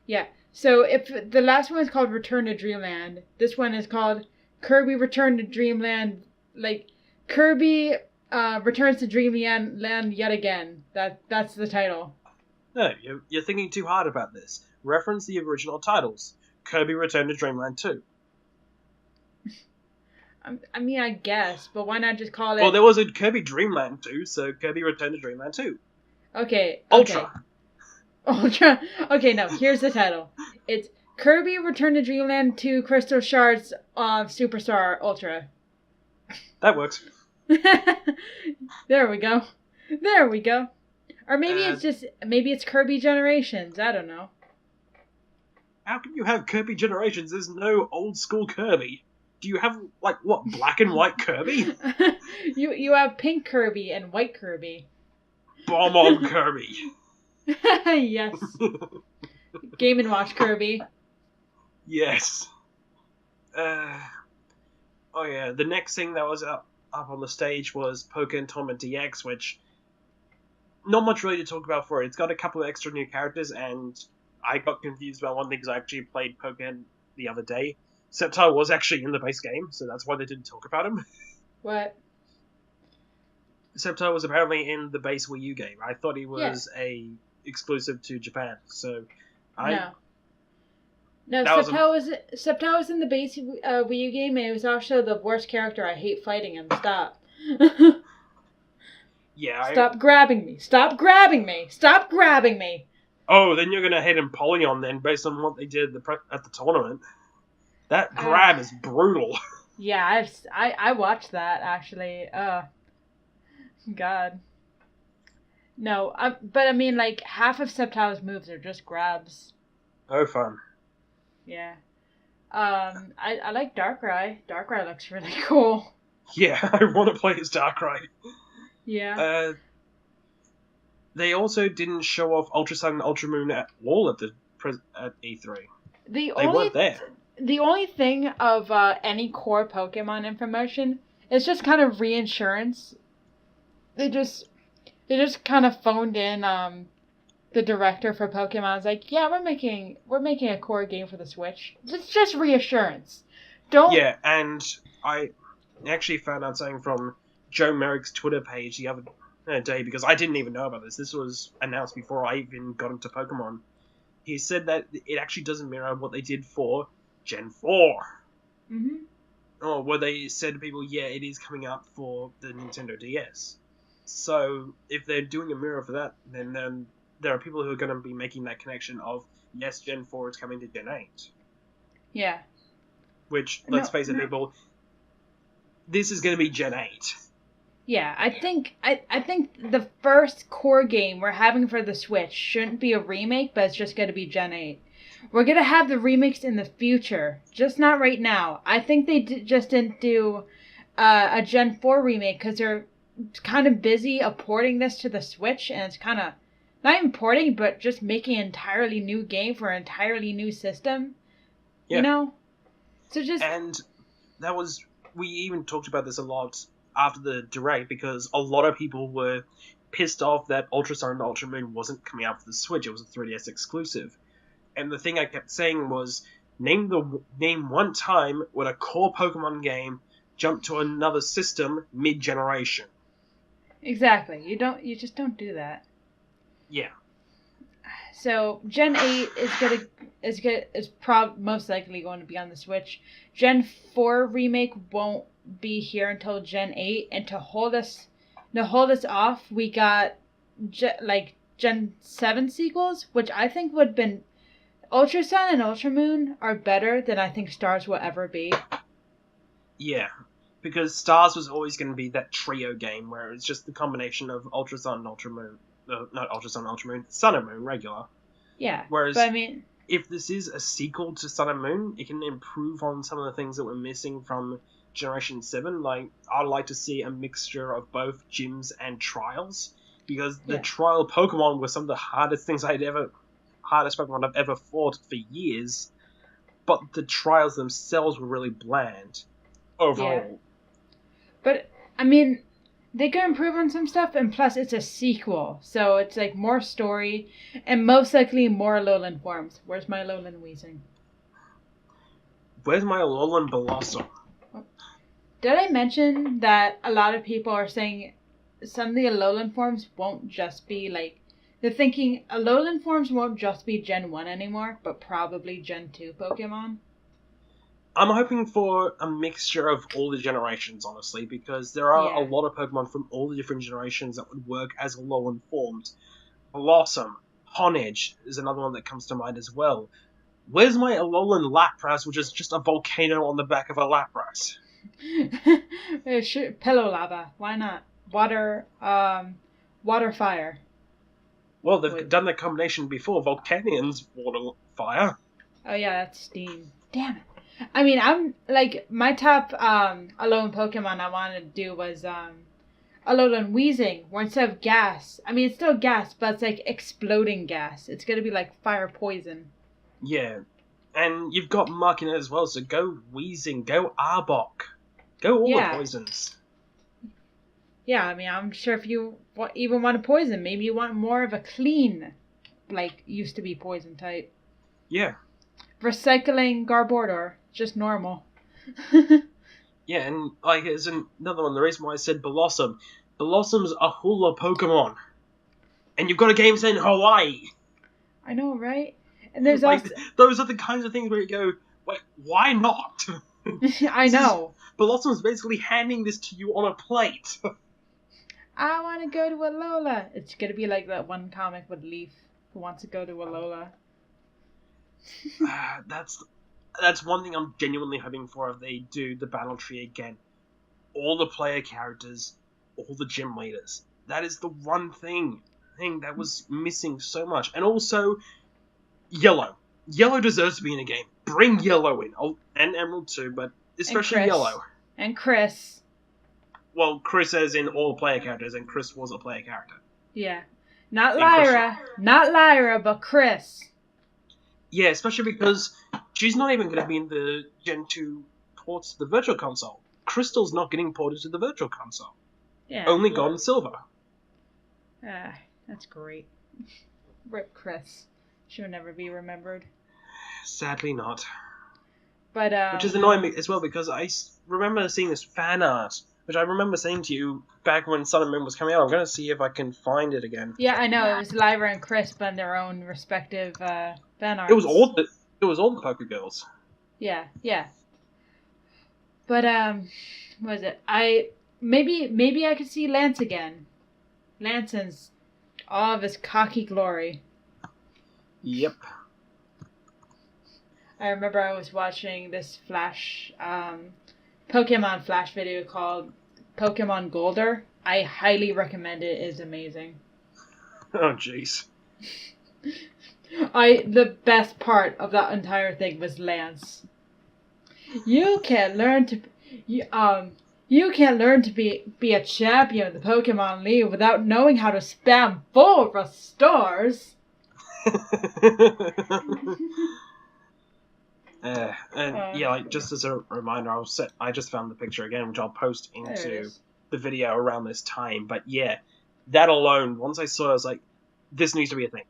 Yeah. So if the last one is called Return to Dreamland, this one is called Kirby Return to Dreamland. Like Kirby returns to Dreamland yet again. That's the title. No, you're thinking too hard about this. Reference the original titles. Kirby Return to Dreamland 2. I mean, I guess, but why not just call it... Well, there was a Kirby Dreamland 2, so Kirby Return to Dreamland 2. Okay. Ultra. Okay, no, here's the title. It's Kirby Return to Dreamland 2 Crystal Shards of Superstar Ultra. That works. There we go. Or maybe it's Kirby Generations. I don't know. How can you have Kirby Generations? There's no old school Kirby. Do you have, black and white Kirby? You have pink Kirby and white Kirby. Bomb on Kirby. Yes. Game & Watch Kirby. Yes. Oh yeah, the next thing that was up on the stage was Pokken Tournament DX, which... Not much really to talk about for it. It's got a couple of extra new characters, and I got confused about one thing because I actually played Pokken the other day. Sceptile was actually in the base game, so that's why they didn't talk about him. What? Sceptile was apparently in the base Wii U game. I thought he was a exclusive to Japan, so No, Sceptile was in the base Wii U game, and it was also the worst character. I hate fighting him. Stop. Yeah. Stop grabbing me. Stop grabbing me. Stop grabbing me. Oh, then you're gonna hate Empoleon then, based on what they did at the tournament. That grab is brutal. Yeah, I watched that actually. God. No, but I mean, like, half of Septile's moves are just grabs. Oh, fun. Yeah. I like Darkrai. Darkrai looks really cool. Yeah, I want to play as Darkrai. Yeah. They also didn't show off Ultra Sun and Ultra Moon at all at E3. The They only weren't there. the only thing of any core Pokemon information is just kind of reinsurance. They just kind of phoned in the director for Pokemon. Is like, yeah, we're making a core game for the Switch. It's just reassurance. Don't. Yeah, and I actually found out something from Joe Merrick's Twitter page the other day, because I didn't even know about this. This was announced before I even got into Pokemon. He said that it actually doesn't mirror what they did for Gen 4. Mm-hmm. Or where they said to people, yeah, it is coming out for the Nintendo DS. So, if they're doing a mirror for that, then there are people who are going to be making that connection of, yes, Gen 4 is coming to Gen 8. Yeah. Which, let's face it, people, this is going to be Gen 8. Yeah, I think the first core game we're having for the Switch shouldn't be a remake, but it's just going to be Gen 8. We're going to have the remakes in the future, just not right now. I think they just didn't do a Gen 4 remake because they're kind of busy porting this to the Switch, and it's kind of not even porting, but just making an entirely new game for an entirely new system. Yeah. You know? So just... And that was... We even talked about this a lot after the Direct, because a lot of people were pissed off that Ultra Sun and Ultra Moon wasn't coming out for the Switch. It was a 3DS exclusive. And the thing I kept saying was, name one time when a core Pokemon game jumped to another system mid-generation. Exactly. You just don't do that. Yeah. So Gen 8 is most likely going to be on the Switch. Gen 4 remake won't be here until Gen 8, and to hold us off, we got Gen 7 sequels, which I think would have been... Ultra Sun and Ultra Moon are better than I think Stars will ever be. Yeah, because Stars was always going to be that trio game where it's just the combination of Ultra Sun and Ultra Moon. Not Ultra Sun and Ultra Moon, Sun and Moon, regular. Yeah, whereas, but I mean... if this is a sequel to Sun and Moon, it can improve on some of the things that were missing from Generation 7. Like, I'd like to see a mixture of both gyms and trials, because the trial Pokemon were some of the hardest Pokemon I've ever fought for years, but the trials themselves were really bland overall. Yeah. But, I mean, they could improve on some stuff, and plus it's a sequel, so it's like more story, and most likely more Alolan forms. Where's my Alolan Weezing? Where's my Alolan Blossom? Did I mention that a lot of people are saying some of the Alolan forms won't just be like... They're thinking Alolan forms won't just be Gen 1 anymore, but probably Gen 2 Pokemon. I'm hoping for a mixture of all the generations, honestly, because there are a lot of Pokemon from all the different generations that would work as Alolan forms. Blossom, Honedge is another one that comes to mind as well. Where's my Alolan Lapras, which is just a volcano on the back of a Lapras? Pillow lava. Why not? Water, fire. Well, they've done that combination before. Volcanions, water, fire. Oh yeah, that's steam. Damn it. I mean, I'm like, my top Alolan Pokemon I wanted to do was Alolan Weezing, where instead of gas, I mean, it's still gas, but it's like exploding gas. It's gonna be like fire poison. Yeah, and you've got Markinet as well, so go Weezing, go Arbok, go all the poisons. Yeah, I mean, I'm sure if you even want a poison, maybe you want more of a clean, like, used to be poison type. Yeah. Recycling Garbodor, just normal. Yeah, and like, there's another one, the reason why I said Blossom. Blossom's a hula Pokemon. And you've got a game set in Hawaii. I know, right? And there's like, also... Those are the kinds of things where you go, wait, why not? I know. Blossom's basically handing this to you on a plate. I want to go to Alola. It's going to be like that one comic with Leaf who wants to go to Alola. That's one thing I'm genuinely hoping for if they do the battle tree again. All the player characters, all the gym leaders. That is the one thing that was missing so much. And also, Yellow. Yellow deserves to be in a game. Bring Yellow in. And Emerald too, but especially Yellow. And Chris. Well, Chris as in all player characters, and Chris was a player character. Yeah. Not Lyra. Not Lyra, but Chris. Yeah, especially because she's not even going to be in the Gen 2 ports to the Virtual Console. Crystal's not getting ported to the Virtual Console. Yeah. Only Gold and Silver. That's great. Rip Chris. She'll never be remembered. Sadly not. But which is annoying me as well, because I remember seeing this fan art, which I remember saying to you back when Sun and Moon was coming out. I'm going to see if I can find it again. Yeah, I know. It was Lyra and Chris, but their own respective fan arts. It was all the Poker Girls. Yeah. But what was it? Maybe I could see Lance again. Lance in all of his cocky glory. Yep. I remember I was watching this Flash, Pokemon Flash video called Pokemon Golder. I highly recommend it. It's amazing. Oh, jeez. The best part of that entire thing was Lance. You can't learn to be a champion of the Pokemon League without knowing how to spam full restores. Just as a reminder, I just found the picture again, which I'll post into the video around this time. But yeah, that alone, once I saw it, I was like, this needs to be a thing.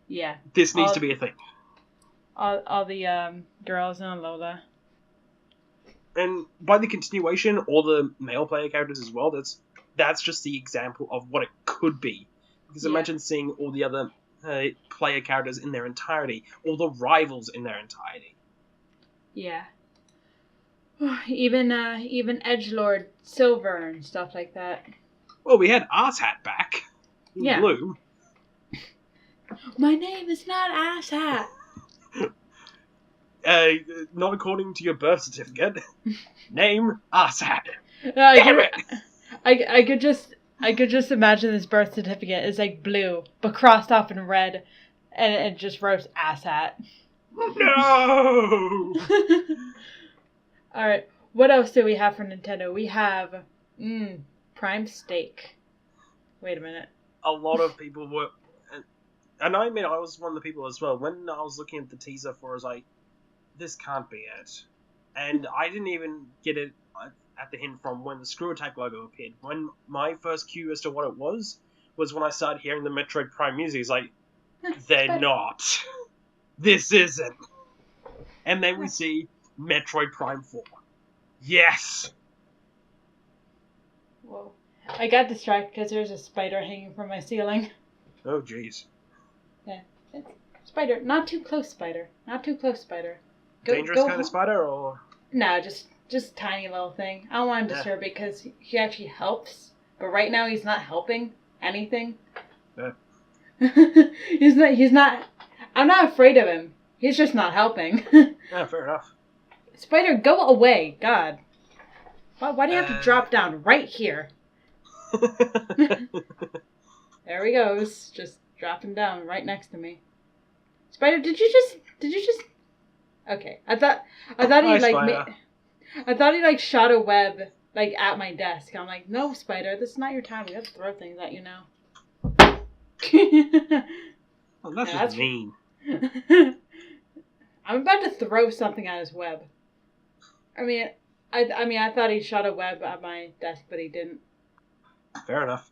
Yeah. This needs to be a thing. All the girls in Alola. And by the continuation, all the male player characters as well, that's just the example of what it could be. Because imagine seeing all the other player characters in their entirety, all the rivals in their entirety. Yeah. Even Edgelord Silver and stuff like that. Well, we had Asshat back. In blue. My name is not Asshat. Not according to your birth certificate. Name Asshat. I could just imagine this birth certificate is like blue, but crossed off in red, and it just wrote Asshat. No! Alright, what else do we have for Nintendo? We have Prime Steak. Wait a minute. A lot of people were, and I admit I was one of the people as well. When I was looking at the teaser for it, I was like, this can't be it. And I didn't even get it at the hint from when the Screw Attack logo appeared. When my first cue as to what it was when I started hearing the Metroid Prime music. It's like, they're not. This isn't. And then we see Metroid Prime 4. Yes! Whoa. I got distracted because there's a spider hanging from my ceiling. Oh, jeez. Yeah. Spider. Not too close, spider. Not too close, spider. Dangerous kind of spider, or? No, just tiny little thing. I don't want to disturb it because he actually helps. But right now he's not helping anything. Yeah. He's not. I'm not afraid of him. He's just not helping. Yeah, fair enough. Spider, go away. God. Why do you have to drop down right here? There he goes. Just dropping down right next to me. Spider, did you just... Okay. I thought he like shot a web like at my desk. I'm like, no, Spider, this is not your time. We have to throw things at you now. Well, that's just mean. I'm about to throw something at his web. I thought he shot a web at my desk, but he didn't. Fair enough.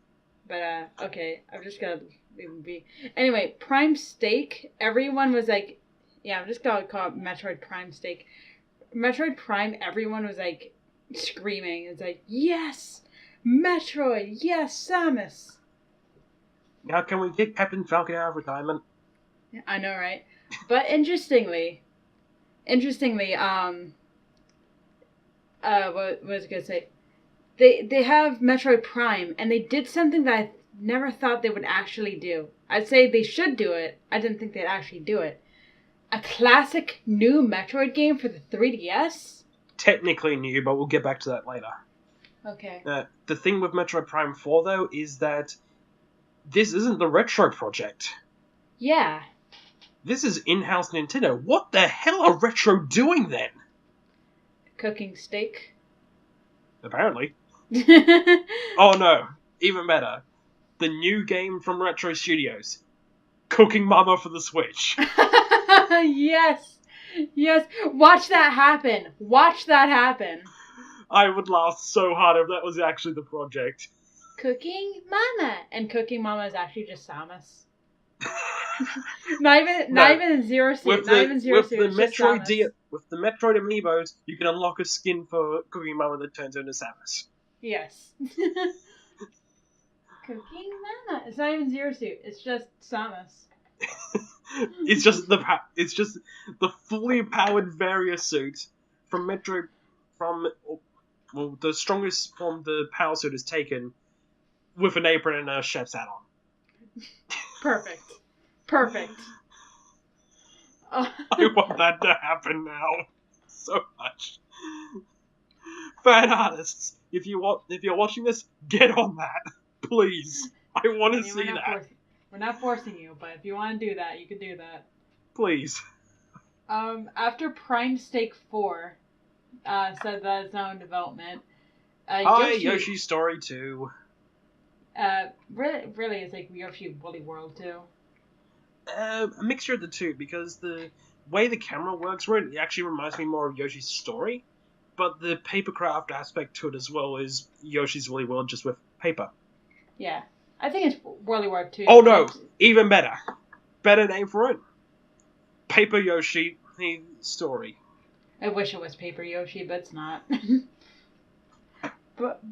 But okay, I'm just gonna leave him be. Anyway, Prime Steak. Everyone was like, yeah, I'm just gonna call it Metroid Prime Steak. Metroid Prime. Everyone was like screaming. It's like, yes, Metroid, yes, Samus. Now, can we get Captain Falcon out of retirement? I know, right? But interestingly, what was I gonna say? They have Metroid Prime, and they did something that I never thought they would actually do. I'd say they should do it. I didn't think they'd actually do it. A classic new Metroid game for the 3DS? Technically new, but we'll get back to that later. Okay. The thing with Metroid Prime 4, though, is that this isn't the Retro Project. Yeah. This is in-house Nintendo. What the hell are Retro doing then? Cooking steak. Apparently. Oh no, even better. The new game from Retro Studios. Cooking Mama for the Switch. Yes. Yes. Watch that happen. Watch that happen. I would laugh so hard if that was actually the project. Cooking Mama. And Cooking Mama is actually just Samus. not even Zero Suit. With Not even Zero Suit. With the Metroid amiibos, you can unlock a skin for Cooking Mama that turns into Samus. Yes. Cooking Mama. It's not even Zero Suit. It's just Samus. It's just the fully powered Varia suit from Metroid. The strongest form the power suit is taken with an apron and a chef's hat on. Perfect. I want that to happen now so much. Fan artists, if you're watching this, get on that, please. I want to see that. We're not forcing you, but if you want to do that, you can do that. Please. After Prime Steak 4 said that it's now in development. Yoshi's Story 2. Really, it's like Yoshi Woolly World 2. A mixture of the two, because the way the camera works, it actually reminds me more of Yoshi's Story, but the papercraft aspect to it as well is Yoshi's Woolly World just with paper. Yeah. I think it's Woolly World 2. Oh no! Even better. Better name for it. Paper Yoshi Story. I wish it was Paper Yoshi, but it's not.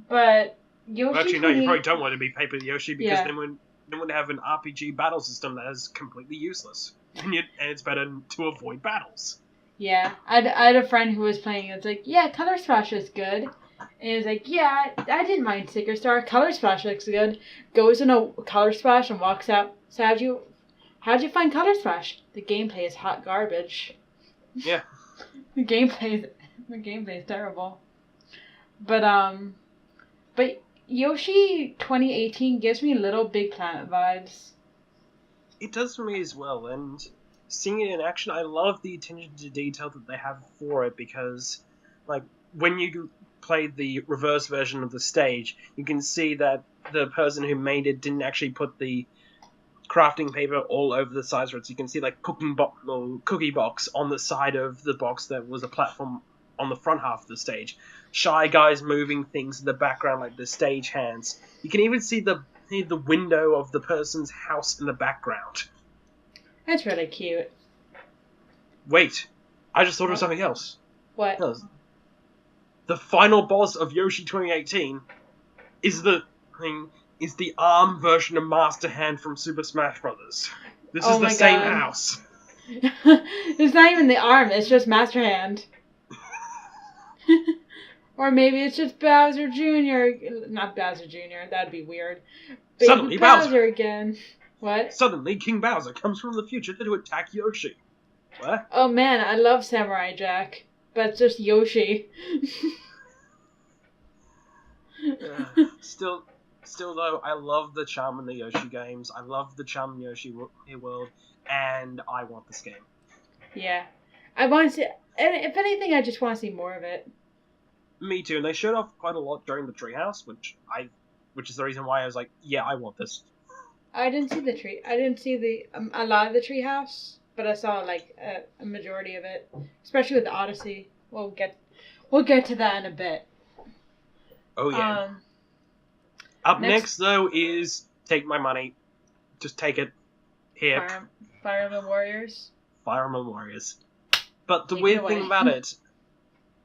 but Yoshi. Actually, no, you probably don't want it to be Paper Yoshi because then we'd have an RPG battle system that is completely useless, and it's better to avoid battles. Yeah, I had a friend who was playing. It's like, yeah, Color Splash is good. And he was like, yeah, I didn't mind Sticker Star. Color Splash looks good. Goes in a Color Splash and walks out. So how'd you find Color Splash? The gameplay is hot garbage. Yeah. The gameplay is terrible. But Yoshi 2018 gives me Little Big Planet vibes. It does for me as well, and seeing it in action, I love the attention to detail that they have for it, because, like, when you play the reverse version of the stage, you can see that the person who made it didn't actually put the crafting paper all over the sides of it, so you can see, like, cookie box on the side of the box that was a platform on the front half of the stage. Shy Guys moving things in the background, like the stage hands. You can even see the window of the person's house in the background. That's really cute. Wait, I just thought of something else. What? The final boss of Yoshi 2018 is the ARM version of Master Hand from Super Smash Bros. This is the same house. It's not even the arm, it's just Master Hand. Or maybe it's just Bowser Jr. Not Bowser Jr., that'd be weird. Baby Suddenly Bowser again. What? Suddenly King Bowser comes from the future to attack Yoshi. What? Oh man, I love Samurai Jack. But it's just Yoshi. Still though, I love the charm in the Yoshi games. I love the charm in Yoshi World, and I want this game. Yeah. I want to see... And if anything, I just want to see more of it. Me too, and they showed off quite a lot during the treehouse, which is the reason why I was like, yeah, I want this. I didn't see a lot of the treehouse, but I saw like a majority of it, especially with the Odyssey. We'll get to that in a bit. Oh yeah. Up next though is Take My Money. Just take it. Here. Fire Emblem Warriors. Fire Emblem Warriors. But the weird thing about it,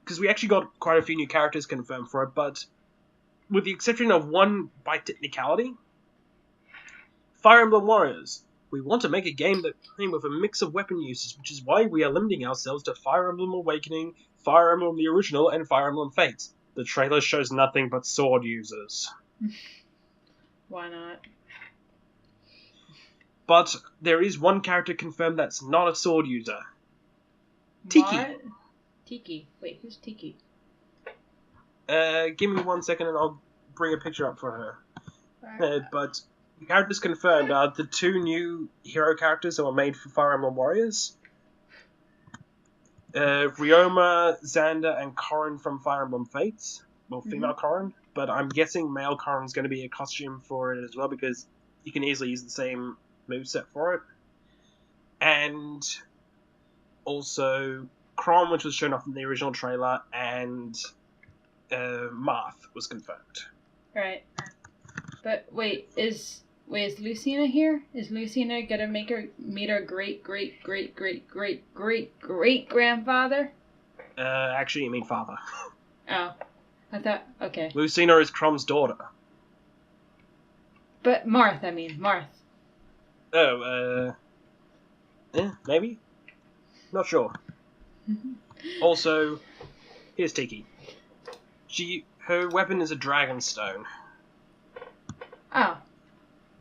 because we actually got quite a few new characters confirmed for it, but with the exception of one by technicality, Fire Emblem Warriors. We want to make a game that came with a mix of weapon uses, which is why we are limiting ourselves to Fire Emblem Awakening, Fire Emblem the Original, and Fire Emblem Fates. The trailer shows nothing but sword users. Why not? But there is one character confirmed that's not a sword user. Tiki. Tiki. Wait, who's Tiki? Give me 1 second and I'll bring a picture up for her. But the characters confirmed are the 2 new hero characters that were made for Fire Emblem Warriors. Ryoma, Xander, and Corrin from Fire Emblem Fates. Well, female Corrin, but I'm guessing male Corrin's going to be a costume for it as well because you can easily use the same moveset for it. And also Chrom, which was shown off in the original trailer, and Marth was confirmed. Right. But wait, is Lucina here? Is Lucina gonna meet her great grandfather? Actually, you mean father. Oh, I thought, okay. Lucina is Chrom's daughter. But Marth. Oh, maybe? Not sure. Also, here's Tiki. Her weapon is a dragon stone. Oh.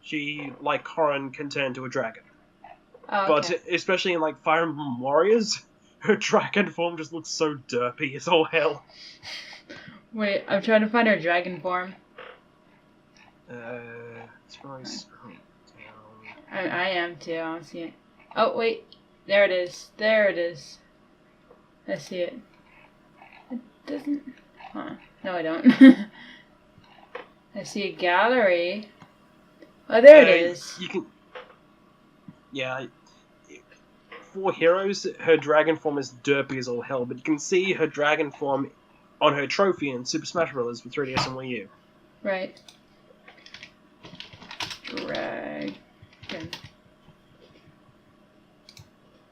She, like Corrin, can turn into a dragon. Oh, okay. But especially in like Fire Emblem Warriors, her dragon form just looks so derpy as all hell. Wait, I'm trying to find her dragon form. It's probably scroll down. I am too. I don't see it. Oh wait, there it is. I see it. It doesn't. Huh? No, I don't. I see a gallery. Oh, there it is. You can. Yeah. For heroes, her dragon form is derpy as all hell, but you can see her dragon form on her trophy in Super Smash Bros. For 3DS and Wii U. Right. Dragon.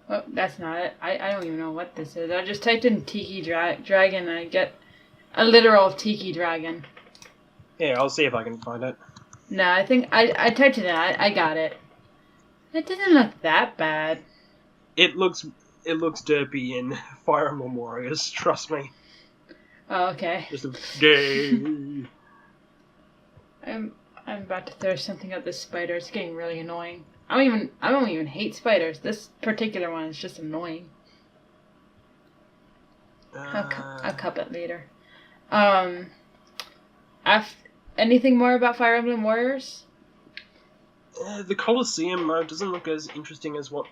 Oh, that's not it. I don't even know what this is. I just typed in Tiki Dragon and I get a literal Tiki Dragon. Yeah, I'll see if I can find it. No, I think I typed it in. I got it. It doesn't look that bad. It looks derpy in Fire Emblem Warriors, trust me. Oh, okay. Just a gay. I'm about to throw something at this spider. It's getting really annoying. I don't even hate spiders. This particular one is just annoying. I'll cup it later. Anything more about Fire Emblem Warriors? The Colosseum mode doesn't look as interesting as what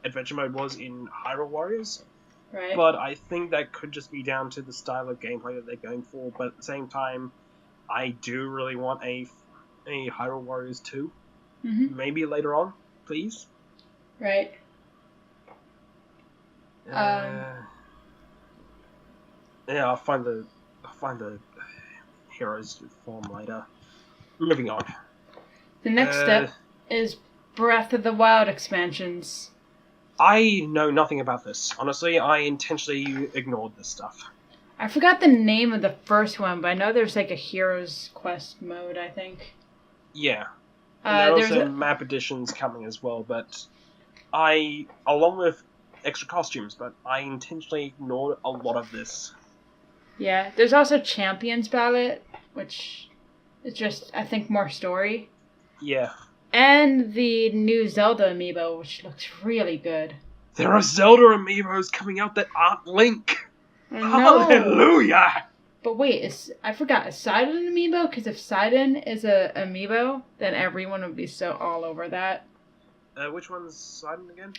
Adventure Mode was in Hyrule Warriors. Right. But I think that could just be down to the style of gameplay that they're going for. But at the same time, I do really want a Hyrule Warriors 2. Mm-hmm. Maybe later on, please. Right. Yeah, I'll find the heroes form later. Moving on. The next step is Breath of the Wild expansions. I know nothing about this. Honestly, I intentionally ignored this stuff. I forgot the name of the first one, but I know there's like a Heroes Quest mode, I think. Yeah. And there are also map additions coming as well, but along with extra costumes, but I intentionally ignored a lot of this. Yeah, there's also Champions Ballot, which is just, I think, more story. Yeah. And the new Zelda amiibo, which looks really good. There are Zelda amiibos coming out that aren't Link! I know. Hallelujah! But wait, I forgot, is Sidon an amiibo? Because if Sidon is a amiibo, then everyone would be so all over that. Which one's Sidon again?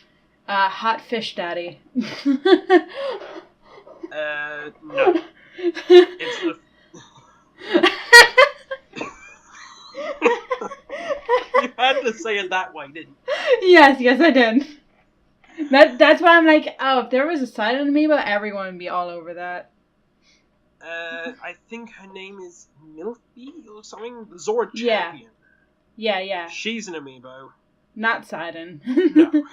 Hot Fish Daddy. No. It's the... You had to say it that way, didn't you? Yes, I did. That's why I'm like, oh, if there was a Sidon amiibo, everyone would be all over that. I think her name is Milky or something? Zora Champion. Yeah. She's an amiibo. Not Sidon. No.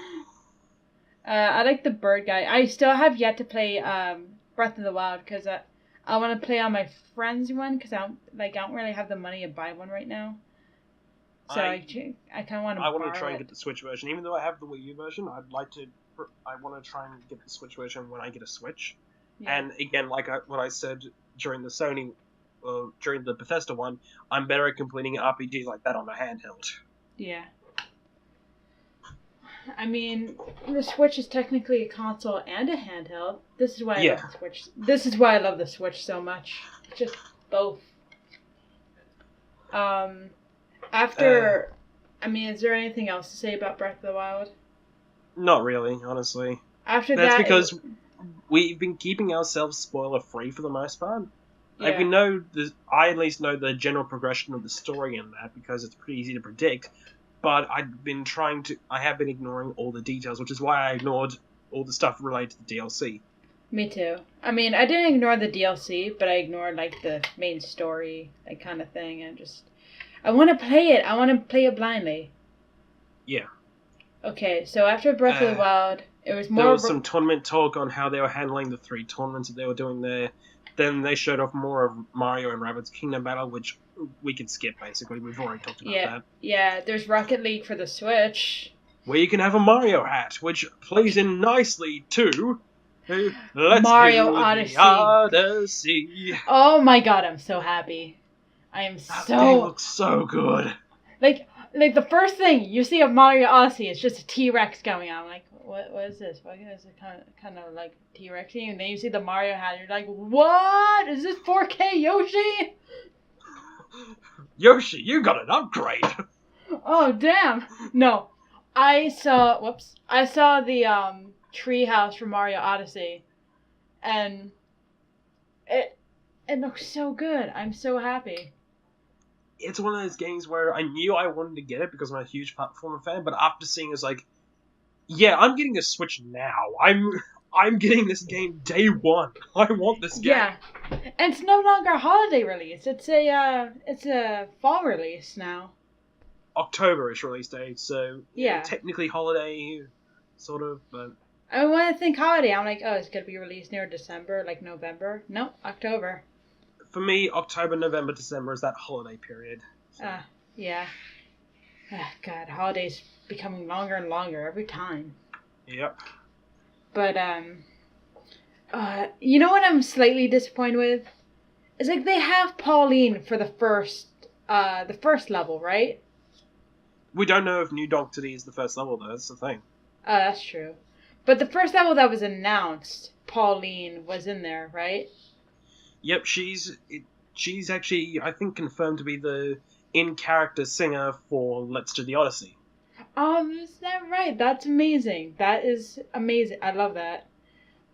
I like the bird guy. I still have yet to play Breath of the Wild because I want to play on my friend's one because I don't really have the money to buy one right now. So I kind of want to. I want to try and get the Switch version, even though I have the Wii U version. I want to try and get the Switch version when I get a Switch. Yeah. And again, what I said during the Bethesda one, I'm better at completing RPGs like that on a handheld. Yeah. I mean, the Switch is technically a console and a handheld. This is why I Yeah. love the Switch. This is why I love the Switch so much. Just both. After, I mean, is there anything else to say about Breath of the Wild? Not really, honestly. After That's that, because we've been keeping ourselves spoiler-free for the most part. Like, yeah. we know, I at least know the general progression of the story in that, because it's pretty easy to predict, but I have been ignoring all the details, which is why I ignored all the stuff related to the DLC. Me too. I mean, I didn't ignore the DLC, but I ignored, like, the main story, like, kind of thing, and I want to play it. I want to play it blindly. Yeah. Okay, so after Breath of the Wild, it was more... There was some tournament talk on how they were handling the 3 tournaments that they were doing there. Then they showed off more of Mario and Rabbids Kingdom Battle, which we can skip, basically. We've already talked about that. Yeah, there's Rocket League for the Switch. Where you can have a Mario hat, which plays in nicely to... Let's Mario do Odyssey. The Odyssey. Oh my god, I'm so happy. I am That game looks so good. Like the first thing you see of Mario Odyssey is just a T-Rex going on. Like, what is this? What is it kind of like T-Rexy? And then you see the Mario hat, you're like, what? Is this 4K Yoshi? Yoshi, you got an upgrade. Oh, damn. No. I saw the treehouse from Mario Odyssey, and it looks so good. I'm so happy. It's one of those games where I knew I wanted to get it because I'm a huge platformer fan, but after seeing it's like, yeah, I'm getting a Switch now. I'm getting this game day one. I want this game. Yeah, and it's no longer a holiday release. It's a fall release now. October-ish release date, so yeah, technically holiday, sort of, but... I mean, when I think holiday, I'm like, oh, it's going to be released near December, like November. No, October. For me, October, November, December is that holiday period. So. Yeah. God, holidays becoming longer and longer every time. Yep. But, you know what I'm slightly disappointed with? It's like they have Pauline for the first level, right? We don't know if New Donk City is the first level, though. That's the thing. That's true. But the first level that was announced, Pauline was in there, right? Yep, she's actually, I think, confirmed to be the in-character singer for Let's Do the Odyssey. Is that right? That's amazing. That is amazing. I love that.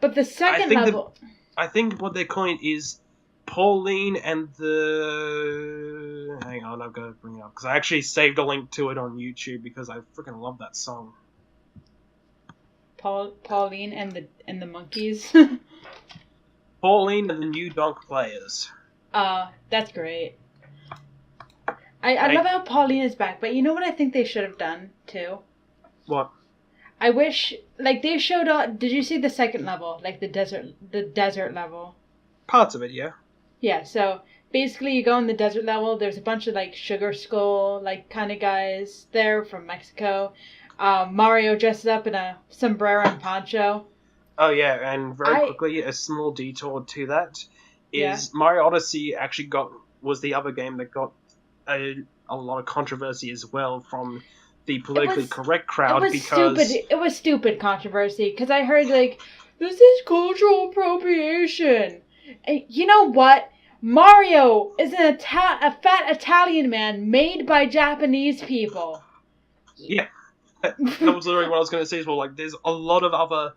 But the second level... I think what they're calling it is Pauline and the... Hang on, I've got to bring it up, because I actually saved a link to it on YouTube because I freaking love that song. Pauline and the monkeys. Pauline and the New Donk Players. That's great. I love how Pauline is back, but you know what I think they should have done too? What? I wish, like, they showed up. Did you see the second level, like the desert level? Parts of it, yeah. Yeah. So basically, you go in the desert level. There's a bunch of like Sugar Skull like kind of guys there from Mexico. Mario dresses up in a sombrero and poncho. Oh yeah, and very quickly, a small detour to that is Mario Odyssey actually was the other game that got a lot of controversy as well from the politically correct crowd It was stupid controversy because I heard like this is cultural appropriation. And you know what? Mario is a fat Italian man made by Japanese people. Yeah. That was literally what I was going to say as well. Like, there's a lot of other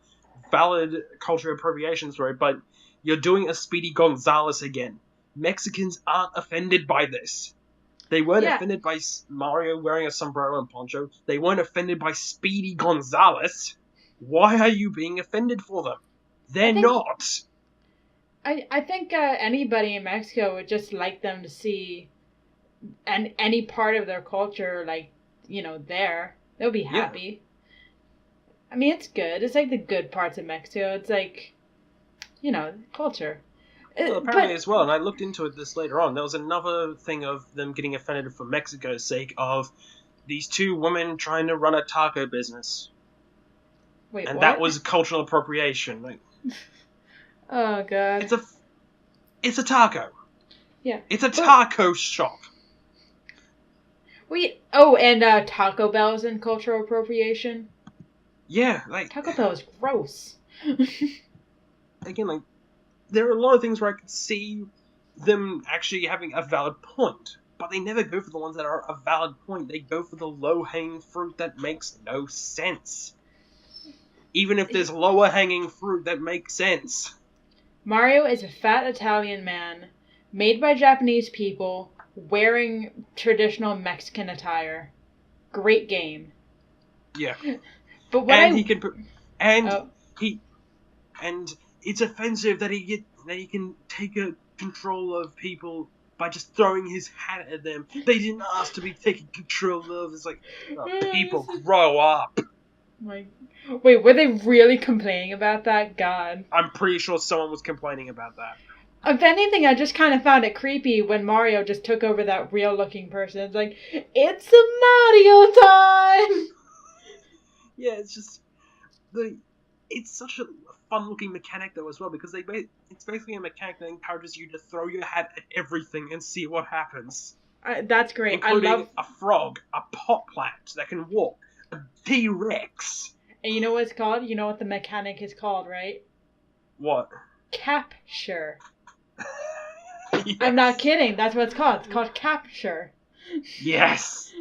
valid cultural appropriations for it, but you're doing a Speedy Gonzales again. Mexicans aren't offended by this. They weren't offended by Mario wearing a sombrero and poncho. They weren't offended by Speedy Gonzales. Why are you being offended for them? They're not. I think anybody in Mexico would just like them to see any part of their culture, like, you know, there. They'll be happy. Yeah. I mean, it's good. It's like the good parts of Mexico. It's like, you know, culture. Well, apparently as well, and I looked into it this later on, there was another thing of them getting offended for Mexico's sake of these 2 women trying to run a taco business. Wait, and what? that was cultural appropriation. Like, oh, God. It's a taco. Yeah. It's a taco shop. And Taco Bell's in cultural appropriation? Yeah, like, Taco Bell is gross. again, like, there are a lot of things where I could see them actually having a valid point, but they never go for the ones that are a valid point. They go for the low-hanging fruit that makes no sense. Even if there's lower-hanging fruit that makes sense. Mario is a fat Italian man, made by Japanese people, wearing traditional Mexican attire. Great game. Yeah. But what And he can Oh. and it's offensive that he can take a control of people by just throwing his hat at them. They didn't ask to be taken control of. It's like, people grow up. Wait, were they really complaining about that? God. I'm pretty sure someone was complaining about that. If anything, I just kind of found it creepy when Mario just took over that real-looking person. It's like, it's a Mario time! Yeah, it's just it's such a fun-looking mechanic though as well, because it's basically a mechanic that encourages you to throw your hat at everything and see what happens. That's great. Including I love a frog, a pot plant that can walk, a T-Rex. And you know what it's called? You know what the mechanic is called, right? What? Capture. Yes. I'm not kidding. That's what it's called. It's called capture. Yes.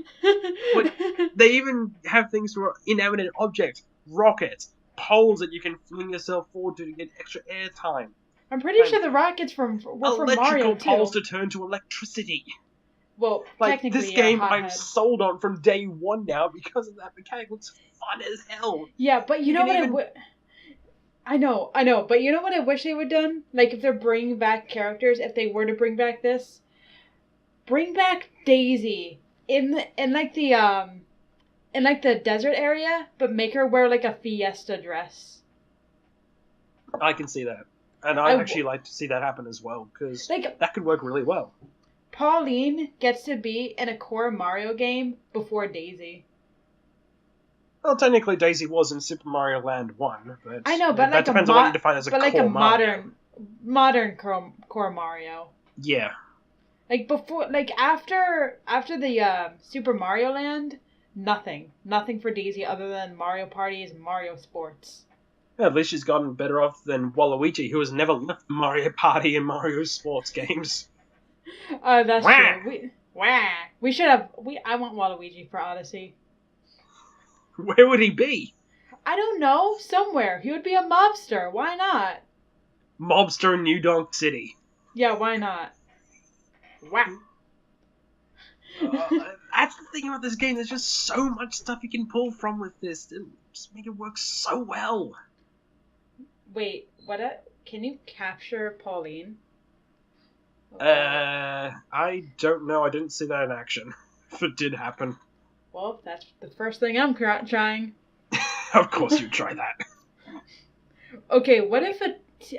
But they even have things for inanimate objects, rockets, poles that you can fling yourself forward to get extra airtime. I'm pretty sure the rockets were from Mario Electrical too. poles to turn to electricity. Well, Like, technically, this game I'm hothead. sold on from day one now because of that mechanic. Looks fun as hell. Yeah, but you know what I know, but you know what I wish they would done? Like, if they're bringing back characters, if they were to bring back this, bring back Daisy in the desert area, but make her wear like a fiesta dress. I can see that. And I'd actually like to see that happen as well, because that could work really well. Pauline gets to be in a core Mario game before Daisy. Well, technically Daisy was in Super Mario Land 1, but I know, but that depends on what you define as a core Mario. modern core Mario. Yeah. Like before, like after the Super Mario Land, nothing for Daisy other than Mario Parties and Mario Sports. Yeah, at least she's gotten better off than Waluigi, who has never left Mario Party and Mario Sports games. That's true. We should have. I want Waluigi for Odyssey. Where would he be? I don't know. Somewhere. He would be a mobster. Why not? Mobster in New Donk City. Yeah, why not? Wow. That's the thing about this game. There's just so much stuff you can pull from with this. It'll just make it work so well. Wait, what? Can you capture Pauline? I don't know. I didn't see that in action. If it did happen. Well, that's the first thing I'm trying. Of course you'd try that. Okay, what if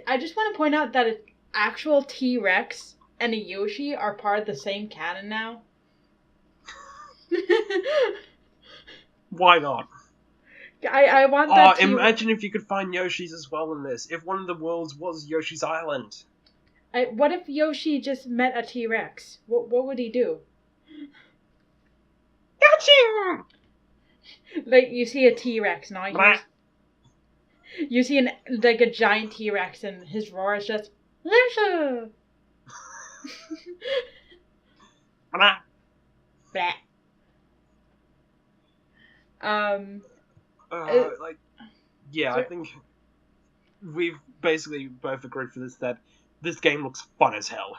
I just want to point out that an actual T-Rex and a Yoshi are part of the same canon now. Why not? I want that. Imagine if you could find Yoshis as well in this. If one of the worlds was Yoshi's Island. What if Yoshi just met a T-Rex? What would he do? Catching! Like, you see a T-Rex, now you see a giant T-Rex, and his roar is just Lucia. Blah. I think we've basically both agreed for this that this game looks fun as hell.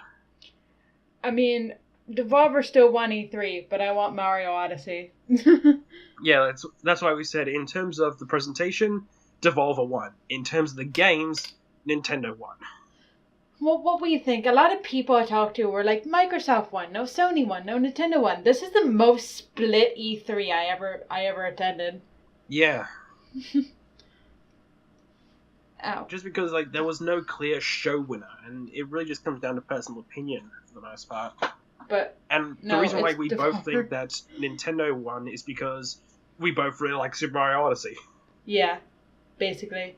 I mean, Devolver still won E3, but I want Mario Odyssey. Yeah, that's why we said in terms of the presentation, Devolver won. In terms of the games, Nintendo won. Well, what do you think? A lot of people I talked to were like, Microsoft won, no Sony won, no Nintendo won. This is the most split E3 I ever attended. Yeah. Ow. Just because there was no clear show winner, and it really just comes down to personal opinion for the most part. The reason why we both think that Nintendo won is because we both really like Super Mario Odyssey. Yeah, basically.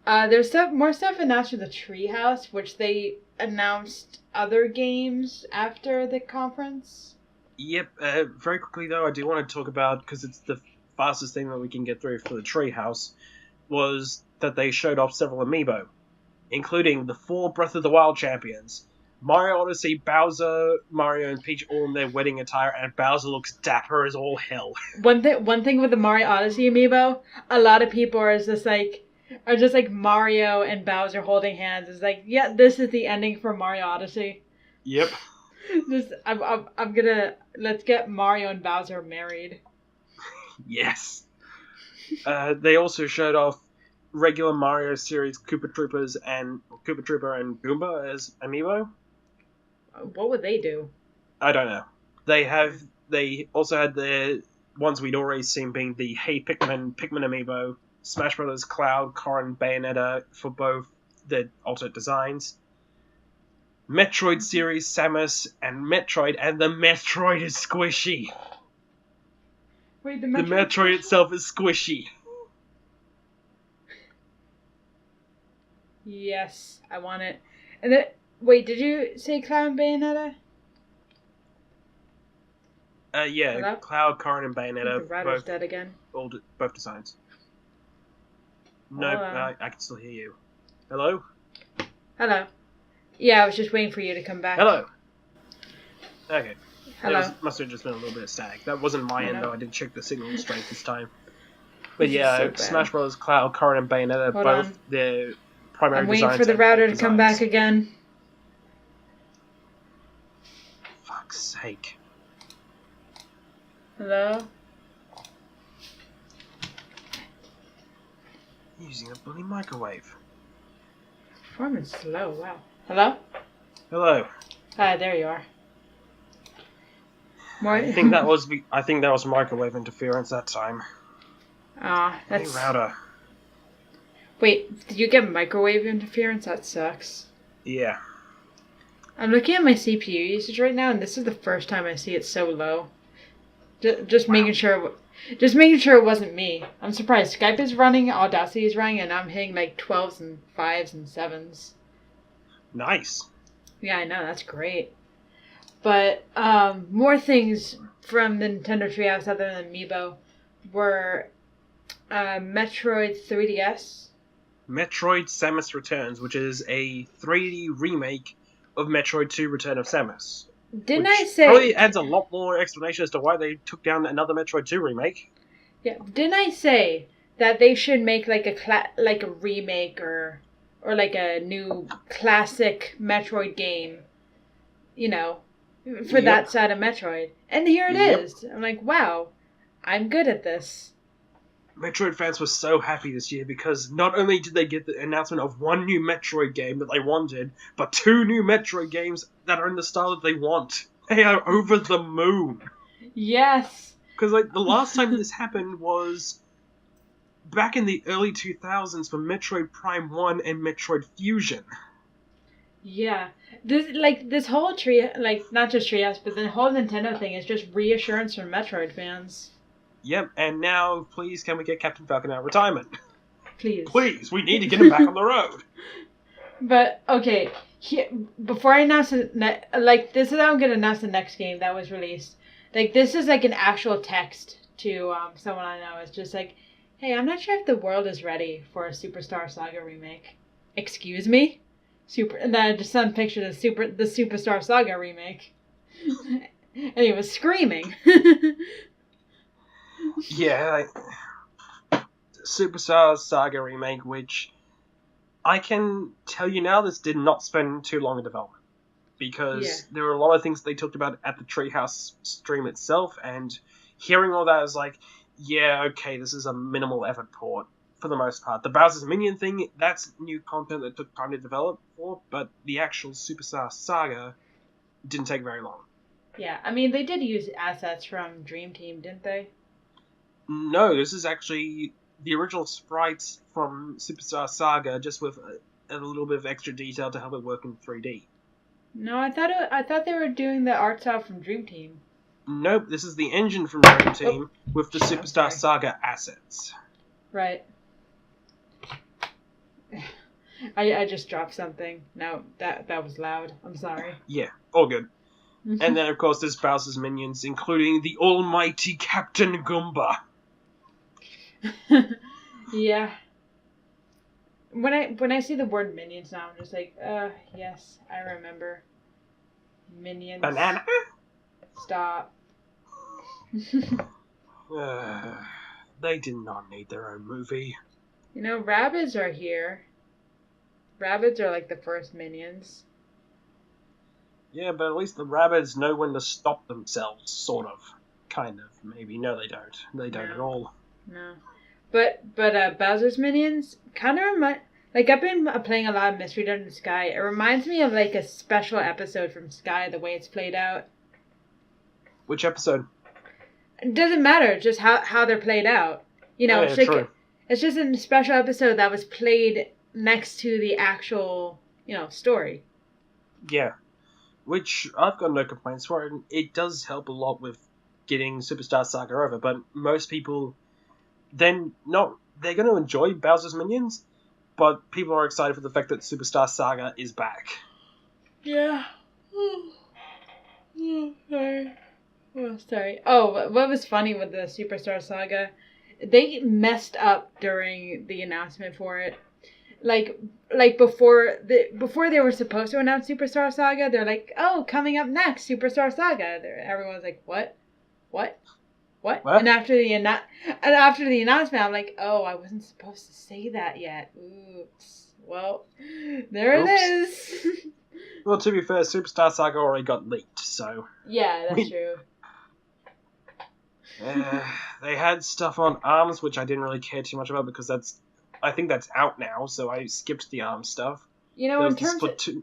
There's more stuff announced for the Treehouse, which they announced other games after the conference. Yep. Very quickly though, I do want to talk about, because it's the fastest thing that we can get through for the treehouse was that they showed off several amiibo, including the 4 Breath of the Wild champions. Mario Odyssey, Bowser, Mario, and Peach all in their wedding attire, and Bowser looks dapper as all hell. One thing with the Mario Odyssey amiibo, a lot of people are just like Mario and Bowser holding hands. It's like, yeah, this is the ending for Mario Odyssey. Yep. I'm gonna let's get Mario and Bowser married. Yes. They also showed off regular Mario series Koopa Trooper and Goomba as amiibo. What would they do? I don't know. They also had the ones we'd already seen, being the Hey Pikmin amiibo, Smash Brothers Cloud, Corrin, Bayonetta for both the alternate designs, Metroid series Samus and Metroid, and the Metroid is squishy. Wait, the Metroid itself is squishy. Yes, I want it. And then, wait, did you say Cloud and Bayonetta? Yeah, Hello? Cloud, Corrin, and The Bayonetta, router's dead again. both designs. No, Hold on. I can still hear you. Hello? Hello. Yeah, I was just waiting for you to come back. Hello. Okay. Hello. Must have just been a little bit of static. That wasn't my end, Hello. though. I didn't check the signal strength this time. But This is yeah, so bad. Smash Bros. Cloud, Corrin, and Bayonetta, Hold both on. their primary I'm waiting designs. for the and router to come designs. back again. Fuck's sake. Hello? Using a bloody microwave. Performance slow, wow. Hello? Hello. Hi, there you are. More... I think that was microwave interference that time. Ah, that's... Hey, router. Wait, did you get microwave interference? That sucks. Yeah. I'm looking at my CPU usage right now, and this is the first time I see it so low. Just making sure it wasn't me. I'm surprised. Skype is running, Audacity is running, and I'm hitting like 12s and 5s and 7s. Nice. Yeah, I know, that's great. But more things from the Nintendo Treehouse other than Amiibo were Metroid 3DS. Metroid Samus Returns, which is a 3D remake of Metroid 2 Return of Samus. Didn't which I say... probably adds a lot more explanation as to why they took down another Metroid 2 remake. Yeah, didn't I say that they should make like a remake or like a new classic Metroid game, you know, for that side of Metroid? And here it is. I'm like, wow, I'm good at this. Metroid fans were so happy this year because not only did they get the announcement of one new Metroid game that they wanted, but 2 new Metroid games that are in the style that they want. They are over the moon. Yes. Because like the last time this happened was back in the early 2000s for Metroid Prime 1 and Metroid Fusion. Yeah. This whole not just Treehouse, but the whole Nintendo thing is just reassurance from Metroid fans. Yep, and now, please, can we get Captain Falcon out of retirement? Please. Please, we need to get him back on the road. But, okay, before I announce this is how I'm going to announce the next game that was released. Like, this is like an actual text to someone I know. It's just like, hey, I'm not sure if the world is ready for a Superstar Saga remake. Excuse me? And then I just sent a picture of the Superstar Saga remake. And he was screaming. Yeah, Superstar Saga remake, which I can tell you now, this did not spend too long in development. Because there were a lot of things they talked about at the Treehouse stream itself, and hearing all that is like, yeah, okay, this is a minimal effort port, for the most part. The Bowser's Minion thing, that's new content that took time to develop for, but the actual Superstar Saga didn't take very long. Yeah, I mean, they did use assets from Dream Team, didn't they? No, this is actually the original sprites from Superstar Saga, just with a little bit of extra detail to help it work in 3D. No, I thought they were doing the art style from Dream Team. Nope, this is the engine from Dream Team with the Superstar Okay. Saga assets. Right. I just dropped something. No, that was loud. I'm sorry. Yeah, all good. And then, of course, there's Bowser's Minions, including the almighty Captain Goomba. Yeah. When I see the word minions now, I'm just like, yes, I remember. Minions. Banana? Stop. They did not need their own movie. You know, rabbits are here. Rabbits are like the first minions. Yeah, but at least the rabbits know when to stop themselves, sort of. Kind of, maybe. No, they don't. They don't at all. No. But Bowser's minions kind of remind... Like, I've been playing a lot of Mystery Dungeon Sky. It reminds me of, like, a special episode from Sky, the way it's played out. Which episode? It doesn't matter, just how they're played out. You know, yeah, true. It's just a special episode that was played next to the actual, story. Yeah. Which, I've got no complaints for, and it does help a lot with getting Superstar Saga over, but most people, they're going to enjoy Bowser's Minions, but people are excited for the fact that Superstar Saga is back. Yeah. Sorry. Oh, what was funny with the Superstar Saga? They messed up during the announcement for it. Like before they were supposed to announce Superstar Saga, they're like, "Oh, coming up next, Superstar Saga." Everyone's like, "What? What?" And after the announcement, I'm like, "Oh, I wasn't supposed to say that yet. Oops. Well, there it is." Well, to be fair, Superstar Saga already got leaked, so... Yeah, that's true. They had stuff on ARMS, which I didn't really care too much about, because I think that's out now, so I skipped the ARMS stuff. You know, in terms of esports,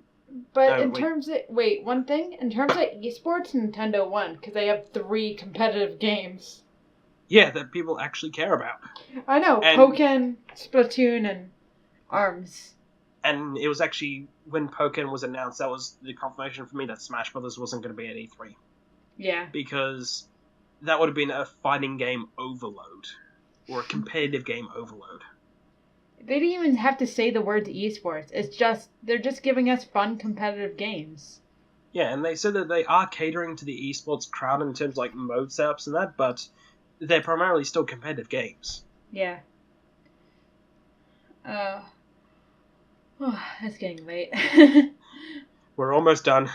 Nintendo won, because they have 3 competitive games. Yeah, that people actually care about. I know, Pokken, Splatoon, and ARMS. And it was actually, when Pokken was announced, that was the confirmation for me that Smash Brothers wasn't going to be at E3. Yeah. Because that would have been a fighting game overload. Or a competitive game overload. They didn't even have to say the word esports. They're just giving us fun competitive games. Yeah, and they said that they are catering to the esports crowd in terms of like mode setups and that, but they're primarily still competitive games. Yeah. It's getting late. We're almost done.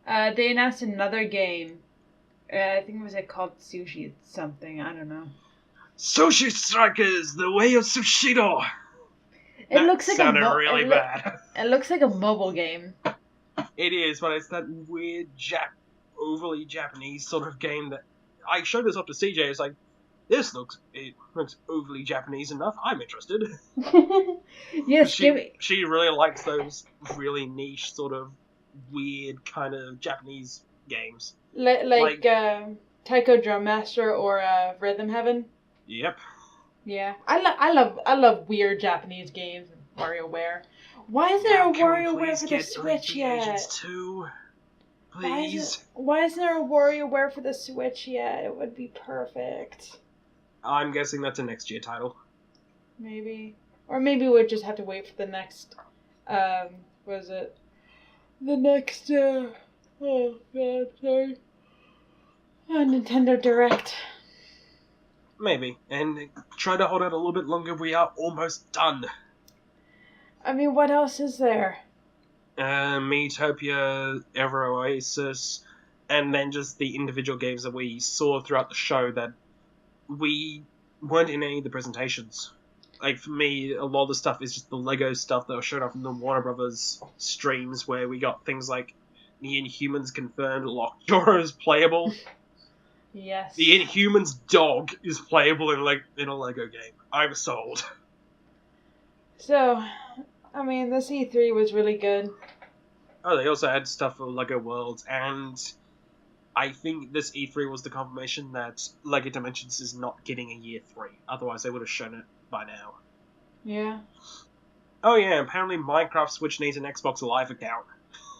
They announced another game. I think it was called Sushi something. I don't know. Sushi Strikers, the way of Sushido. It looks like sounded really bad. It looks like a mobile game. It is, but it's that weird overly Japanese sort of game that I showed this off to CJ. It's like, it looks overly Japanese enough. I'm interested. Yes, she really likes those really niche sort of weird kind of Japanese games, like Taiko Drum Master or Rhythm Heaven. Yep. Yeah, I love weird Japanese games and WarioWare. Why is there a WarioWare for the Switch yet? Please. Why isn't there a WarioWare for the Switch yet? It would be perfect. I'm guessing that's a next year title. Maybe. Or maybe we'll just have to wait for the next, what is it? The next, oh god, sorry. Nintendo Direct. Maybe. And try to hold out a little bit longer. We are almost done. I mean, what else is there? Miitopia, Ever Oasis, and then just the individual games that we saw throughout the show that we weren't in any of the presentations. Like, for me, a lot of the stuff is just the Lego stuff that was shown off in the Warner Brothers streams, where we got things like the Inhumans confirmed, Lockjaw is playable. Yes. The Inhumans dog is playable in a Lego game. I'm sold. So, I mean, this E3 was really good. Oh, they also had stuff for Lego Worlds, and I think this E3 was the confirmation that LEGO Dimensions is not getting a year 3. Otherwise, they would have shown it by now. Yeah. Oh yeah, apparently Minecraft Switch needs an Xbox Live account.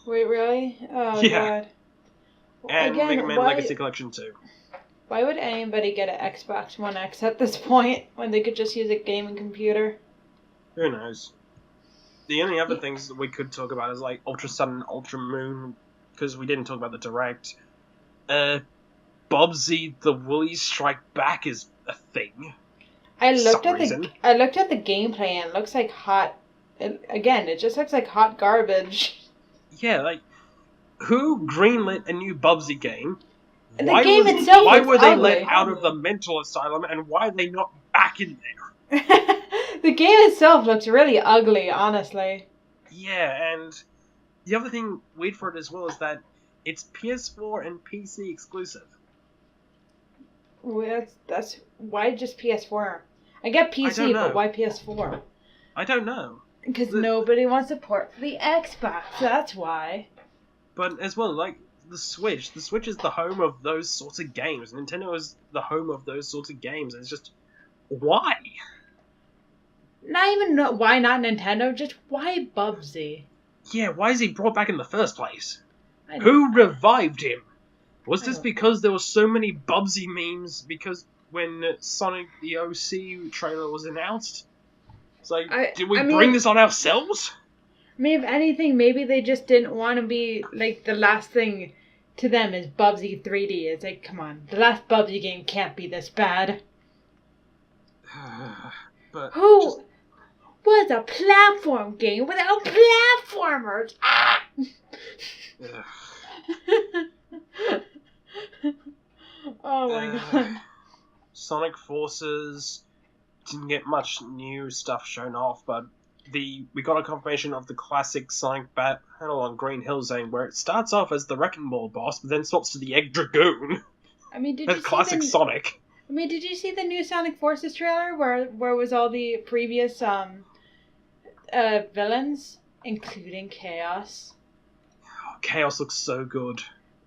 Wait, really? Oh, yeah. God. And again, Mega Man Legacy Collection 2. Why would anybody get an Xbox One X at this point, when they could just use a gaming computer? Who knows? The only other things that we could talk about is like Ultra Sun and Ultra Moon, because we didn't talk about the Direct. Bobsy the Woolies Strike Back is a thing. I for looked some at reason. I looked at the gameplay and it looks like it just looks like hot garbage. Yeah, like, who greenlit a new Bubsy game? The game itself Why looks were they ugly. let out of the mental asylum, and why are they not back in there? The game itself looks really ugly, honestly. Yeah, and the other thing weird for it as well is that it's PS4 and PC exclusive. Well, that's why just PS4. I get PC, but why PS4? I don't know. Because nobody wants support for the Xbox. That's why. But as well, like the Switch is the home of those sorts of games. Nintendo is the home of those sorts of games. It's just why? Not even why not Nintendo, just why Bubsy? Yeah, why is he brought back in the first place? Who revived him? Was this because there were so many Bubsy memes because when Sonic the OC trailer was announced? It's like, did we bring this on ourselves? I mean, if anything, maybe they just didn't want to be, like, the last thing to them is Bubsy 3D. It's like, come on, the last Bubsy game can't be this bad. But who was a platform game without platformers? Ah! Oh my god. Sonic Forces didn't get much new stuff shown off, but we got a confirmation of the classic Sonic battle on Green Hill Zone, where it starts off as the Wrecking Ball boss, but then swaps to the Egg Dragoon. I mean, did you see classic Sonic? I mean, did you see the new Sonic Forces trailer where was all the previous villains, including Chaos? Oh, Chaos looks so good.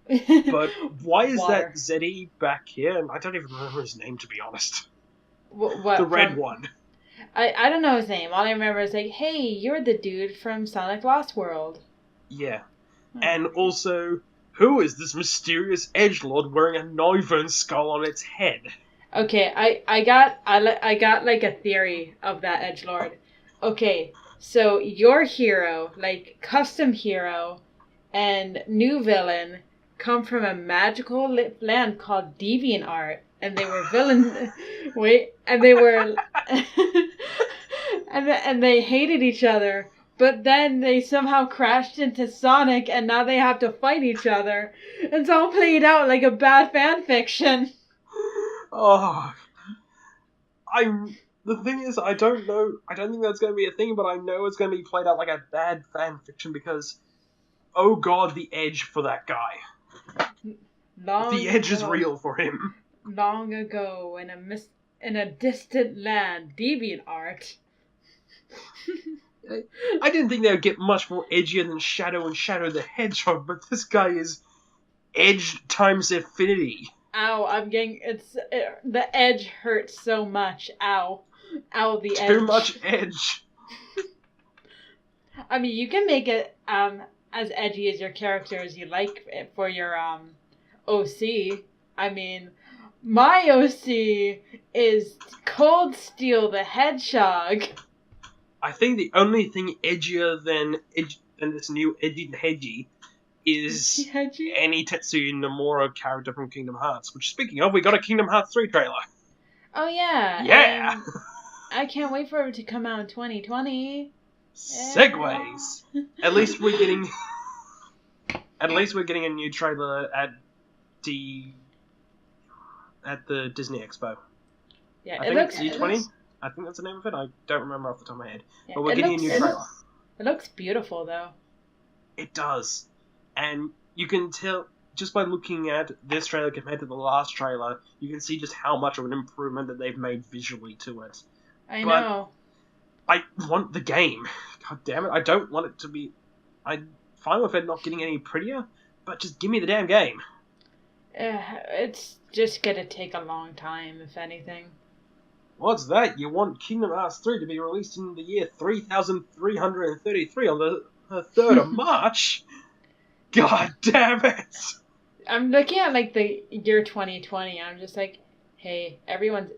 But why is that Zeddy back here? And I don't even remember his name, to be honest. What the red one. I don't know his name. All I remember is like, hey, you're the dude from Sonic Lost World. Yeah. And also, who is this mysterious edgelord wearing a Noivern skull on its head? Okay, I got like a theory of that edgelord. Okay, so your hero, like custom hero, and new villain come from a magical land called DeviantArt, and they were villains. And they were, and they hated each other. But then they somehow crashed into Sonic, and now they have to fight each other. It's all played out like a bad fan fiction. Oh, the thing is, I don't know. I don't think that's going to be a thing, but I know it's going to be played out like a bad fan fiction because, oh god, the edge for that guy. The edge is real for him. Long ago, in a distant land, DeviantArt. I didn't think they would get much more edgier than Shadow and Shadow the Hedgehog, but this guy is edge times infinity. Ow, the edge hurts so much. Ow. Ow, the edge. Too much edge. I mean, you can make it as edgy as your character as you like for your OC. I mean, my OC is Cold Steel the Hedgehog. I think the only thing edgier than this new Edgy is any Tetsuya Nomura character from Kingdom Hearts. Which, speaking of, we got a Kingdom Hearts 3 trailer. Oh yeah. Yeah. I can't wait for it to come out in 2020. Segways. At least we're getting a new trailer at the Disney Expo. Yeah, I think it's E20. I think that's the name of it. I don't remember off the top of my head. Yeah, but we're getting a new trailer. It looks beautiful, though. It does. And you can tell, just by looking at this trailer compared to the last trailer, you can see just how much of an improvement that they've made visually to it. I know. I want the game. God damn it. I don't want it to be... I'm fine with it not getting any prettier, but just give me the damn game. It's just gonna take a long time, if anything. What's that? You want Kingdom Hearts 3 to be released in the year 3333 on the 3rd of March? God damn it! I'm looking at, like, the year 2020, I'm just like, hey, everyone's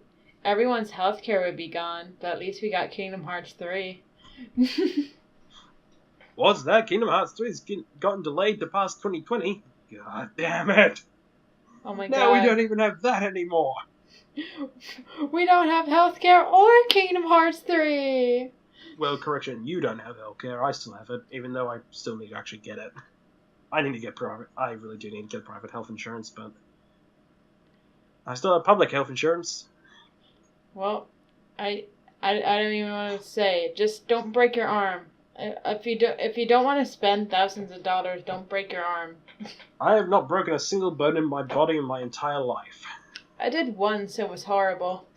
healthcare would be gone, but at least we got Kingdom Hearts 3. What's that? Kingdom Hearts 3 has gotten delayed to past 2020? God damn it! Oh my god. Now we don't even have that anymore! We don't have healthcare or Kingdom Hearts 3. Well, correction, you don't have healthcare. I still have it, even though I still need to actually get it. I need to get private. I really do need to get private health insurance, but I still have public health insurance. Well, I don't even want to say. Just don't break your arm. If you don't want to spend thousands of dollars, don't break your arm. I have not broken a single bone in my body in my entire life. I did once. It was horrible.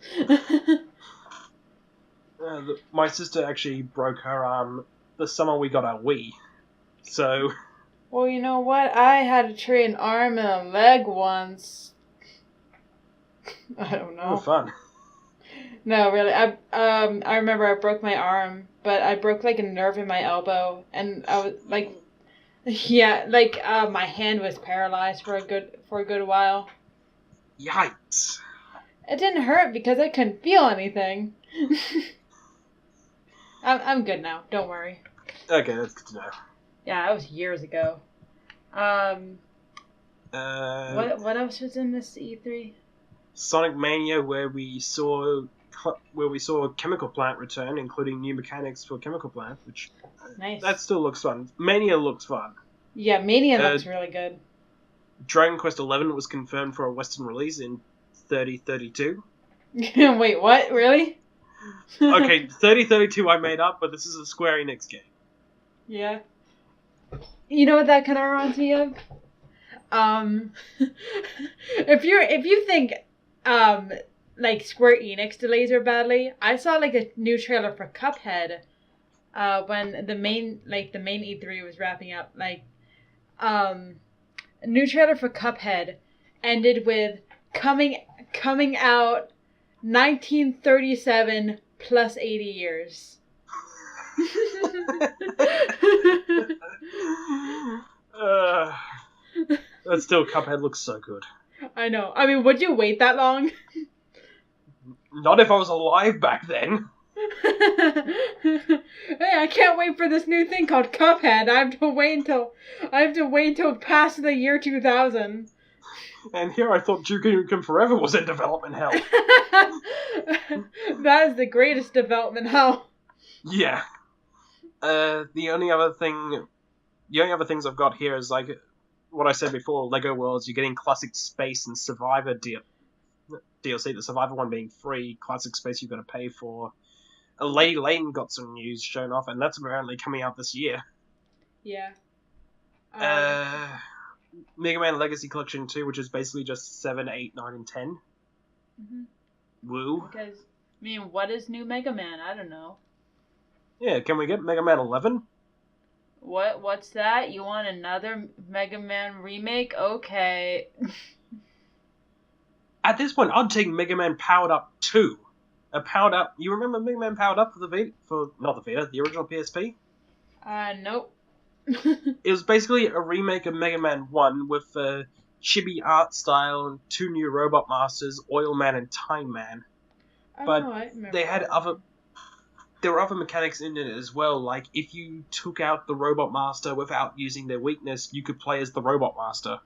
My sister actually broke her arm the summer we got our Wii. So. Well, you know what? I had to trade an arm and a leg once. I don't know. Oh, fun. No, really. I remember I broke my arm, but I broke like a nerve in my elbow, and I was like, yeah, like my hand was paralyzed for a good while. Yikes! It didn't hurt because I couldn't feel anything. I'm good now. Don't worry. Okay, that's good to know. Yeah, that was years ago. What else was in this E3? Sonic Mania, where we saw a chemical plant return, including new mechanics for chemical plant, which nice. That still looks fun. Mania looks fun. Yeah, Mania looks really good. Dragon Quest XI was confirmed for a Western release in 3032. Wait, what? Really? Okay, 3032 I made up, but this is a Square Enix game. Yeah. You know what that kind of reminds me of? If you think like Square Enix delays are badly, I saw like a new trailer for Cuphead when the main E3 was wrapping up. Like a new trailer for Cuphead ended with coming out 1937 plus 80 years. But still, Cuphead looks so good. I know. I mean, would you wait that long? Not if I was alive back then. Hey, I can't wait for this new thing called Cuphead. I have to wait until past the year 2000. And here I thought Duke Nukem Forever was in development hell. That is the greatest development hell. Yeah. The only other things I've got here is like what I said before, Lego Worlds. You're getting Classic Space and Survivor DLC. The Survivor one being free. Classic Space you've got to pay for. Lady Lane got some news shown off, and that's apparently coming out this year. Yeah. Mega Man Legacy Collection 2, which is basically just 7, 8, 9, and 10. Mm-hmm. Woo. Because, I mean, what is new Mega Man? I don't know. Yeah, can we get Mega Man 11? What's that? You want another Mega Man remake? Okay. At this point, I'd take Mega Man Powered Up 2. You remember Mega Man Powered Up for the Vita? Not the Vita, the original PSP? Nope. It was basically a remake of Mega Man 1 with a chibi art style and 2 new Robot Masters, Oil Man and Time Man. But there were other mechanics in it as well, like if you took out the Robot Master without using their weakness, you could play as the Robot Master.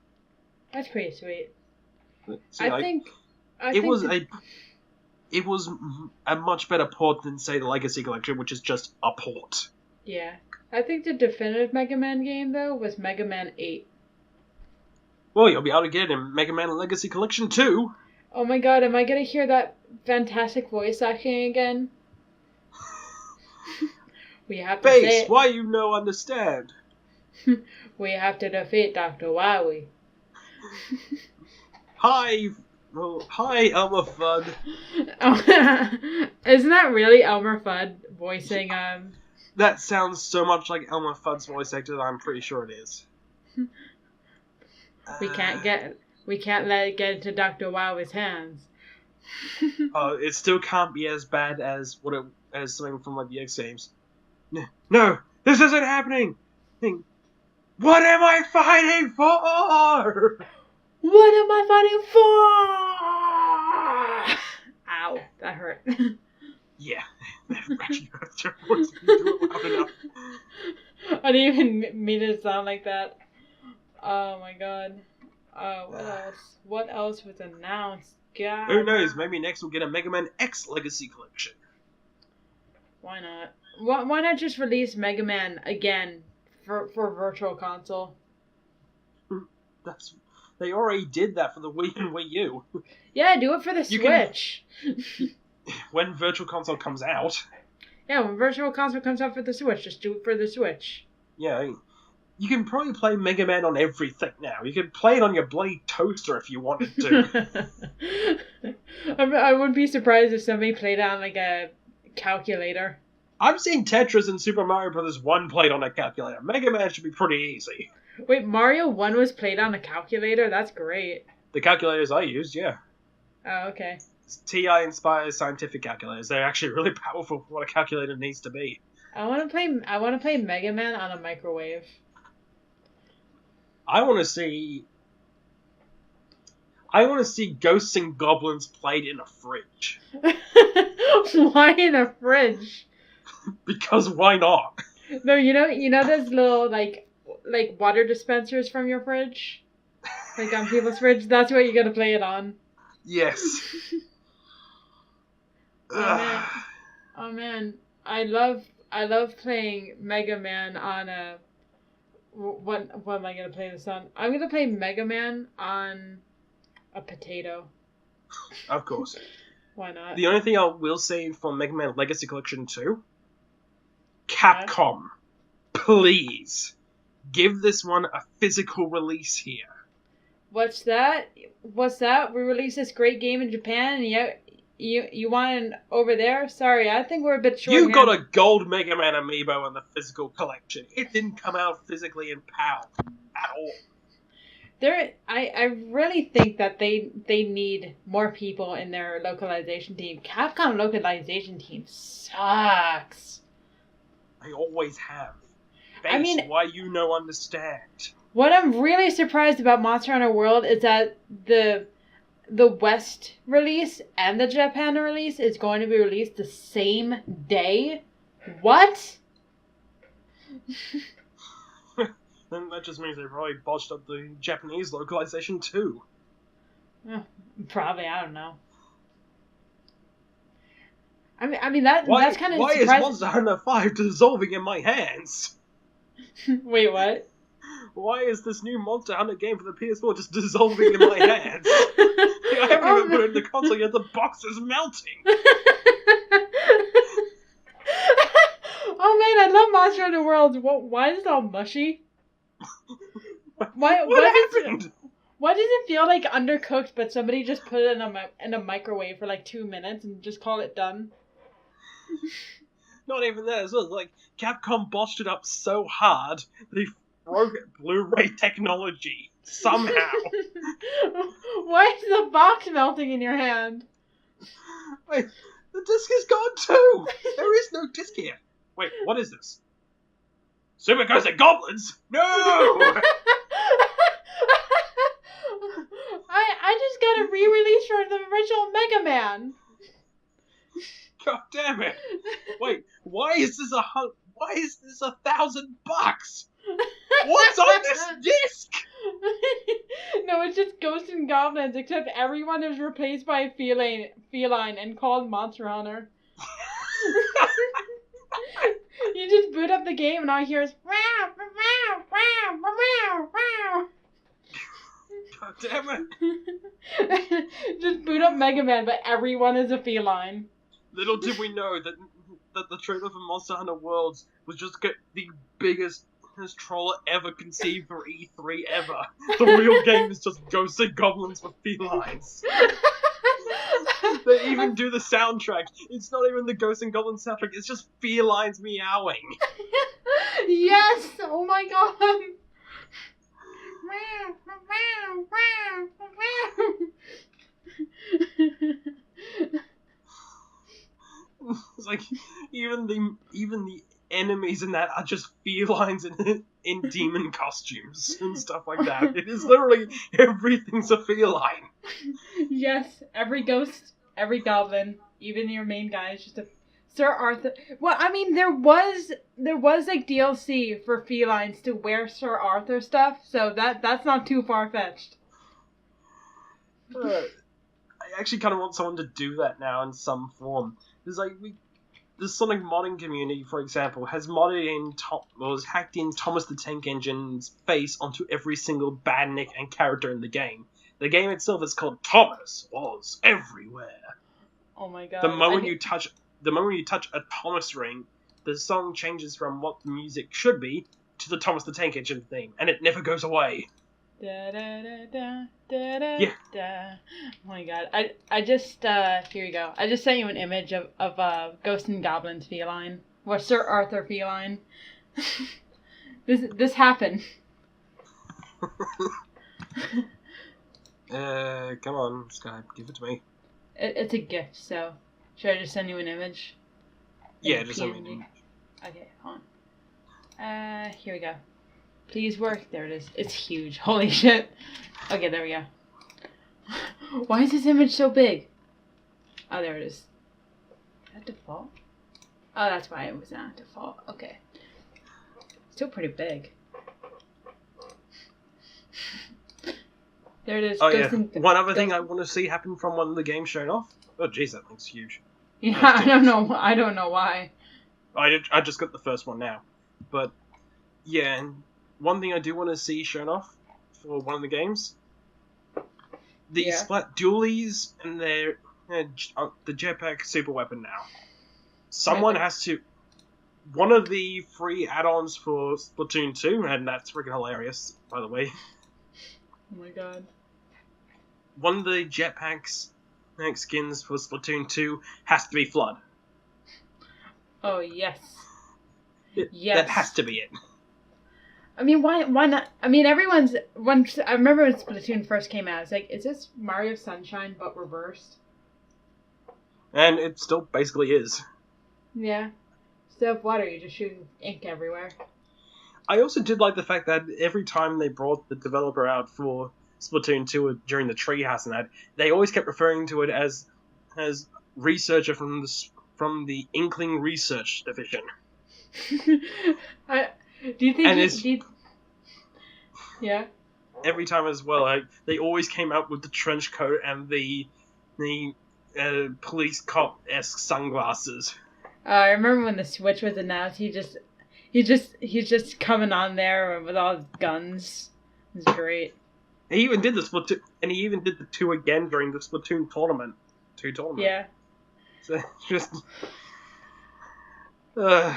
That's pretty sweet. So, it was a much better port than, say, the Legacy Collection, which is just a port. Yeah. I think the definitive Mega Man game, though, was Mega Man 8. Well, you'll be able to get it in Mega Man Legacy Collection 2. Oh my god, am I gonna hear that fantastic voice acting again? We have to Base, why you no understand? We have to defeat Dr. Wowie. Hi, Elmer Fudd. Isn't that really Elmer Fudd voicing That sounds so much like Elmer Fudd's voice actor that I'm pretty sure it is. We can't let it get into Dr. Wowie's hands. It still can't be as bad as as something from like the X Games. No, this isn't happening. What am I fighting for? What am I fighting for? Ow, that hurt. Yeah, that actually hurts your voice if you do it loud enough. I didn't even mean it to sound like that. Oh my god. What else? What else was announced? God. Who knows? Maybe next we'll get a Mega Man X Legacy Collection. Why not? Why not just release Mega Man again for Virtual Console? They already did that for the Wii and Wii U. Yeah, do it for the Switch. When Virtual Console comes out. Yeah, when Virtual Console comes out for the Switch, just do it for the Switch. Yeah, you can probably play Mega Man on everything now. You can play it on your bloody toaster if you wanted to. I wouldn't be surprised if somebody played it on like a calculator. I've seen Tetris and Super Mario Bros. 1 played on a calculator. Mega Man should be pretty easy. Wait, Mario 1 was played on a calculator? That's great. The calculators I used, yeah. Oh, okay. TI-inspired scientific calculators. They're actually really powerful for what a calculator needs to be. I want to play Mega Man on a microwave. I want to see Ghosts and Goblins played in a fridge. Why in a fridge? Because why not? No, you know those little like water dispensers from your fridge? Like on people's fridge? That's what you're gonna play it on. Yes. Oh man. I love playing Mega Man on a what am I gonna play this on? I'm gonna play Mega Man on a potato. Of course. Why not? The only thing I will say for Mega Man Legacy Collection 2, Capcom, please give this one a physical release here. What's that? We released this great game in Japan, and you want it over there? Sorry, I think we're a bit short. You got a gold Mega Man amiibo in the physical collection. It didn't come out physically in PAL at all. I really think that they need more people in their localization team. Capcom localization team sucks. They always have. I mean, why you no understand. What I'm really surprised about Monster Hunter World is that the West release and the Japan release is going to be released the same day. What? Then that just means they probably botched up the Japanese localization too. Probably, I don't know. I mean that's kind of Why surprising. is Monster Hunter 5 dissolving in my hands? Wait, what? Why is this new Monster Hunter game for the PS4 just dissolving in my hands? I haven't even put it in the console yet, the box is melting! Oh man, I love Monster Hunter World. Why is it all mushy? What happened? Why does it feel like undercooked, but somebody just put it in a microwave for like 2 minutes and just call it done? Not even that as well. Like, Capcom botched it up so hard, they broke Blu-ray technology. Somehow. Why is the box melting in your hand? Wait, the disc is gone too! There is no disc here. Wait, what is this? Super Ghosts and Goblins? No! I just got a re-release for the original Mega Man. God damn it! Wait, why is this $1,000? What's on this disc? No, it's just Ghosts and Goblins, except everyone is replaced by a feline and called Monster Hunter. You just boot up the game and all you hear is wow, wow, wow, wow, wow. God damn it. Just boot up Mega Man, but everyone is a feline. Little did we know that the trailer for Monster Hunter Worlds was just the biggest trailer ever conceived for E3 ever. The real game is just Ghosts and Goblins with felines. They even do the soundtrack. It's not even the Ghosts and Goblins soundtrack, it's just felines meowing. Yes! Oh my god! It's like even the enemies in that are just felines in demon costumes and stuff like that. It is literally everything's a feline. Yes, every ghost, every goblin, even your main guy is just a Sir Arthur. Well, I mean, there was like DLC for felines to wear Sir Arthur stuff, so that's not too far fetched. actually kind of want someone to do that now in some form. There's like the Sonic modding community, for example, has hacked in Thomas the Tank Engine's face onto every single badnik and character in the game. The game itself is called Thomas Was Everywhere. Oh my god. The moment you touch a Thomas ring, the song changes from what the music should be to the Thomas the Tank Engine theme, and it never goes away. Da, da, da, da, da, da, Yeah. da. Oh my god. I just here you go. I just sent you an image of Ghosts and Goblins feline. Or Sir Arthur feline. This happened. Come on, Skype, give it to me. It's a gift, so should I just send you an image? Yeah, just send me an image. Okay, hold on. Here we go. Please work. There it is. It's huge. Holy shit. Okay, there we go. Why is this image so big? Oh, there it is. Is that default? Oh, that's why it was not default. Okay. Still pretty big. There it is. Oh, yeah. One other thing I want to see happen from one of the games shown off. Oh, jeez, that thing's huge. Yeah, I don't know why. I just got the first one now. But, yeah, and one thing I do want to see shown off for one of the games, the Splat Dualies and the jetpack super weapon now. Someone has to... One of the free add-ons for Splatoon 2, and that's freaking hilarious, by the way. Oh my god. One of the jetpacks skins for Splatoon 2 has to be Flood. Oh, yes. Yes. That has to be it. I mean, why not? I mean, I remember when Splatoon first came out, it's like, is this Mario Sunshine but reversed? And it still basically is. Yeah. Instead of water, you're just shooting ink everywhere. I also did like the fact that every time they brought the developer out for Splatoon 2 during the Treehouse and that, they always kept referring to it as researcher from the Inkling Research Division. Do you think yeah? Every time as well, they always came out with the trench coat and the police cop-esque sunglasses. I remember when the Switch was announced, he's just coming on there with all his guns. It's great. He even did the Splatoon, and he even did the 2 again during the Splatoon tournament. 2 tournament. Yeah. So just, I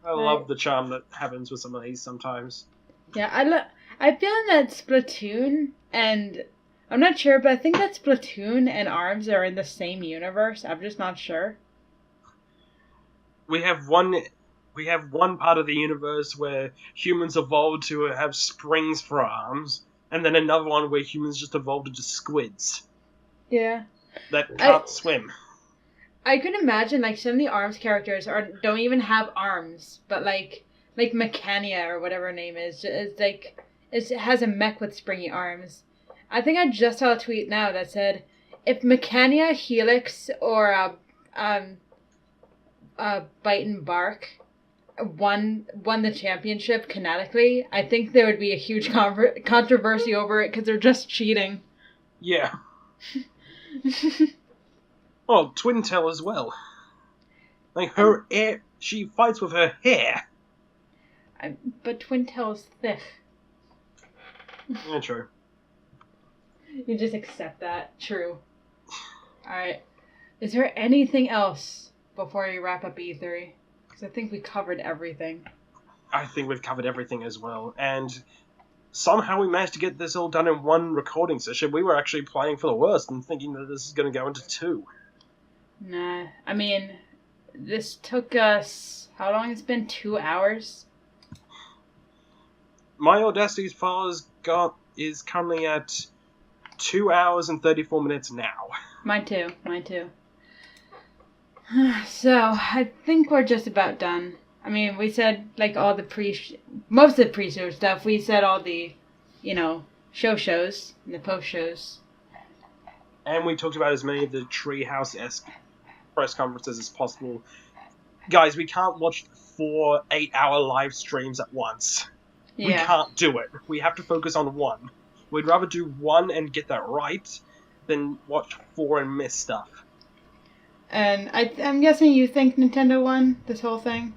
love the charm that happens with some of these sometimes. Yeah, I feel that Splatoon and I'm not sure, but I think that Splatoon and ARMS are in the same universe. I'm just not sure. We have one part of the universe where humans evolved to have springs for arms, and then another one where humans just evolved into squids. Yeah. That can't swim. I can imagine like some of the ARMS characters don't even have arms, but like Mechania or whatever her name is it has a mech with springy arms. I think I just saw a tweet now that said if Mechania, Helix, or Bite and Bark won the championship canonically, I think there would be a huge controversy over it because they're just cheating. Yeah. Well, Twin Tail as well. Like her hair, she fights with her hair. But Twin Tail's thick. Yeah, true. You just accept that. True. Alright. Is there anything else before we wrap up E3? Because I think we covered everything. I think we've covered everything as well. And somehow we managed to get this all done in one recording session. We were actually planning for the worst and thinking that this is going to go into 2. Nah. I mean, this took us... How long it's been? 2 hours? My Audacity's file is currently at 2 hours and 34 minutes now. Mine too. So, I think we're just about done. I mean, we said, like, all the most of the pre-show stuff. We said all the, shows and the post-shows. And we talked about as many of the Treehouse-esque press conferences as possible. Guys, we can't watch 4 8-hour live streams at once. Yeah. We can't do it. We have to focus on one. We'd rather do one and get that right than watch 4 and miss stuff. And I'm guessing you think Nintendo won this whole thing?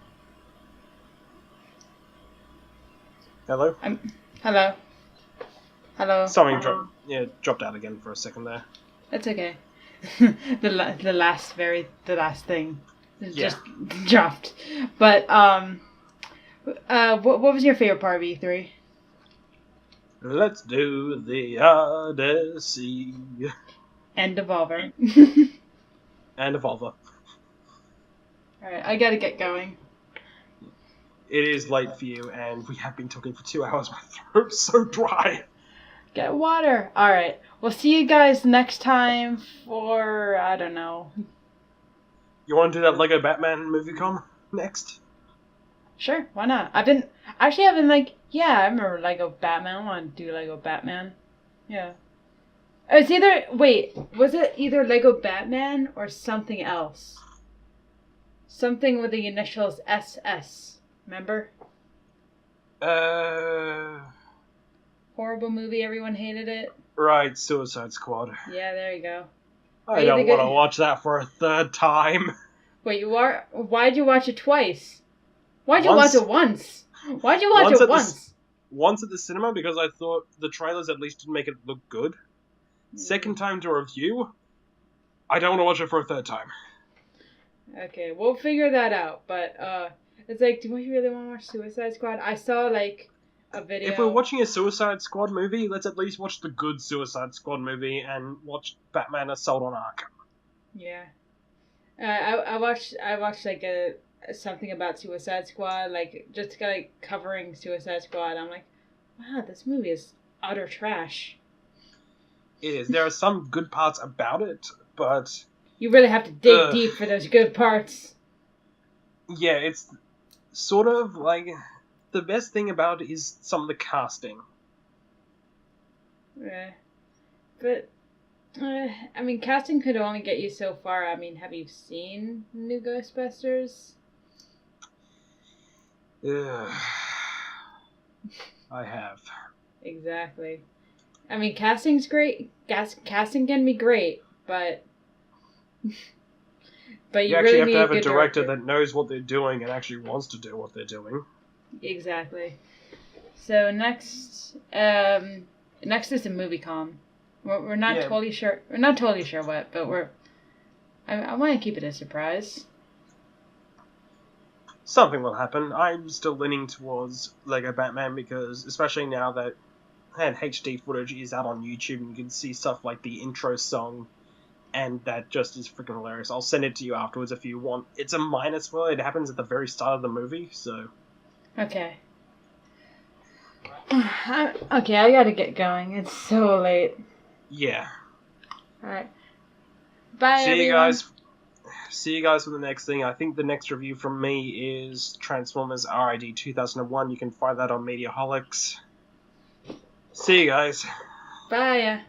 Hello? Hello? Hello? Something dropped out again for a second there. That's okay. the last thing just dropped. But what was your favorite part of E3? Let's do the Odyssey. And Devolver. And Evolver. Alright, I gotta get going. It is late for you, and we have been talking for 2 hours. My throat's so dry. Get water. Alright, we'll see you guys next time for, I don't know. You want to do that Lego Batman movie com next? Sure, why not? I remember Lego Batman. I want to do Lego Batman. Yeah. Was it either Lego Batman or something else? Something with the initials SS. Remember? Horrible movie, everyone hated it. Right, Suicide Squad. Yeah, there you go. I don't want to watch that for a 3rd time. Wait, why'd you watch it twice? Why'd you watch it once? Why'd you watch it once? Once at the cinema because I thought the trailers at least didn't make it look good. Second time to review, I don't want to watch it for a 3rd time. Okay, we'll figure that out. But it's like, do we really want to watch Suicide Squad? I saw like a video. If we're watching a Suicide Squad movie, let's at least watch the good Suicide Squad movie and watch Batman Assault on Arkham. Yeah. I watched like something about Suicide Squad, like just like covering Suicide Squad. I'm like, wow, this movie is utter trash. It is. There are some good parts about it, but you really have to dig deep for those good parts. Yeah, it's sort of like the best thing about it is some of the casting. Yeah, but I mean, casting could only get you so far. I mean, have you seen new Ghostbusters? I have. Exactly. I mean, casting's great. Casting can be great, but you actually really have need to have a a good director that knows what they're doing and actually wants to do what they're doing. Exactly. So next is a movie com. We're not totally sure. We're not totally sure what, but I want to keep it a surprise. Something will happen. I'm still leaning towards Lego Batman because, especially now that HD footage is out on YouTube and you can see stuff like the intro song, and that just is freaking hilarious. I'll send it to you afterwards if you want. It's a minor spoiler. It happens at the very start of the movie, so... Okay. Okay, I gotta get going. It's so late. Yeah. Alright. Bye, everyone. See you guys for the next thing. I think the next review from me is Transformers RID 2001. You can find that on Mediaholics. See you guys. Bye.